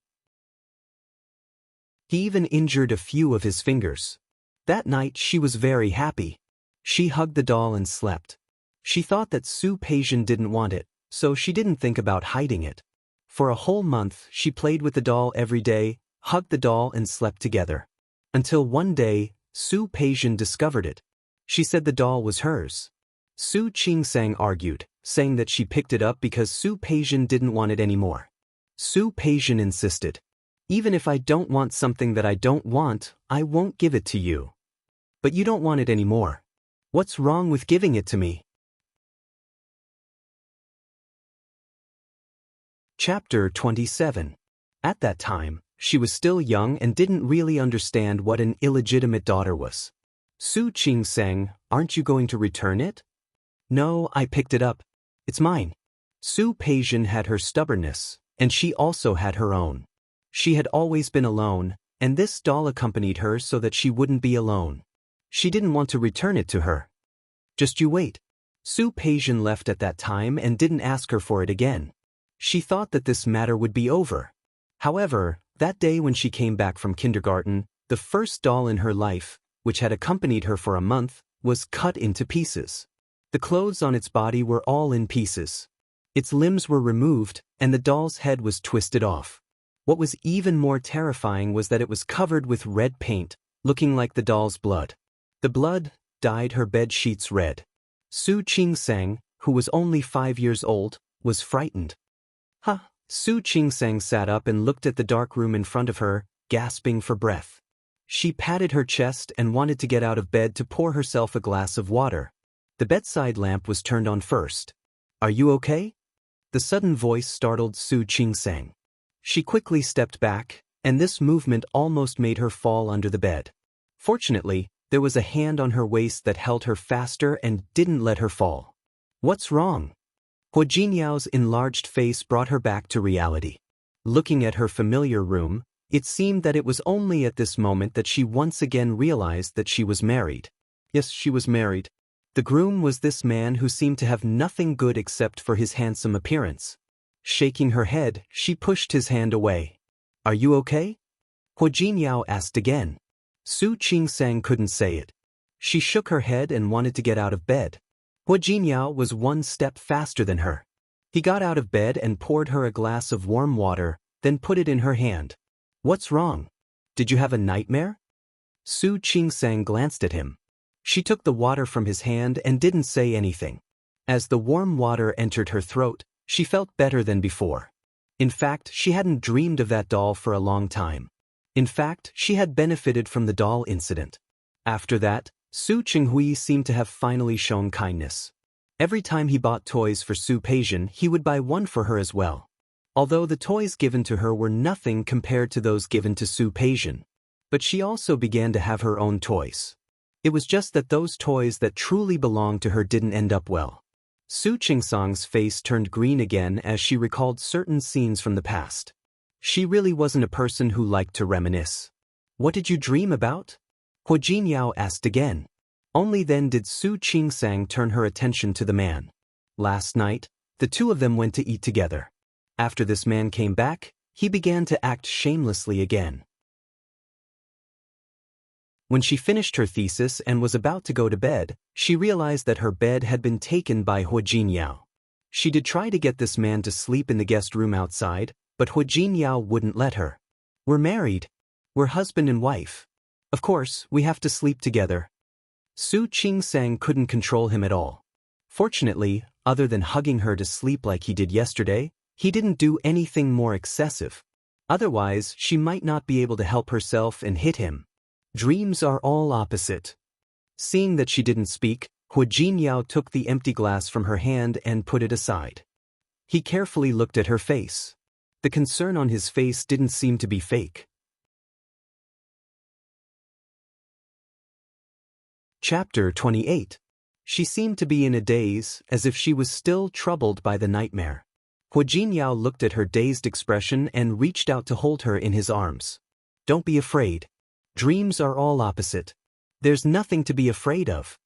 He even injured a few of his fingers. That night she was very happy. She hugged the doll and slept. She thought that Su Peijian didn't want it, so she didn't think about hiding it. For a whole month she played with the doll every day, hugged the doll and slept together. Until one day, Su Peijian discovered it. She said the doll was hers. Su Qingsang argued, saying that she picked it up because Su Peijian didn't want it anymore. Su Peijian insisted, "Even if I don't want something that I don't want, I won't give it to you." "But you don't want it anymore. What's wrong with giving it to me?" Chapter 27. At that time, she was still young and didn't really understand what an illegitimate daughter was. Su Qingsang, aren't you going to return it? No, I picked it up. It's mine. Su Peijian had her stubbornness, and she also had her own. She had always been alone, and this doll accompanied her so that she wouldn't be alone. She didn't want to return it to her. Just you wait. Su Peijian left at that time and didn't ask her for it again. She thought that this matter would be over. However, that day when she came back from kindergarten, the first doll in her life, which had accompanied her for a month, was cut into pieces. The clothes on its body were all in pieces. Its limbs were removed, and the doll's head was twisted off. What was even more terrifying was that it was covered with red paint, looking like the doll's blood. The blood dyed her bed sheets red. Su Qingsang, who was only 5 years old, was frightened. "Huh, Su Qingsang sat up and looked at the dark room in front of her, gasping for breath. She patted her chest and wanted to get out of bed to pour herself a glass of water. The bedside lamp was turned on first. "Are you okay?" The sudden voice startled Su Qingsang. She quickly stepped back, and this movement almost made her fall under the bed. Fortunately, there was a hand on her waist that held her faster and didn't let her fall. "What's wrong?" Hua Jinyao's enlarged face brought her back to reality. Looking at her familiar room, it seemed that it was only at this moment that she once again realized that she was married. Yes, she was married. The groom was this man who seemed to have nothing good except for his handsome appearance. Shaking her head, she pushed his hand away. "Are you okay?" Hua Jinyao asked again. Su Qingsang couldn't say it. She shook her head and wanted to get out of bed. Hua Jinyao was one step faster than her. He got out of bed and poured her a glass of warm water, then put it in her hand. "What's wrong? Did you have a nightmare?" Su Qingsang glanced at him. She took the water from his hand and didn't say anything. As the warm water entered her throat, she felt better than before. In fact, she hadn't dreamed of that doll for a long time. In fact, she had benefited from the doll incident. After that, Su Qinghui seemed to have finally shown kindness. Every time he bought toys for Su Peijian, he would buy one for her as well. Although the toys given to her were nothing compared to those given to Su Peijian. But she also began to have her own toys. It was just that those toys that truly belonged to her didn't end up well. Su Qingsang's face turned green again as she recalled certain scenes from the past. She really wasn't a person who liked to reminisce. "What did you dream about?" Hua Jinyao asked again. Only then did Su Qingsang turn her attention to the man. Last night, the two of them went to eat together. After this man came back, he began to act shamelessly again. When she finished her thesis and was about to go to bed, she realized that her bed had been taken by Hua Jinyao. She did try to get this man to sleep in the guest room outside, but Hua Jinyao wouldn't let her. "We're married. We're husband and wife. Of course, we have to sleep together." Su Qingsang couldn't control him at all. Fortunately, other than hugging her to sleep like he did yesterday, he didn't do anything more excessive. Otherwise, she might not be able to help herself and hit him. Dreams are all opposite. Seeing that she didn't speak, Hua Jinyao took the empty glass from her hand and put it aside. He carefully looked at her face. The concern on his face didn't seem to be fake. Chapter 28. She seemed to be in a daze, as if she was still troubled by the nightmare. Hua Jinyao looked at her dazed expression and reached out to hold her in his arms. "Don't be afraid. Dreams are all opposite. There's nothing to be afraid of."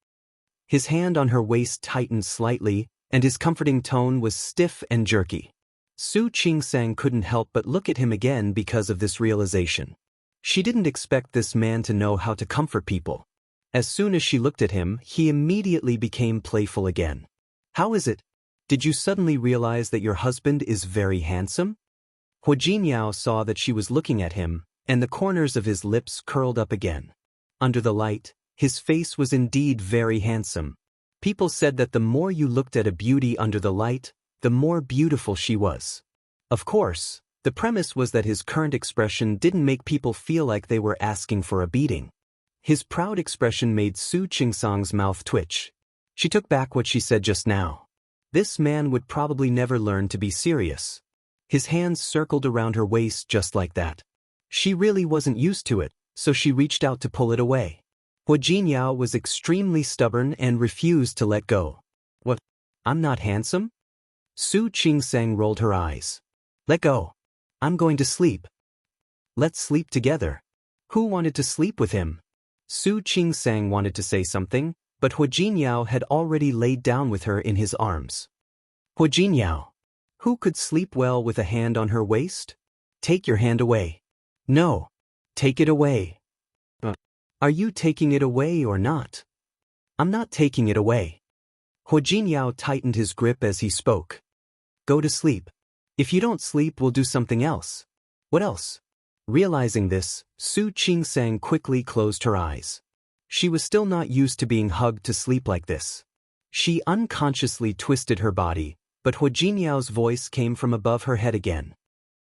His hand on her waist tightened slightly, and his comforting tone was stiff and jerky. Su Qingsang couldn't help but look at him again because of this realization. She didn't expect this man to know how to comfort people. As soon as she looked at him, he immediately became playful again. "How is it? Did you suddenly realize that your husband is very handsome?" Hua Jinyao saw that she was looking at him, and the corners of his lips curled up again. Under the light, his face was indeed very handsome. People said that the more you looked at a beauty under the light, the more beautiful she was. Of course, the premise was that his current expression didn't make people feel like they were asking for a beating. His proud expression made Su Qingsang's mouth twitch. She took back what she said just now. This man would probably never learn to be serious. His hands circled around her waist just like that. She really wasn't used to it, so she reached out to pull it away. Hua Jinyao was extremely stubborn and refused to let go. "What? I'm not handsome?" Su Qingsang rolled her eyes. "Let go. I'm going to sleep." "Let's sleep together." Who wanted to sleep with him? Su Qingsang wanted to say something, but Hua Jinyao had already laid down with her in his arms. "Hua Jinyao, who could sleep well with a hand on her waist? Take your hand away." "No. Take it away." Are you taking it away or not?" "I'm not taking it away." Hua Jinyao tightened his grip as he spoke. "Go to sleep. If you don't sleep, we'll do something else." "What else?" Realizing this, Su Qingsang quickly closed her eyes. She was still not used to being hugged to sleep like this. She unconsciously twisted her body, But Hu Jinyao's voice came from above her head again.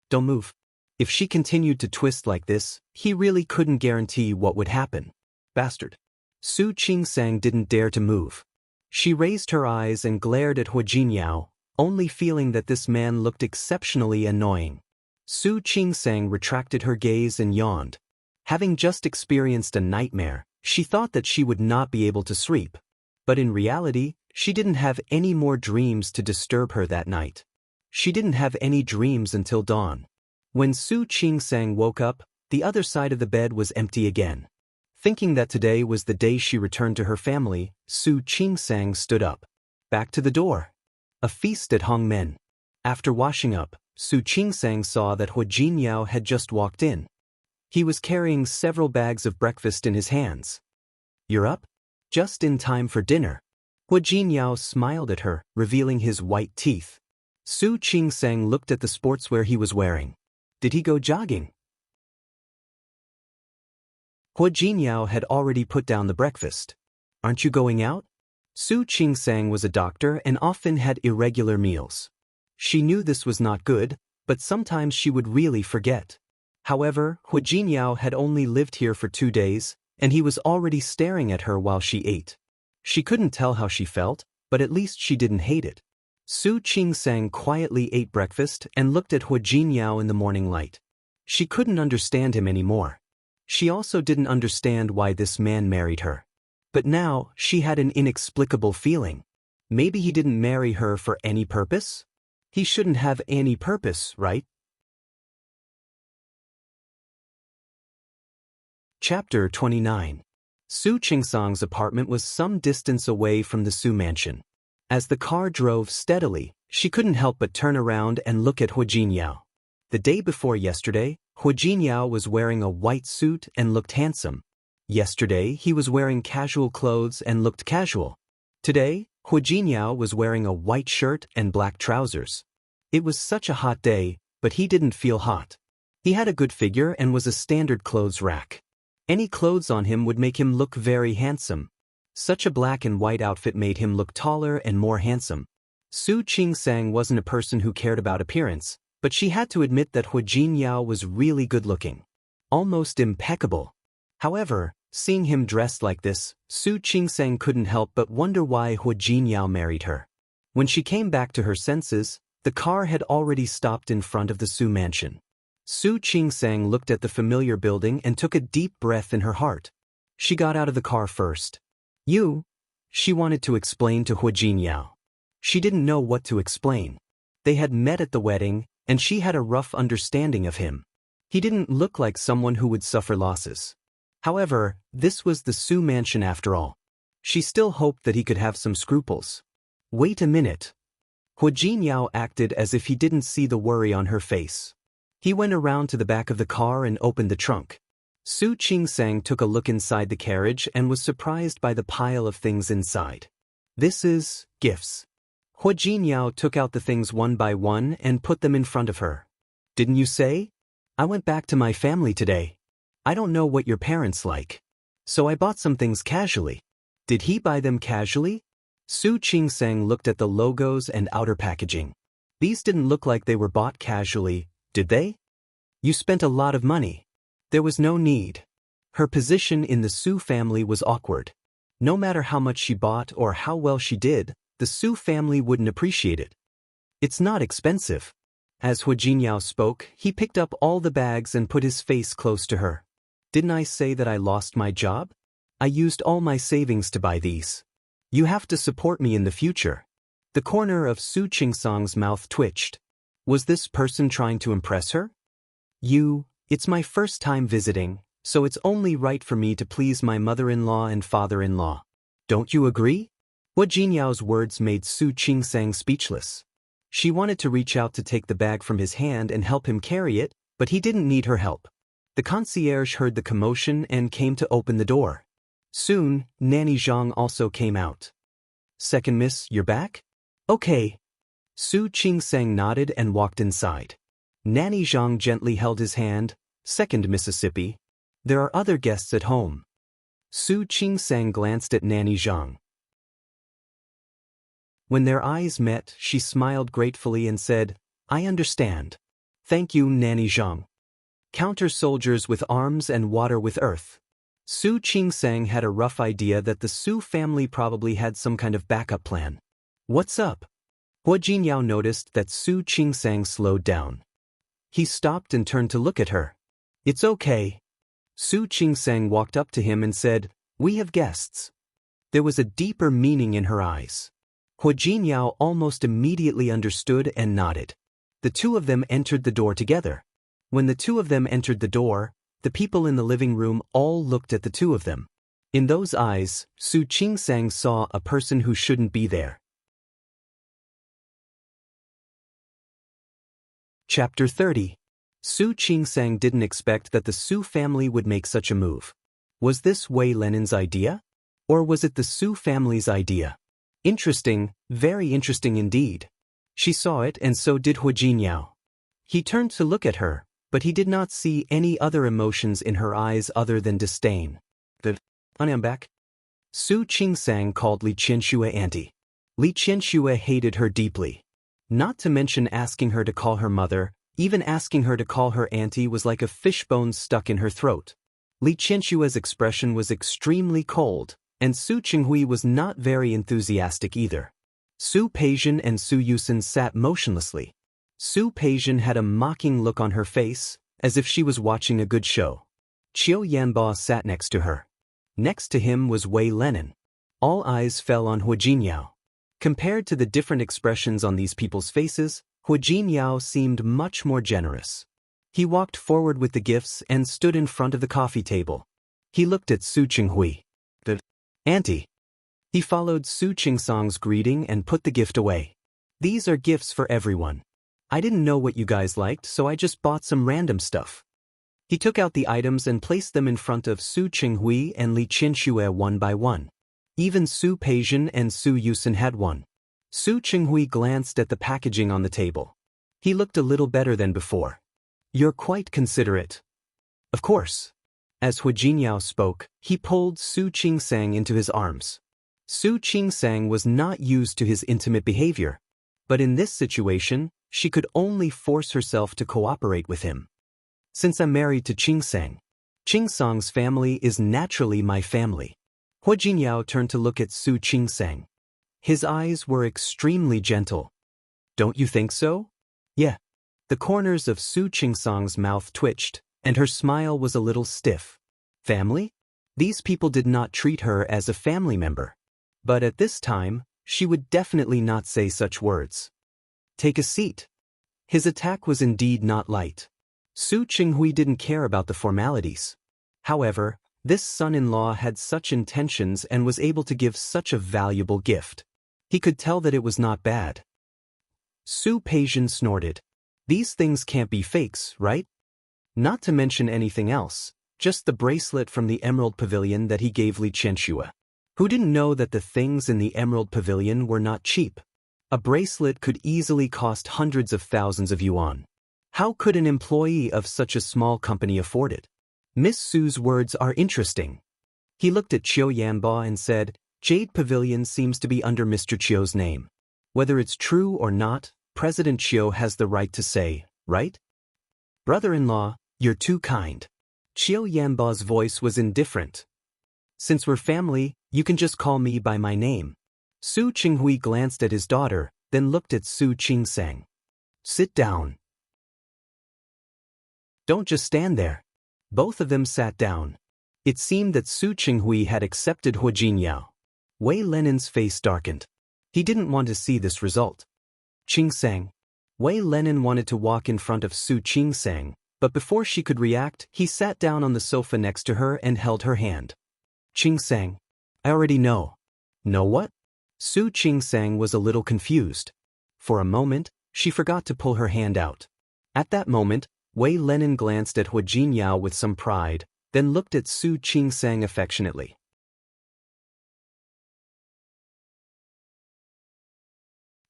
Don't move. If she continued to twist like this, he really couldn't guarantee what would happen. Bastard. Su Qingsang didn't dare to move. She raised her eyes and glared at Hu Jinyao, only feeling that this man looked exceptionally annoying. Su Qingsang retracted her gaze and yawned. Having just experienced a nightmare, she thought that she would not be able to sleep. But in reality, she didn't have any more dreams to disturb her that night. She didn't have any dreams until dawn. When Su Qingsang woke up, the other side of the bed was empty again. Thinking that today was the day she returned to her family, Su Qingsang stood up. Back to the door. A feast at Hongmen. After washing up, Su Qingsang saw that Hu Jinyao had just walked in. He was carrying several bags of breakfast in his hands. You're up? Just in time for dinner. Hu Jinyao smiled at her, revealing his white teeth. Su Qingsang looked at the sportswear he was wearing. Did he go jogging? Hu Jinyao had already put down the breakfast. Aren't you going out? Su Qingsang was a doctor and often had irregular meals. She knew this was not good, but sometimes she would really forget. However, Hu Jinyao had only lived here for 2 days, and he was already staring at her while she ate. She couldn't tell how she felt, but at least she didn't hate it. Su Qingsang quietly ate breakfast and looked at Hu Jinyao in the morning light. She couldn't understand him anymore. She also didn't understand why this man married her. But now, she had an inexplicable feeling. Maybe he didn't marry her for any purpose? He shouldn't have any purpose, right? Chapter 29. Su Qingsang's apartment was some distance away from the Su mansion. As the car drove steadily, she couldn't help but turn around and look at Hu Jinyao. The day before yesterday, Hu Jinyao was wearing a white suit and looked handsome. Yesterday, he was wearing casual clothes and looked casual. Today, Hu Jinyao was wearing a white shirt and black trousers. It was such a hot day, but he didn't feel hot. He had a good figure and was a standard clothes rack. Any clothes on him would make him look very handsome. Such a black and white outfit made him look taller and more handsome. Su Qingsang wasn't a person who cared about appearance, but she had to admit that Hu Jinyao was really good-looking. Almost impeccable. However, seeing him dressed like this, Su Qingsang couldn't help but wonder why Hu Jinyao married her. When she came back to her senses, the car had already stopped in front of the Su mansion. Su Qingsang looked at the familiar building and took a deep breath in her heart. She got out of the car first. You? She wanted to explain to Hu Jinyao. She didn't know what to explain. They had met at the wedding, and she had a rough understanding of him. He didn't look like someone who would suffer losses. However, this was the Su mansion after all. She still hoped that he could have some scruples. Wait a minute. Hu Jinyao acted as if he didn't see the worry on her face. He went around to the back of the car and opened the trunk. Su Qingsang took a look inside the carriage and was surprised by the pile of things inside. This is gifts. Hu Jinyao took out the things one by one and put them in front of her. Didn't you say? I went back to my family today. I don't know what your parents like. So I bought some things casually. Did he buy them casually? Su Qingsang looked at the logos and outer packaging. These didn't look like they were bought casually, did they? You spent a lot of money. There was no need. Her position in the Su family was awkward. No matter how much she bought or how well she did, the Su family wouldn't appreciate it. It's not expensive. As Hu Jinyao spoke, he picked up all the bags and put his face close to her. Didn't I say that I lost my job? I used all my savings to buy these. You have to support me in the future. The corner of Su Qingsang's mouth twitched. Was this person trying to impress her? It's my first time visiting, so it's only right for me to please my mother-in-law and father-in-law. Don't you agree? Hu Jinyao's words made Su Qingsang speechless. She wanted to reach out to take the bag from his hand and help him carry it, but he didn't need her help. The concierge heard the commotion and came to open the door. Soon, Nanny Zhang also came out. Second miss, you're back? Okay. Su Qingsang nodded and walked inside. Nanny Zhang gently held his hand. Second Mississippi. There are other guests at home. Su Qingsang glanced at Nanny Zhang. When their eyes met, she smiled gratefully and said, "I understand. Thank you, Nanny Zhang." Counter-soldiers with arms and water with earth. Su Qingsang had a rough idea that the Su family probably had some kind of backup plan. "What's up?" Hua Jinyao noticed that Su Qingsang slowed down. He stopped and turned to look at her. "It's okay." Su Qingsang walked up to him and said, "We have guests." There was a deeper meaning in her eyes. Hua Jinyao almost immediately understood and nodded. The two of them entered the door together. When the two of them entered the door, the people in the living room all looked at the two of them. In those eyes, Su Qingsang saw a person who shouldn't be there. Chapter 30. Su Qingsang didn't expect that the Su family would make such a move. Was this Wei Lenin's idea? Or was it the Su family's idea? Interesting, very interesting indeed. She saw it and so did Hua Jinyao. He turned to look at her, but he did not see any other emotions in her eyes other than disdain. I'm back. Su Qingsang called Li Qianxue auntie. Li Qianxue hated her deeply. Not to mention asking her to call her mother, even asking her to call her auntie was like a fishbone stuck in her throat. Li Qianxue's expression was extremely cold, and Su Qinghui was not very enthusiastic either. Su Peijian and Su Yusin sat motionlessly. Su Peijian had a mocking look on her face, as if she was watching a good show. Qiu Yanba sat next to her. Next to him was Wei Lenin. All eyes fell on Hua Jinyao. Compared to the different expressions on these people's faces, Hua Jinyao seemed much more generous. He walked forward with the gifts and stood in front of the coffee table. He looked at Su Qinghui. "Auntie." He followed Su Qingsang's greeting and put the gift away. "These are gifts for everyone. I didn't know what you guys liked, so I just bought some random stuff." He took out the items and placed them in front of Su Qinghui and Li Qianxue one by one. Even Su Peijian and Su Yusin had one. Su Qinghui glanced at the packaging on the table. He looked a little better than before. "You're quite considerate." "Of course." As Hua Jinyao spoke, he pulled Su Qingsang into his arms. Su Qingsang was not used to his intimate behavior, but in this situation, she could only force herself to cooperate with him. "Since I'm married to Qingsang, Qingsang's family is naturally my family." Hua Jinyao turned to look at Su Qingsang. His eyes were extremely gentle. "Don't you think so?" "Yeah." The corners of Su Qingsang's mouth twitched, and her smile was a little stiff. Family? These people did not treat her as a family member. But at this time, she would definitely not say such words. "Take a seat." His attack was indeed not light. Su Qinghui didn't care about the formalities. However, this son-in-law had such intentions and was able to give such a valuable gift. He could tell that it was not bad. Su Peijian snorted. "These things can't be fakes, right? Not to mention anything else, just the bracelet from the Emerald Pavilion that he gave Li Qianxue. Who didn't know that the things in the Emerald Pavilion were not cheap? A bracelet could easily cost hundreds of thousands of yuan. How could an employee of such a small company afford it? Miss Su's words are interesting." He looked at Qiu Yanba and said, "Jade Pavilion seems to be under Mr. Qiu's name. Whether it's true or not, President Qiu has the right to say, right?" "Brother-in-law, you're too kind." Qiu Yanba's voice was indifferent. "Since we're family, you can just call me by my name." Su Qinghui glanced at his daughter, then looked at Su Qingsang. "Sit down. Don't just stand there." Both of them sat down. It seemed that Su Qinghui had accepted Hua Jinyao. Wei Lenin's face darkened. He didn't want to see this result. "Qingsang." Wei Lenin wanted to walk in front of Su Qingsang, but before she could react, he sat down on the sofa next to her and held her hand. "Qingsang, I already know." "Know what?" Su Qingsang was a little confused. For a moment, she forgot to pull her hand out. At that moment, Wei Lenin glanced at Hua Jinyao with some pride, then looked at Su Qingsang affectionately.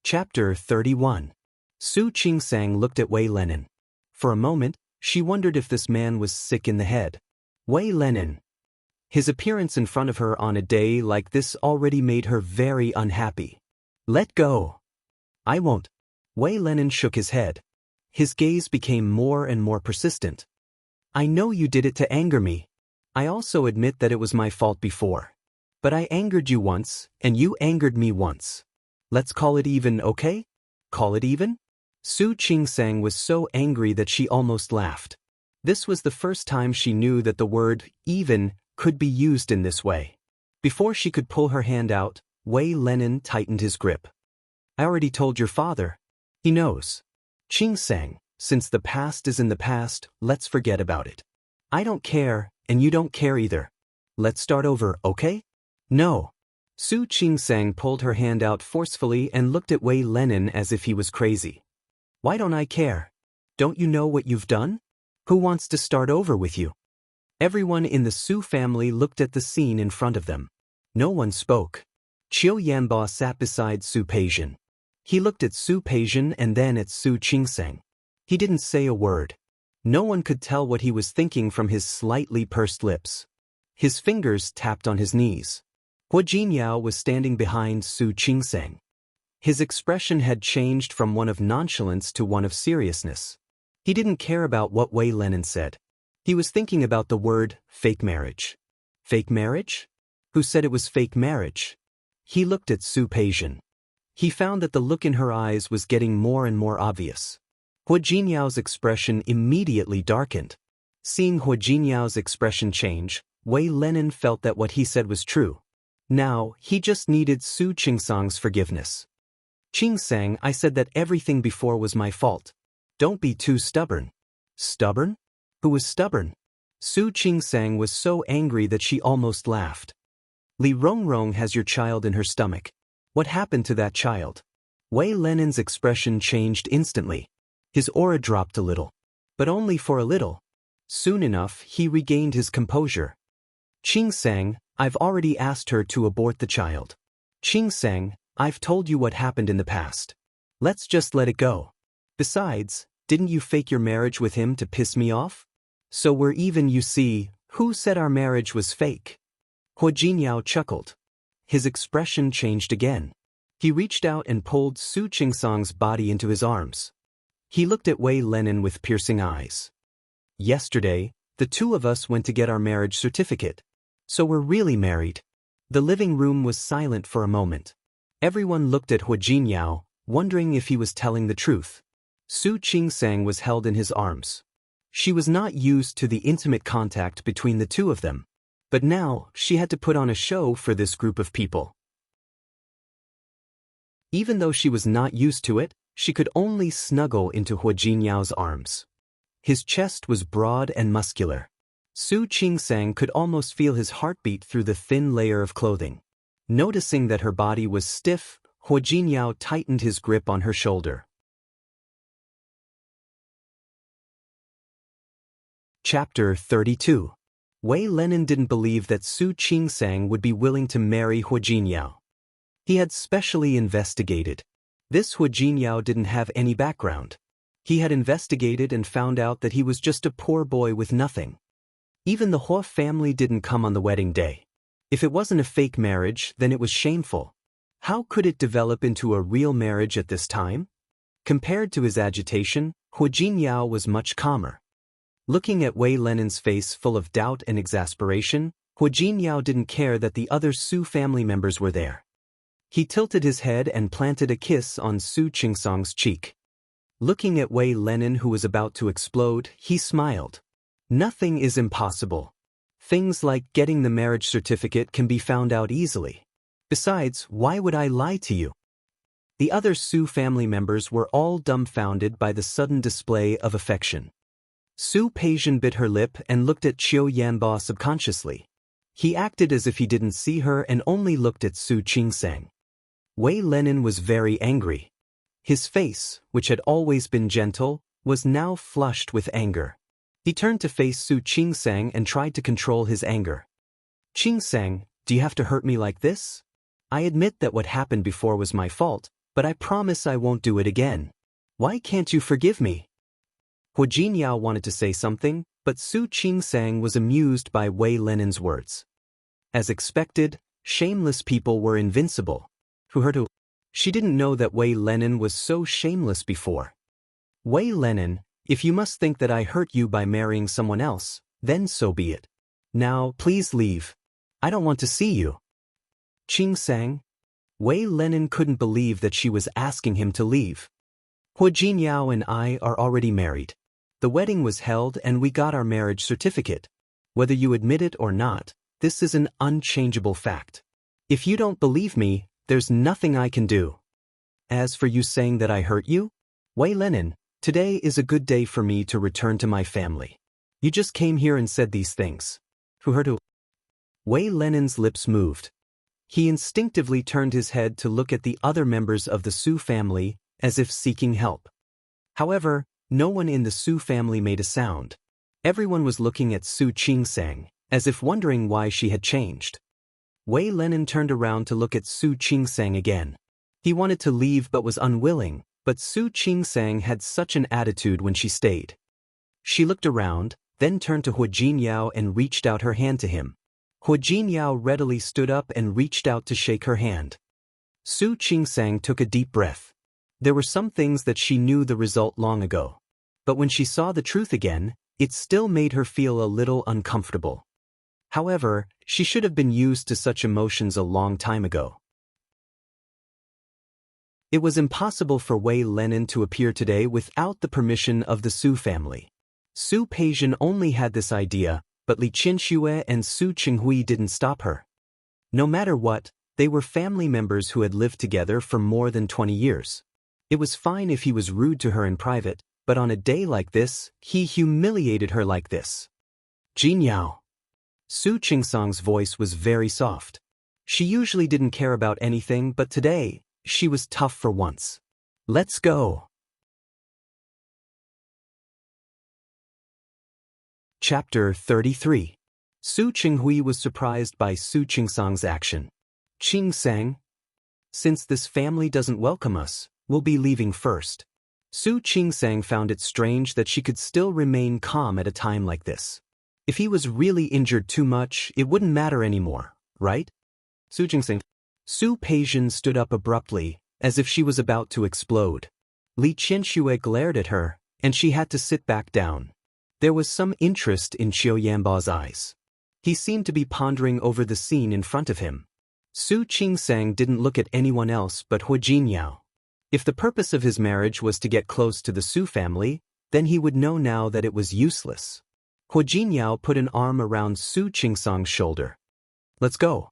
Chapter 31. Su Qingsang looked at Wei Lenin. For a moment, she wondered if this man was sick in the head. Wei Lenin. His appearance in front of her on a day like this already made her very unhappy. Let go. I won't. Wei Lenin shook his head. His gaze became more and more persistent. I know you did it to anger me. I also admit that it was my fault before. But I angered you once, and you angered me once. Let's call it even, okay? Call it even? Su Qingsang was so angry that she almost laughed. This was the first time she knew that the word even could be used in this way. Before she could pull her hand out, Wei Lenin tightened his grip. I already told your father. He knows. Qingsang, since the past is in the past, let's forget about it. I don't care, and you don't care either. Let's start over, okay? No. Su Qingsang pulled her hand out forcefully and looked at Wei Lenin as if he was crazy. Why don't I care? Don't you know what you've done? Who wants to start over with you? Everyone in the Su family looked at the scene in front of them. No one spoke. Qiu Yanba sat beside Su Peijian. He looked at Su Peijian and then at Su Qingsang. He didn't say a word. No one could tell what he was thinking from his slightly pursed lips. His fingers tapped on his knees. Hua Jinyao was standing behind Su Qingsang. His expression had changed from one of nonchalance to one of seriousness. He didn't care about what Wei Lenin said. He was thinking about the word fake marriage. Fake marriage? Who said it was fake marriage? He looked at Su Peijian. He found that the look in her eyes was getting more and more obvious. Hua Jinyao's expression immediately darkened. Seeing Hua Jinyao's expression change, Wei Lenin felt that what he said was true. Now, he just needed Su Qingsang's forgiveness. Qingsang, I said that everything before was my fault. Don't be too stubborn. Stubborn? Who was stubborn? Su Qingsang was so angry that she almost laughed. Li Rongrong has your child in her stomach. What happened to that child? Wei Lenin's expression changed instantly. His aura dropped a little. But only for a little. Soon enough, he regained his composure. Qingsang, I've already asked her to abort the child. Qingsang, I've told you what happened in the past. Let's just let it go. Besides, didn't you fake your marriage with him to piss me off? So we're even, you see. Who said our marriage was fake? Hua Jinyao chuckled. His expression changed again. He reached out and pulled Su Qingsang's body into his arms. He looked at Wei Lenin with piercing eyes. Yesterday, the two of us went to get our marriage certificate. So we're really married. The living room was silent for a moment. Everyone looked at Hua Jinyao, wondering if he was telling the truth. Su Qingsang was held in his arms. She was not used to the intimate contact between the two of them. But now, she had to put on a show for this group of people. Even though she was not used to it, she could only snuggle into Hua Jinyao's arms. His chest was broad and muscular. Su Qingsang could almost feel his heartbeat through the thin layer of clothing. Noticing that her body was stiff, Hua Jinyao tightened his grip on her shoulder. Chapter 32. Wei Lenin didn't believe that Su Qingsang would be willing to marry Hua Jinyao. He had specially investigated. This Hua Jinyao didn't have any background. He had investigated and found out that he was just a poor boy with nothing. Even the Hua family didn't come on the wedding day. If it wasn't a fake marriage, then it was shameful. How could it develop into a real marriage at this time? Compared to his agitation, Hua Jinyao was much calmer. Looking at Wei Lenin's face full of doubt and exasperation, Hua Jinyao didn't care that the other Su family members were there. He tilted his head and planted a kiss on Su Qingsang's cheek. Looking at Wei Lenin, who was about to explode, he smiled. Nothing is impossible. Things like getting the marriage certificate can be found out easily. Besides, why would I lie to you? The other Su family members were all dumbfounded by the sudden display of affection. Su Peijian bit her lip and looked at Qiu Yanba subconsciously. He acted as if he didn't see her and only looked at Su Qingsang. Wei Lenin was very angry. His face, which had always been gentle, was now flushed with anger. He turned to face Su Qingsang and tried to control his anger. Qingsang, do you have to hurt me like this? I admit that what happened before was my fault, but I promise I won't do it again. Why can't you forgive me? Hua Jinyao wanted to say something, but Su Qingsang was amused by Wei Lenin's words. As expected, shameless people were invincible. Who hurt who? She didn't know that Wei Lenin was so shameless before. Wei Lenin, if you must think that I hurt you by marrying someone else, then so be it. Now, please leave. I don't want to see you. Qing sang. Wei Lenin couldn't believe that she was asking him to leave. Hu Jinyao and I are already married. The wedding was held and we got our marriage certificate. Whether you admit it or not, this is an unchangeable fact. If you don't believe me, there's nothing I can do. As for you saying that I hurt you? Wei Lenin, today is a good day for me to return to my family. You just came here and said these things. Who hurt who? Wei Lenin's lips moved. He instinctively turned his head to look at the other members of the Su family, as if seeking help. However, no one in the Su family made a sound. Everyone was looking at Su Qingsang, as if wondering why she had changed. Wei Lenin turned around to look at Su Qingsang again. He wanted to leave but was unwilling, but Su Qingsang had such an attitude when she stayed. She looked around, then turned to Hu Jinyao and reached out her hand to him. Hu Jinyao readily stood up and reached out to shake her hand. Su Qingsang took a deep breath. There were some things that she knew the result long ago. But when she saw the truth again, it still made her feel a little uncomfortable. However, she should have been used to such emotions a long time ago. It was impossible for Wei Lenin to appear today without the permission of the Su family. Su Peijian only had this idea, but Li Qianxue and Su Qinghui didn't stop her. No matter what, they were family members who had lived together for more than 20 years. It was fine if he was rude to her in private, but on a day like this, he humiliated her like this. Jinyao. Su Qingsang's voice was very soft. She usually didn't care about anything, but today, she was tough for once. Let's go. Chapter 33. Su Qinghui was surprised by Su Qingsang's action. Qingsang, since this family doesn't welcome us, we'll be leaving first. Su Qingsang found it strange that she could still remain calm at a time like this. If he was really injured too much, it wouldn't matter anymore, right? Su Qingsang. Su Peijian stood up abruptly, as if she was about to explode. Li Qianxue glared at her, and she had to sit back down. There was some interest in Qiu Yanba's eyes. He seemed to be pondering over the scene in front of him. Su Qingsang didn't look at anyone else but Hu Jinyao. If the purpose of his marriage was to get close to the Su family, then he would know now that it was useless. Hu Jinyao put an arm around Su Qingsang's shoulder. Let's go.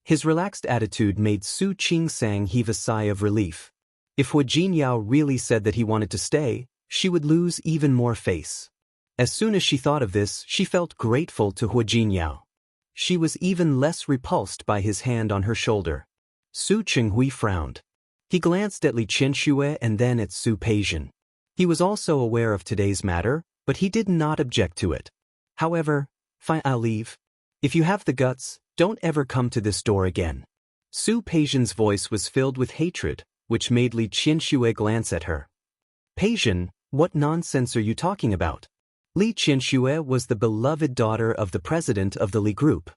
His relaxed attitude made Su Qingsang heave a sigh of relief. If Hu Jinyao really said that he wanted to stay, she would lose even more face. As soon as she thought of this, she felt grateful to Hu Jinyao. She was even less repulsed by his hand on her shoulder. Su Qinghui frowned. He glanced at Li Qianxue and then at Su Peijian. He was also aware of today's matter, but he did not object to it. However, fine, I'll leave. If you have the guts, don't ever come to this door again. Su Peijian's voice was filled with hatred, which made Li Qianxue glance at her. Peijian, what nonsense are you talking about? Li Qianxue was the beloved daughter of the president of the Li Group.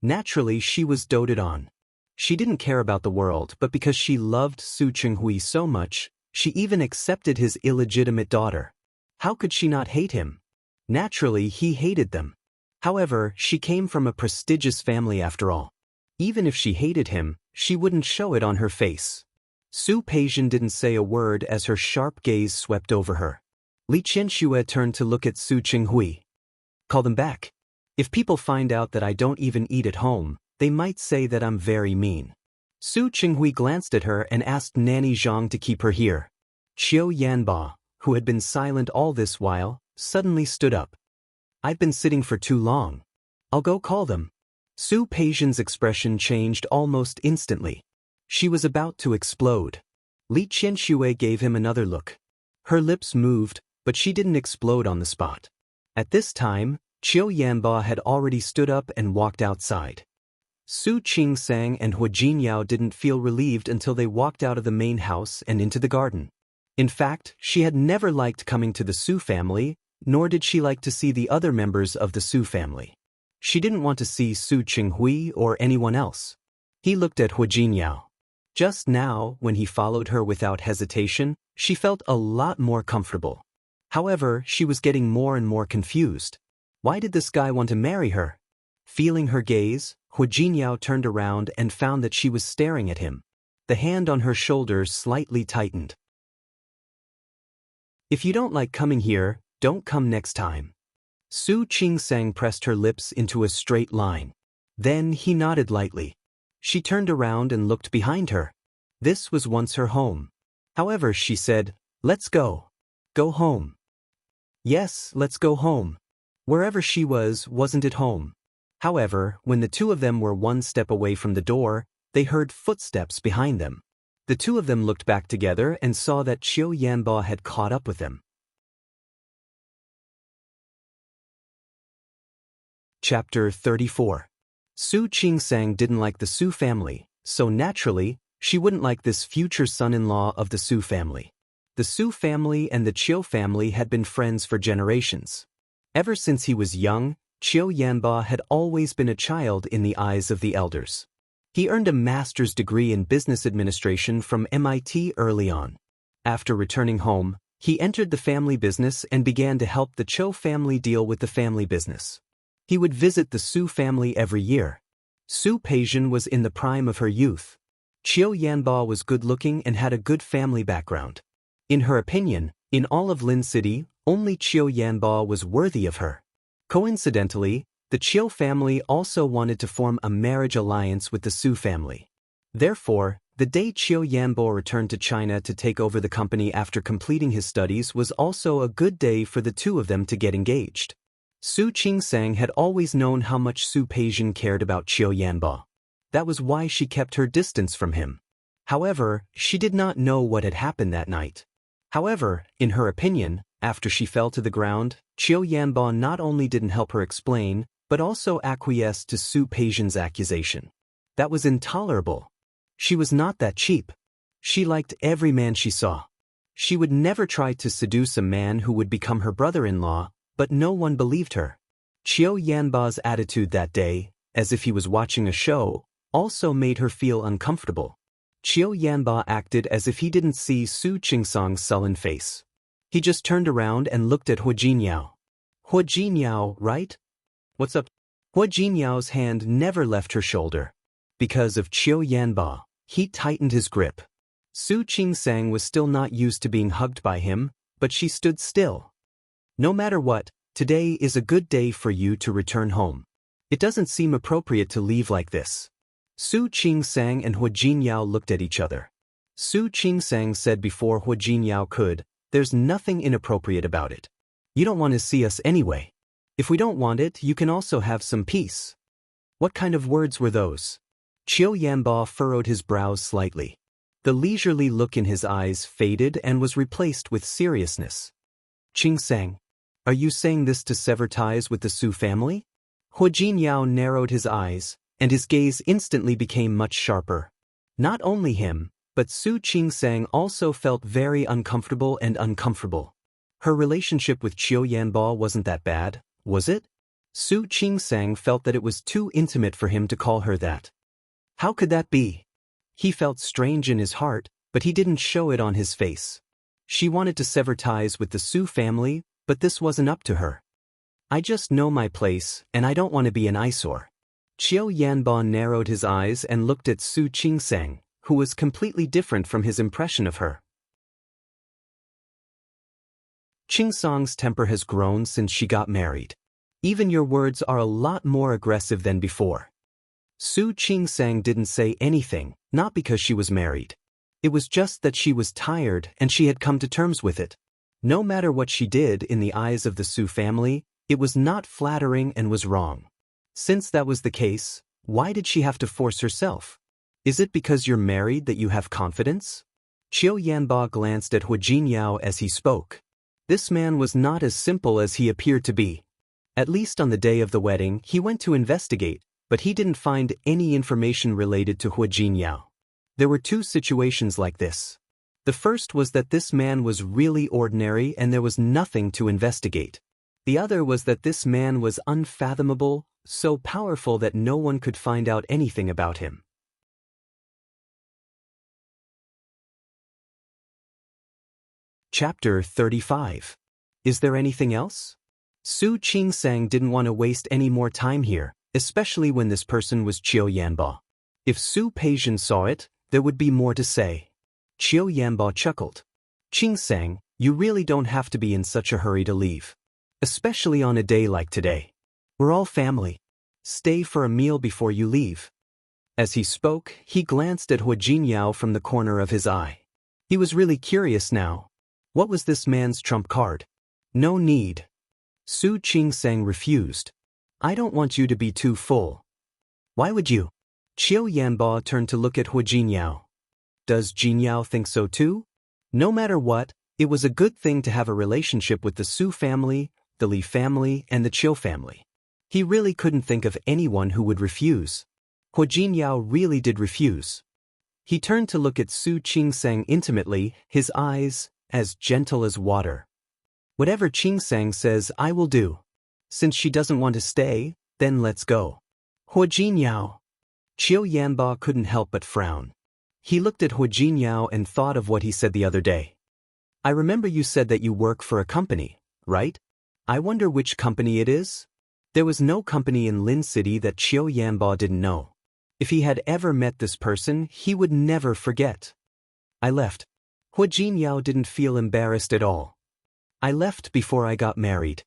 Naturally, she was doted on. She didn't care about the world, but because she loved Su Qinghui so much, she even accepted his illegitimate daughter. How could she not hate him? Naturally, he hated them. However, she came from a prestigious family after all. Even if she hated him, she wouldn't show it on her face. Su Peijian didn't say a word as her sharp gaze swept over her. Li Qianxue turned to look at Su Qinghui. Call them back. If people find out that I don't even eat at home, they might say that I'm very mean. Su Qinghui glanced at her and asked Nanny Zhang to keep her here. Qiu Yanba, who had been silent all this while, suddenly stood up. I've been sitting for too long. I'll go call them. Su Peijian's expression changed almost instantly. She was about to explode. Li Qianxue gave him another look. Her lips moved, but she didn't explode on the spot. At this time, Qiu Yanba had already stood up and walked outside. Su Qingsang and Hu Jinyao didn't feel relieved until they walked out of the main house and into the garden. In fact, she had never liked coming to the Su family, nor did she like to see the other members of the Su family. She didn't want to see Su Qinghui or anyone else. He looked at Hu Jinyao. Just now, when he followed her without hesitation, she felt a lot more comfortable. However, she was getting more and more confused. Why did this guy want to marry her? Feeling her gaze, Hu Jinyao turned around and found that she was staring at him. The hand on her shoulder slightly tightened. If you don't like coming here, don't come next time. Su Qingsang pressed her lips into a straight line. Then he nodded lightly. She turned around and looked behind her. This was once her home. However, she said, "Let's go. Go home." Yes, let's go home. Wherever she was, wasn't it home? However, when the two of them were one step away from the door, they heard footsteps behind them. The two of them looked back together and saw that Qiu Yanba had caught up with them. Chapter 34. Su Qingsang didn't like the Su family, so naturally, she wouldn't like this future son-in-law of the Su family. The Su family and the Qiu family had been friends for generations. Ever since he was young, Qiu Yanba had always been a child in the eyes of the elders. He earned a master's degree in business administration from MIT early on. After returning home, he entered the family business and began to help the Qiu family deal with the family business. He would visit the Su family every year. Su Peijian was in the prime of her youth. Qiu Yanba was good-looking and had a good family background. In her opinion, in all of Lin City, only Qiu Yanba was worthy of her. Coincidentally, the Qiu family also wanted to form a marriage alliance with the Su family. Therefore, the day Qiu Yanbo returned to China to take over the company after completing his studies was also a good day for the two of them to get engaged. Su Qingsang had always known how much Su Peijian cared about Qiu Yanba. That was why she kept her distance from him. However, she did not know what had happened that night. However, in her opinion, after she fell to the ground, Qiu Yanba not only didn't help her explain, but also acquiesced to Su Peijian's accusation. That was intolerable. She was not that cheap. She liked every man she saw. She would never try to seduce a man who would become her brother-in-law, but no one believed her. Qiu Yanba's attitude that day, as if he was watching a show, also made her feel uncomfortable. Qiu Yanba acted as if he didn't see Su Qingsang's sullen face. He just turned around and looked at Hu Jinyao. Hu Jinyao, right? What's up? Hu Jinyao's hand never left her shoulder. Because of Qiu Yanba, he tightened his grip. Su Qingsang was still not used to being hugged by him, but she stood still. No matter what, today is a good day for you to return home. It doesn't seem appropriate to leave like this. Su Qingsang and Hu Jinyao looked at each other. Su Qingsang said before Hu Jinyao could, "There's nothing inappropriate about it. You don't want to see us anyway. If we don't want it, you can also have some peace." What kind of words were those? Qiu Yanba furrowed his brows slightly. The leisurely look in his eyes faded and was replaced with seriousness. "Qingsang, are you saying this to sever ties with the Su family?" Hu Jinyao narrowed his eyes, and his gaze instantly became much sharper. Not only him, but Su Qingsang also felt very uncomfortable and uncomfortable. Her relationship with Qiu Yanba wasn't that bad, was it? Su Qingsang felt that it was too intimate for him to call her that. How could that be? He felt strange in his heart, but he didn't show it on his face. She wanted to sever ties with the Su family, but this wasn't up to her. "I just know my place, and I don't want to be an eyesore." Qiu Yanba narrowed his eyes and looked at Su Qingsang, who was completely different from his impression of her. Qingsang's temper has grown since she got married. Even your words are a lot more aggressive than before. Su Qingsang didn't say anything, not because she was married. It was just that she was tired and she had come to terms with it. No matter what she did in the eyes of the Su family, it was not flattering and was wrong. Since that was the case, why did she have to force herself? Is it because you're married that you have confidence? Qiu Yanba glanced at Hu Jinyao as he spoke. This man was not as simple as he appeared to be. At least on the day of the wedding, he went to investigate, but he didn't find any information related to Hu Jinyao. There were two situations like this. The first was that this man was really ordinary and there was nothing to investigate. The other was that this man was unfathomable, so powerful that no one could find out anything about him. Chapter 35. Is there anything else? Su Qingsang didn't want to waste any more time here, especially when this person was Qiu Yanba. If Su Peijian saw it, there would be more to say. Qiu Yanba chuckled. Qingsang, you really don't have to be in such a hurry to leave. Especially on a day like today. We're all family. Stay for a meal before you leave. As he spoke, he glanced at Hua Jinyao from the corner of his eye. He was really curious now. What was this man's trump card? No need. Su Qingsang refused. I don't want you to be too full. Why would you? Qiu Yanba turned to look at Hua Jinyao. Does Jinyao think so too? No matter what, it was a good thing to have a relationship with the Su family, the Li family, and the Qiu family. He really couldn't think of anyone who would refuse. Hua Jinyao really did refuse. He turned to look at Su Qingsang intimately, his eyes as gentle as water. Whatever Qingsang says I will do. Since she doesn't want to stay, then let's go. Hua Jinyao. Qiu Yanba couldn't help but frown. He looked at Hua Jinyao and thought of what he said the other day. I remember you said that you work for a company, right? I wonder which company it is? There was no company in Lin City that Qiu Yanba didn't know. If he had ever met this person, he would never forget. I left. Hua Jinyao didn't feel embarrassed at all. I left before I got married.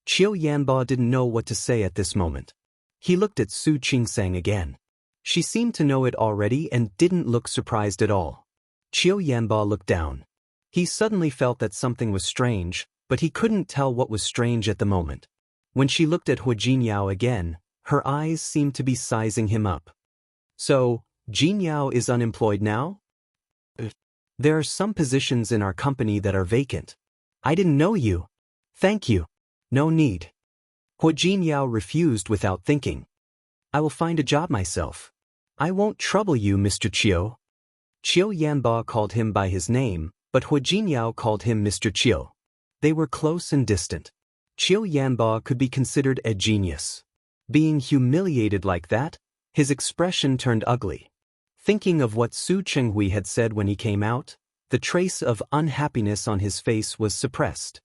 Qiu Yanba didn't know what to say at this moment. He looked at Su Qingsang again. She seemed to know it already and didn't look surprised at all. Qiu Yanba looked down. He suddenly felt that something was strange, but he couldn't tell what was strange at the moment. When she looked at Hua Jinyao again, her eyes seemed to be sizing him up. So, Jinyao is unemployed now? There are some positions in our company that are vacant. I didn't know you. Thank you. No need. Hua Jinyao refused without thinking. I will find a job myself. I won't trouble you, Mr. Qiu. Qiu Yanba called him by his name, but Hua Jinyao called him Mr. Qiu. They were close and distant. Qiu Yanba could be considered a genius. Being humiliated like that, his expression turned ugly. Thinking of what Su Chenghui had said when he came out, the trace of unhappiness on his face was suppressed.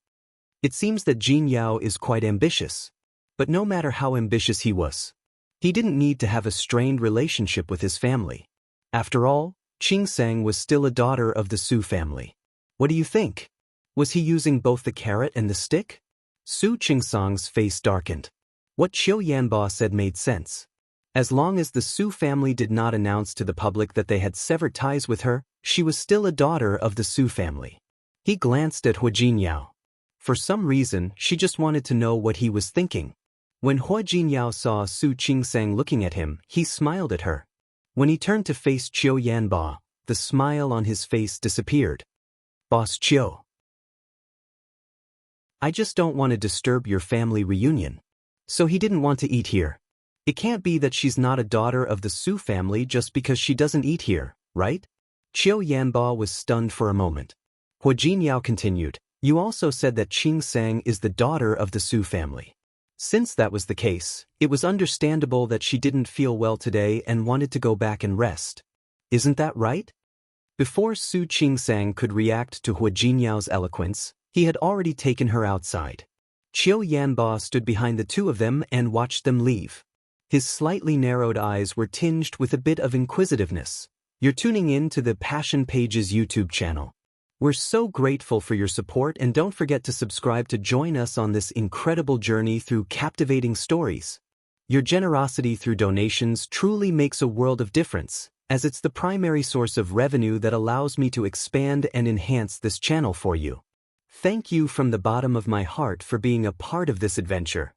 It seems that Jinyao is quite ambitious. But no matter how ambitious he was, he didn't need to have a strained relationship with his family. After all, Qingsang was still a daughter of the Su family. What do you think? Was he using both the carrot and the stick? Su Qingsang's face darkened. What Qiu Yanba said made sense. As long as the Su family did not announce to the public that they had severed ties with her, she was still a daughter of the Su family. He glanced at Hua Jinyao. For some reason, she just wanted to know what he was thinking. When Hua Jinyao saw Su Qingsang looking at him, he smiled at her. When he turned to face Qiu Yanba, the smile on his face disappeared. Boss Qiu. I just don't want to disturb your family reunion. So he didn't want to eat here. It can't be that she's not a daughter of the Su family just because she doesn't eat here, right? Qiu Yanba was stunned for a moment. Hua Jinyao continued, you also said that Qingsang is the daughter of the Su family. Since that was the case, it was understandable that she didn't feel well today and wanted to go back and rest. Isn't that right? Before Su Qingsang could react to Hua Jinyao's eloquence, he had already taken her outside. Qiu Yanba stood behind the two of them and watched them leave. His slightly narrowed eyes were tinged with a bit of inquisitiveness. You're tuning in to the Passion Pages YouTube channel. We're so grateful for your support, and don't forget to subscribe to join us on this incredible journey through captivating stories. Your generosity through donations truly makes a world of difference, as it's the primary source of revenue that allows me to expand and enhance this channel for you. Thank you from the bottom of my heart for being a part of this adventure.